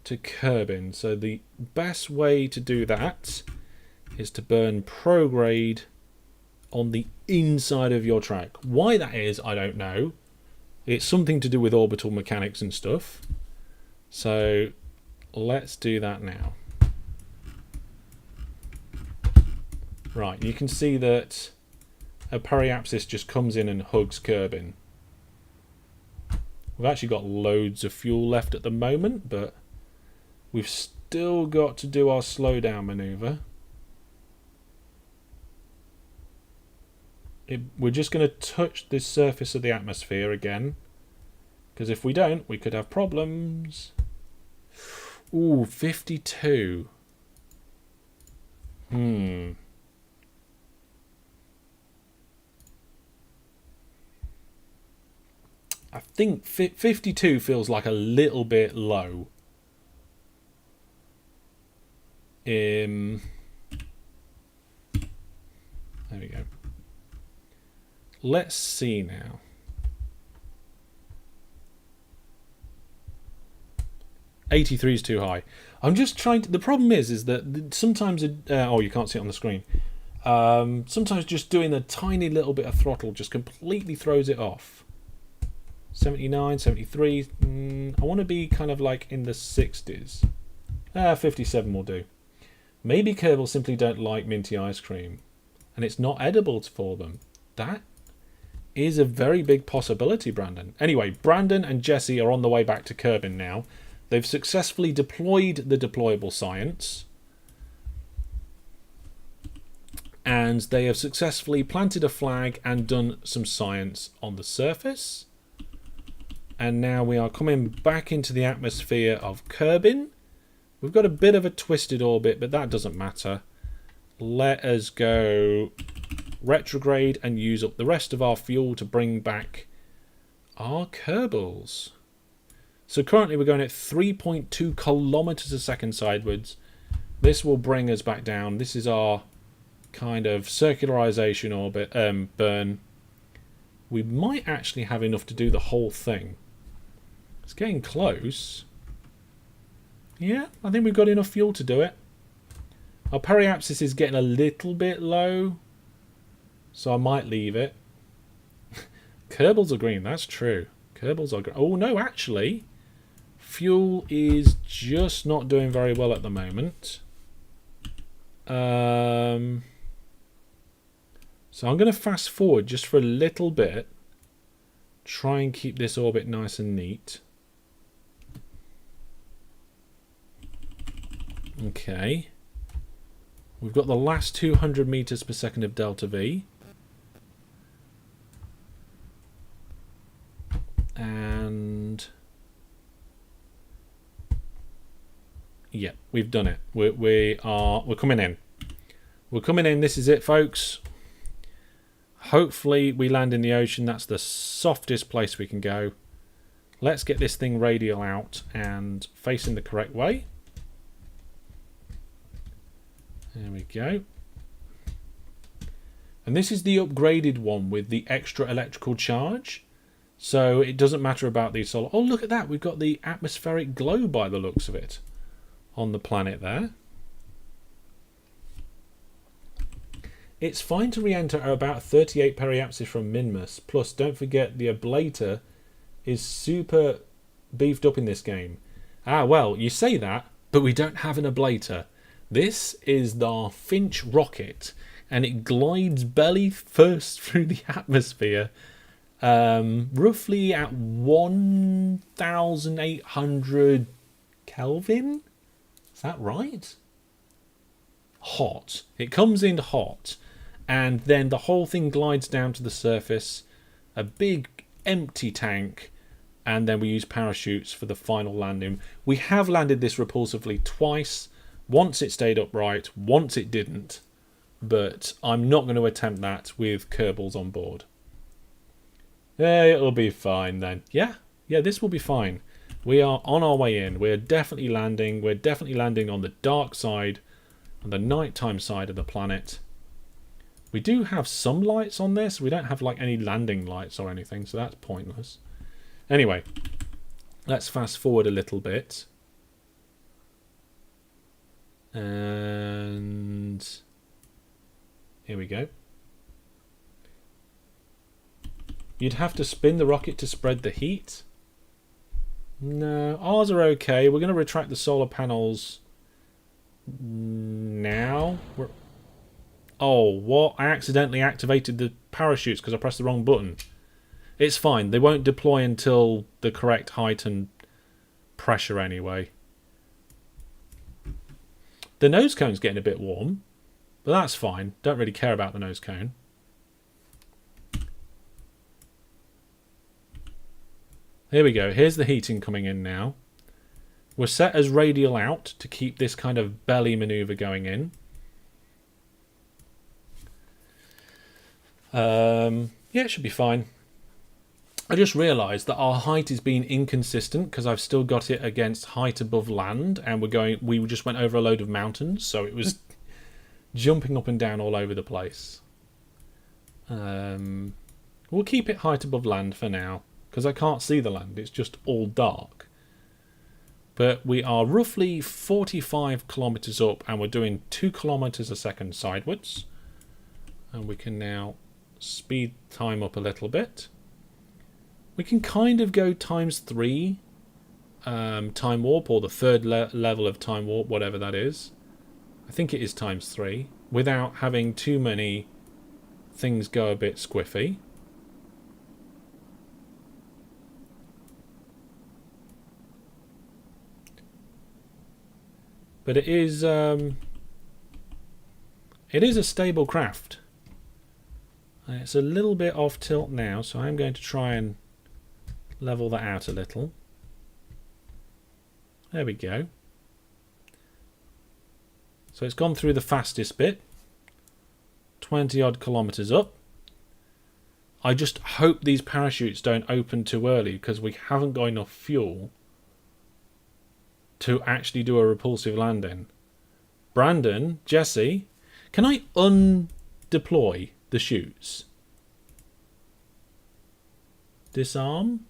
to Kerbin. So the best way to do that is to burn prograde on the inside of your track. Why that is, I don't know. It's something to do with orbital mechanics and stuff. So let's do that now. Right, you can see that a periapsis just comes in and hugs Kerbin. We've actually got loads of fuel left at the moment, but we've still got to do our slowdown manoeuvre. We're just going to touch the surface of the atmosphere again, because if we don't, we could have problems. Ooh, 52. I think 52 feels like a little bit low. There we go. Let's see now. '83 is too high. I'm just trying to... The problem is that sometimes... oh, you can't see it on the screen. Sometimes just doing a tiny little bit of throttle just completely throws it off. 79, 73. I want to be kind of like in the 60s. 57 will do. Maybe Kerbals simply don't like minty ice cream, and it's not edible for them. That is a very big possibility, Brandon. Anyway, Brandon and Jesse are on the way back to Kerbin now. They've successfully deployed the deployable science, and they have successfully planted a flag and done some science on the surface. And now we are coming back into the atmosphere of Kerbin. We've got a bit of a twisted orbit, but that doesn't matter. Let us go retrograde and use up the rest of our fuel to bring back our Kerbals. So currently we're going at 3.2 kilometers a second sidewards. This will bring us back down. This is our kind of circularization orbit burn. We might actually have enough to do the whole thing. It's getting close. Yeah, I think we've got enough fuel to do it. Our periapsis is getting a little bit low, so I might leave it. Kerbals are green, that's true. Kerbals are green. Oh no, actually, fuel is just not doing very well at the moment. So I'm going to fast forward just for a little bit. Try and keep this orbit nice and neat. Okay. We've got the last 200 meters per second of delta V. And yeah, we've done it. We're coming in. We're coming in. This is it, folks. Hopefully we land in the ocean. That's the softest place we can go. Let's get this thing radial out and facing the correct way. There we go. And this is the upgraded one with the extra electrical charge. So it doesn't matter about the solar... Oh, look at that. We've got the atmospheric glow by the looks of it on the planet there. It's fine to re-enter at about 38 periapsis from Minmus. Plus, don't forget the ablator is super beefed up in this game. Ah, well, you say that, but we don't have an ablator. This is the Finch rocket, and it glides belly first through the atmosphere roughly at 1,800 Kelvin. Is that right? Hot. It comes in hot, and then the whole thing glides down to the surface, a big empty tank, and then we use parachutes for the final landing. We have landed this repulsively twice. Once it stayed upright, once it didn't, but I'm not going to attempt that with Kerbals on board. It'll be fine then. Yeah, this will be fine. We are on our way in. We're definitely landing. We're definitely landing on the dark side, on the nighttime side of the planet. We do have some lights on this. We don't have like any landing lights or anything, so that's pointless. Anyway, let's fast forward a little bit. And here we go. You'd have to spin the rocket to spread the heat. No, ours are okay. We're going to retract the solar panels now. Oh, what? I accidentally activated the parachutes because I pressed the wrong button. It's fine. They won't deploy until the correct height and pressure anyway. The nose cone's getting a bit warm, but that's fine. Don't really care about the nose cone. Here we go. Here's the heating coming in now. We're set as radial out to keep this kind of belly maneuver going in. Yeah, it should be fine. I just realised that our height is being inconsistent because I've still got it against height above land, and we just went over a load of mountains, so it was jumping up and down all over the place. We'll keep it height above land for now because I can't see the land. It's just all dark. But we are roughly 45 kilometres up, and we're doing 2 kilometres a second sideways. And we can now speed time up a little bit. We can kind of go ×3 time warp, or the third level of time warp, whatever that is. I think it is ×3, without having too many things go a bit squiffy. But it is a stable craft. It's a little bit off tilt now, so I'm going to try and level that out a little. There we go. So it's gone through the fastest bit. 20 odd kilometres up. I just hope these parachutes don't open too early because we haven't got enough fuel to actually do a repulsive landing. Brandon, Jesse, can I undeploy the chutes? Disarm?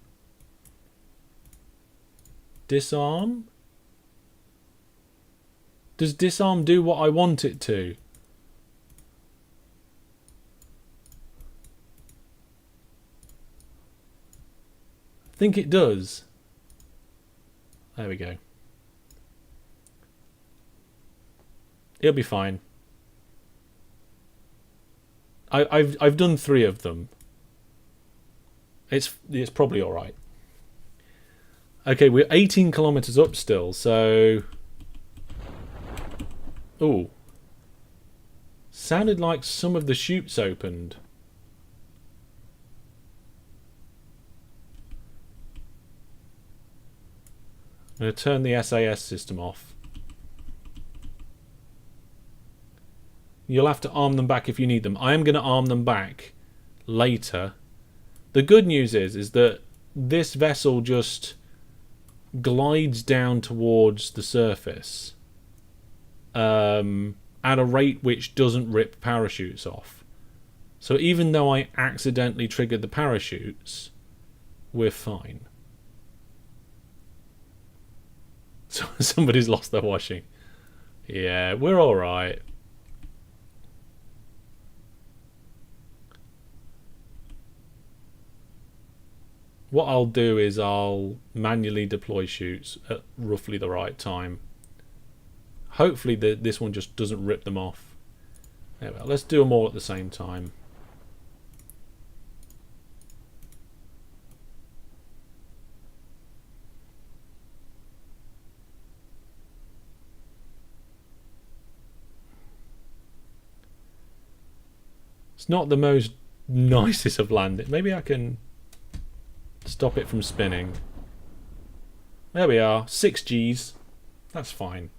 Disarm? Does disarm do what I want it to? I think it does. There we go. It'll be fine. I've done 3 of them. It's probably all right. Okay, we're 18 kilometers up still, so. Ooh. Sounded like some of the chutes opened. I'm going to turn the SAS system off. You'll have to arm them back if you need them. I am going to arm them back later. The good news is that this vessel just glides down towards the surface at a rate which doesn't rip parachutes off. So even though I accidentally triggered the parachutes, we're fine. So somebody's lost their washing. Yeah, we're all right. What I'll do is I'll manually deploy chutes at roughly the right time. Hopefully this one just doesn't rip them off. Anyway, let's do them all at the same time. It's not the most nicest of landing. Maybe I can stop it from spinning. There we are. 6 Gs. That's fine.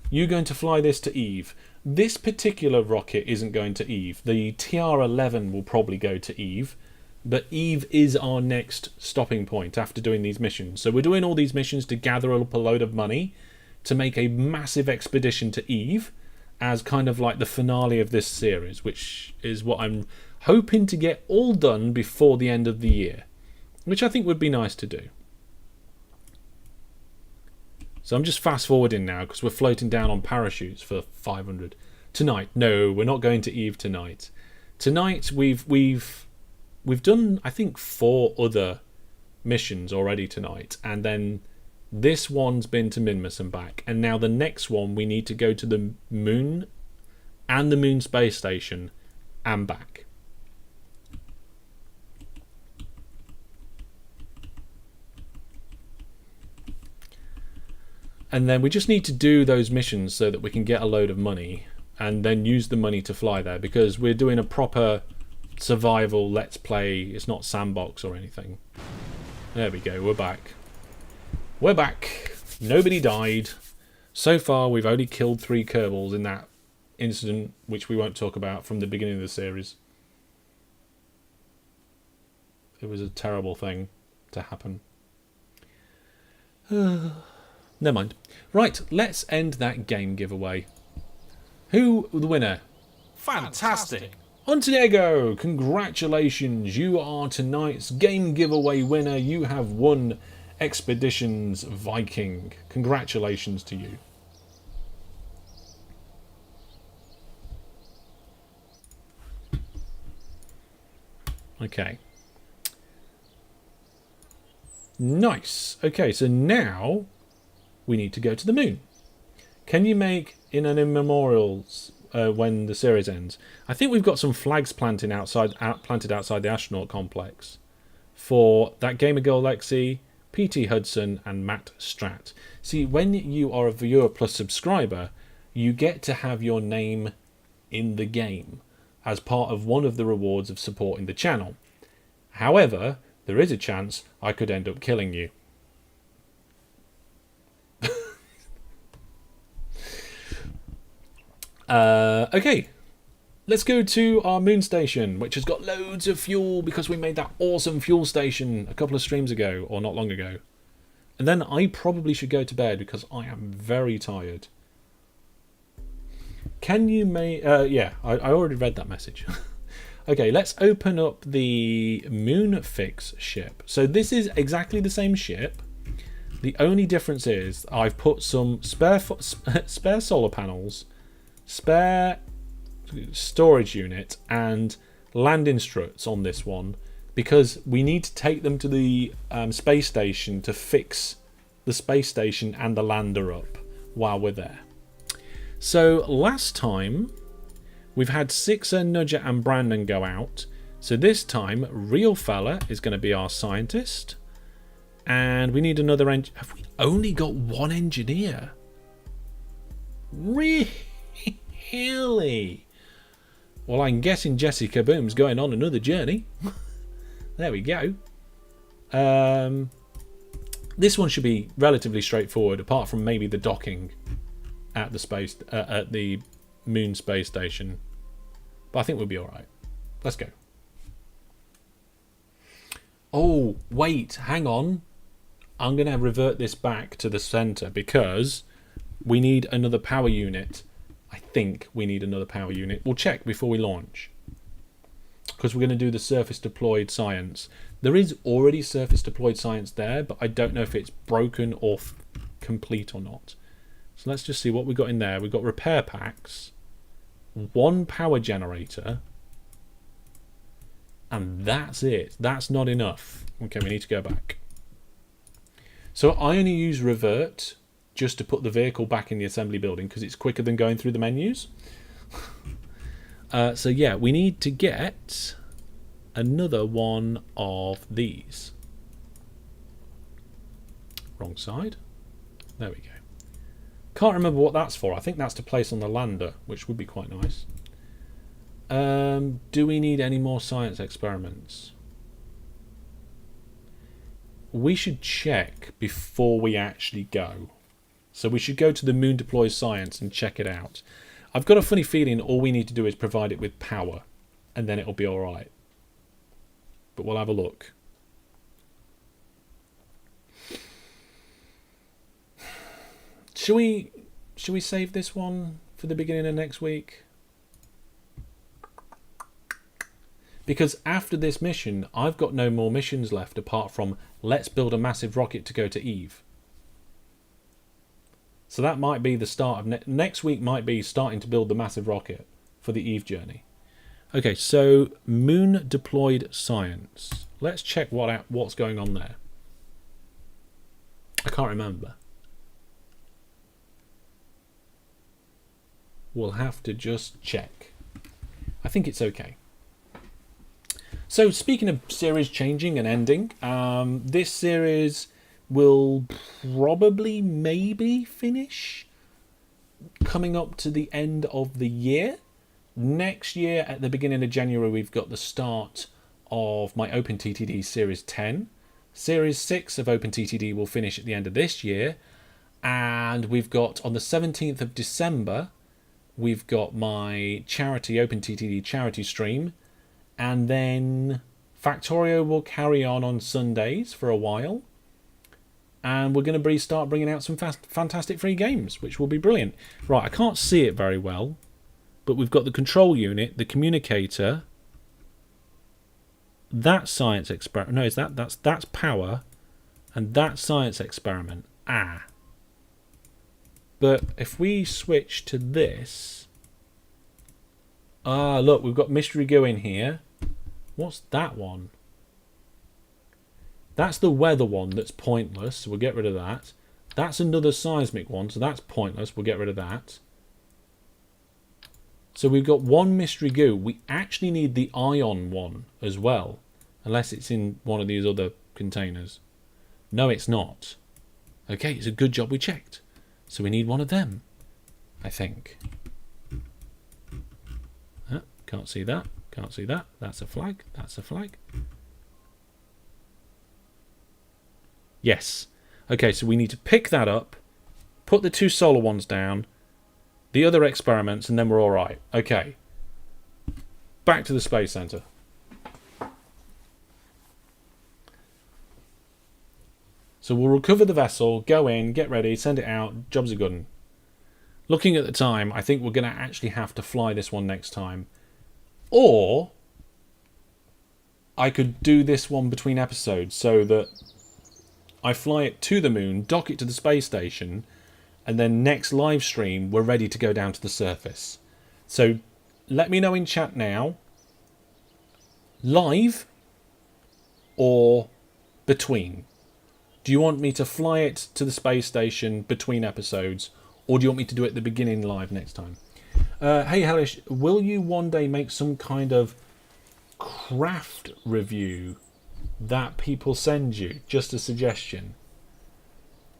You're going to fly this to Eve. This particular rocket isn't going to Eve. The TR-11 will probably go to Eve. But Eve is our next stopping point after doing these missions. So we're doing all these missions to gather up a load of money to make a massive expedition to Eve as kind of like the finale of this series, which is what I'm hoping to get all done before the end of the year, which I think would be nice to do. So I'm just fast forwarding now because we're floating down on parachutes for 500 tonight. No, we're not going to Eve tonight. Tonight we've done, I think, 4 other missions already tonight, and then this one's been to Minmus and back, and now the next one we need to go to the moon and the moon space station and back. And then we just need to do those missions so that we can get a load of money and then use the money to fly there, because we're doing a proper survival let's play. It's not sandbox or anything. There we go, we're back. We're back. Nobody died. So far we've only killed 3 Kerbals in that incident, which we won't talk about, from the beginning of the series. It was a terrible thing to happen. Never mind. Right, let's end that game giveaway. Who the winner? Fantastic! Montenegro, congratulations, you are tonight's game giveaway winner. You have won Expeditions Viking. Congratulations to you. Okay. Nice. Okay, so now we need to go to the moon. Can you make in an immemorials when the series ends? I think we've got some flags planted outside the astronaut complex for that Gamer Girl Lexi, PT Hudson, and Matt Stratt. See, when you are a viewer plus subscriber, you get to have your name in the game as part of one of the rewards of supporting the channel. However, there is a chance I could end up killing you. Okay, let's go to our moon station, which has got loads of fuel because we made that awesome fuel station a couple of streams ago, or not long ago. And then I probably should go to bed because I am very tired. Can you make... yeah, I already read that message. Okay, let's open up the Moonfix ship. So this is exactly the same ship. The only difference is I've put some spare solar panels, spare storage unit, and landing struts on this one because we need to take them to the space station to fix the space station and the lander up while we're there. So last time we've had Sixer, Nudger and Brandon go out. So this time Real Fella is going to be our scientist, and we need another engineer. Have we only got one engineer? Really? Well, I'm guessing Jessica Boom's going on another journey. There we go. This one should be relatively straightforward, apart from maybe the docking at the moon space station. But I think we'll be all right. Let's go. Oh, wait, hang on. I'm going to revert this back to the center because we need another power unit. I think we need another power unit. We'll check before we launch, because we're going to do the surface deployed science. There is already surface deployed science there, but I don't know if it's broken or complete or not. So let's just see what we've got in there. We've got repair packs, 1 power generator, and that's it. That's not enough. Okay, we need to go back. So I only use revert just to put the vehicle back in the assembly building because it's quicker than going through the menus. So yeah, we need to get another one of these. Wrong side. There we go. Can't remember what that's for. I think that's to place on the lander, which would be quite nice. Do we need any more science experiments? We should check before we actually go. So we should go to the Moon Deploys Science and check it out. I've got a funny feeling all we need to do is provide it with power, and then it'll be alright. But we'll have a look. Should we save this one for the beginning of next week? Because after this mission, I've got no more missions left apart from let's build a massive rocket to go to Eve. So that might be the start of next week. Might be starting to build the massive rocket for the Eve journey. Okay, so Moon Deployed Science. Let's check what's going on there. I can't remember. We'll have to just check. I think it's okay. So speaking of series changing and ending, this series will probably maybe finish coming up to the end of the year. Next year at the beginning of January we've got the start of my OpenTTD Series 10. Series 6 of OpenTTD will finish at the end of this year, and we've got on the 17th of December we've got my charity OpenTTD charity stream, and then Factorio will carry on Sundays for a while. And we're going to start bringing out some fantastic free games, which will be brilliant. Right, I can't see it very well, but we've got the control unit, the communicator, that science experiment. No, that's power, and that science experiment. But if we switch to this, look, we've got mystery go in here. What's that one? That's the weather one that's pointless, so we'll get rid of that. That's another seismic one, so that's pointless, we'll get rid of that. So we've got one mystery goo. We actually need the ion one as well, unless it's in one of these other containers. No, it's not. Okay, it's a good job we checked. So we need one of them, I think. Can't see that. Can't see that. That's a flag. That's a flag. Yes. Okay, so we need to pick that up, put the two solar ones down, the other experiments, and then we're all right. Okay. Back to the Space Center. So we'll recover the vessel, go in, get ready, send it out, jobs are good 'un. Looking at the time, I think we're going to actually have to fly this one next time. Or I could do this one between episodes so that I fly it to the moon, dock it to the space station, and then next live stream we're ready to go down to the surface. So let me know in chat now, live or between. Do you want me to fly it to the space station between episodes, or do you want me to do it at the beginning live next time? Hey Hellish, will you one day make some kind of craft review that people send you? Just a suggestion.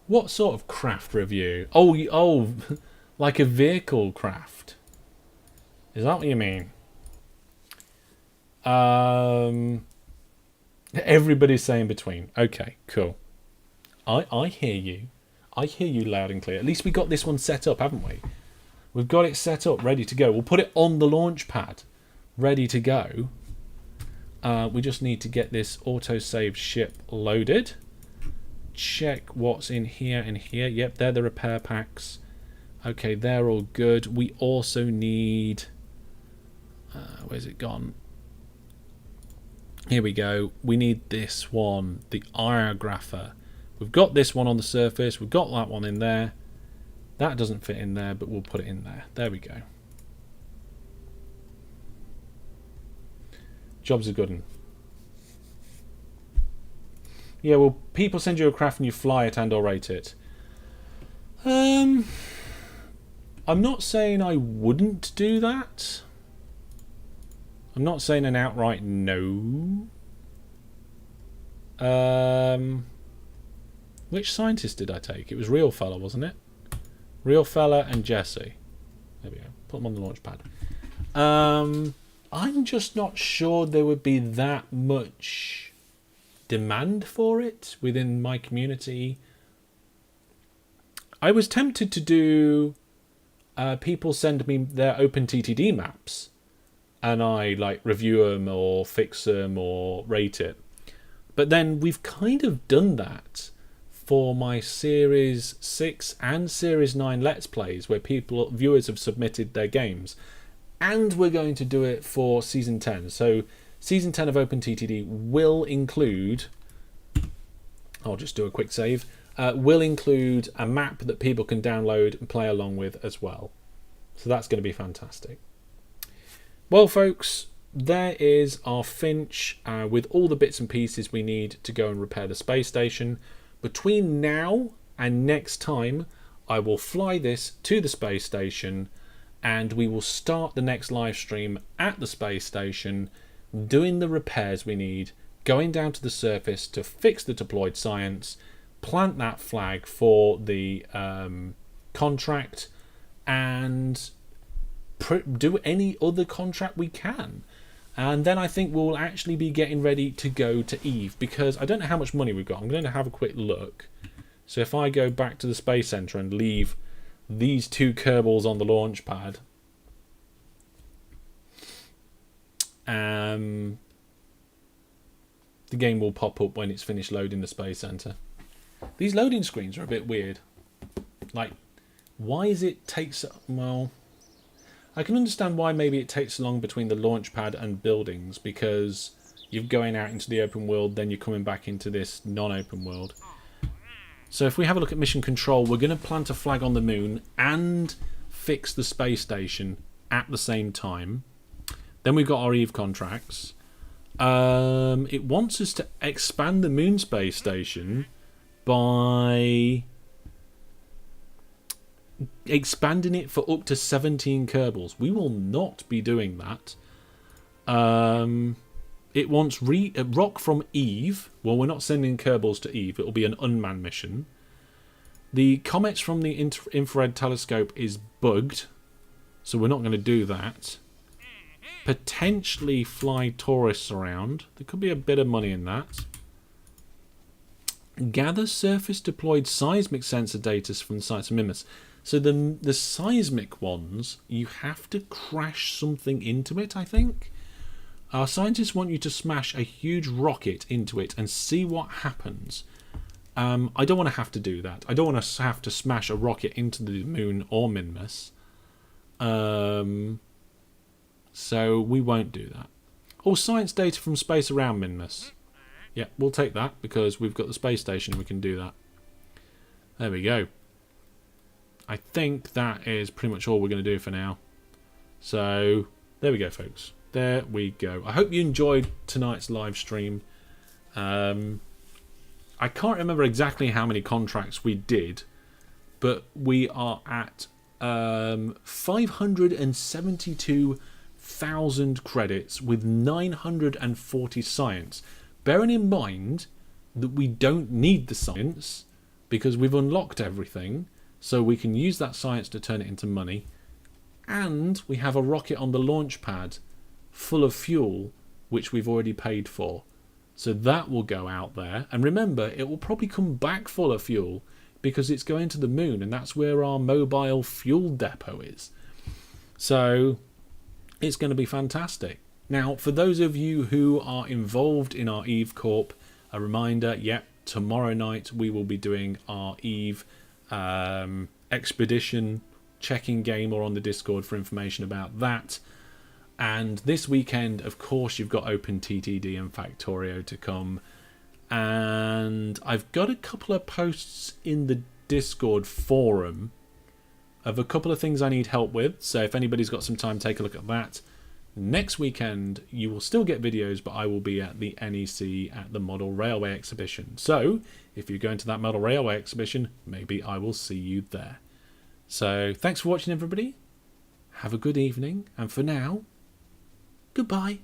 What sort of craft review? Oh, like a vehicle craft. Is that what you mean? Everybody's saying between. Okay, cool. I hear you. I hear you loud and clear. At least we got this one set up, haven't we? We've got it set up, ready to go. We'll put it on the launch pad, ready to go. We just need to get this autosave ship loaded. Check what's in here and here. Yep, they're the repair packs. Okay, they're all good. We also need... where's it gone? Here we go. We need this one, the Iographer. We've got this one on the surface. We've got that one in there. That doesn't fit in there, but we'll put it in there. There we go. Job's a good one. Yeah, well, people send you a craft and you fly it and or rate it. I'm not saying I wouldn't do that. I'm not saying an outright no. Which scientist did I take? It was Real Fella, wasn't it? Real Fella and Jesse. There we go. Put them on the launch pad. I'm just not sure there would be that much demand for it within my community. I was tempted to do people send me their OpenTTD maps and I like review them or fix them or rate it. But then we've kind of done that for my Series 6 and Series 9 Let's Plays, where viewers have submitted their games. And we're going to do it for Season 10. So Season 10 of OpenTTD will include... I'll just do a quick save. Will include a map that people can download and play along with as well. So that's going to be fantastic. Well, folks, there is our Finch with all the bits and pieces we need to go and repair the space station. Between now and next time, I will fly this to the space station and we will start the next live stream at the space station, doing the repairs we need, going down to the surface to fix the deployed science, plant that flag for the contract, and do any other contract we can. And then I think we'll actually be getting ready to go to Eve, because I don't know how much money we've got. I'm going to have a quick look. So if I go back to the Space Center and leave these two Kerbals on the launch pad, the game will pop up when it's finished loading the Space Center. These loading screens are a bit weird. Like, why is it takes... Well, I can understand why maybe it takes so long between the launch pad and buildings, because you're going out into the open world, then you're coming back into this non-open world. So if we have a look at mission control, we're going to plant a flag on the moon and fix the space station at the same time. Then we've got our Eve contracts. It wants us to expand the moon space station by expanding it for up to 17 Kerbals. We will not be doing that. It wants rock from Eve. Well, we're not sending Kerbals to Eve. It will be an unmanned mission. The comets from the infrared telescope is bugged, so we're not going to do that. Potentially fly tourists around. There could be a bit of money in that. Gather surface deployed seismic sensor data from the sites of Mimas. So the seismic ones, you have to crash something into it, I think. Our scientists want you to smash a huge rocket into it and see what happens. I don't want to have to do that. I don't want to have to smash a rocket into the moon or Minmus. So we won't do that. Or science data from space around Minmus. Yeah, we'll take that because we've got the space station and we can do that. There we go. I think that is pretty much all we're going to do for now. So there we go, folks. There we go. I hope you enjoyed tonight's live stream. I can't remember exactly how many contracts we did, but we are at 572,000 credits with 940 science. Bearing in mind that we don't need the science because we've unlocked everything, so we can use that science to turn it into money. And we have a rocket on the launch pad full of fuel, which we've already paid for. So that will go out there. And remember, it will probably come back full of fuel because it's going to the moon, and that's where our mobile fuel depot is. So it's going to be fantastic. Now, for those of you who are involved in our Eve Corp, a reminder, yep, tomorrow night we will be doing our Eve expedition check-in game, or on the Discord for information about that. And this weekend, of course, you've got OpenTTD and Factorio to come. And I've got a couple of posts in the Discord forum of a couple of things I need help with. So if anybody's got some time, take a look at that. Next weekend, you will still get videos, but I will be at the NEC at the Model Railway Exhibition. So if you're going to that Model Railway Exhibition, maybe I will see you there. So thanks for watching, everybody. Have a good evening. And for now, goodbye.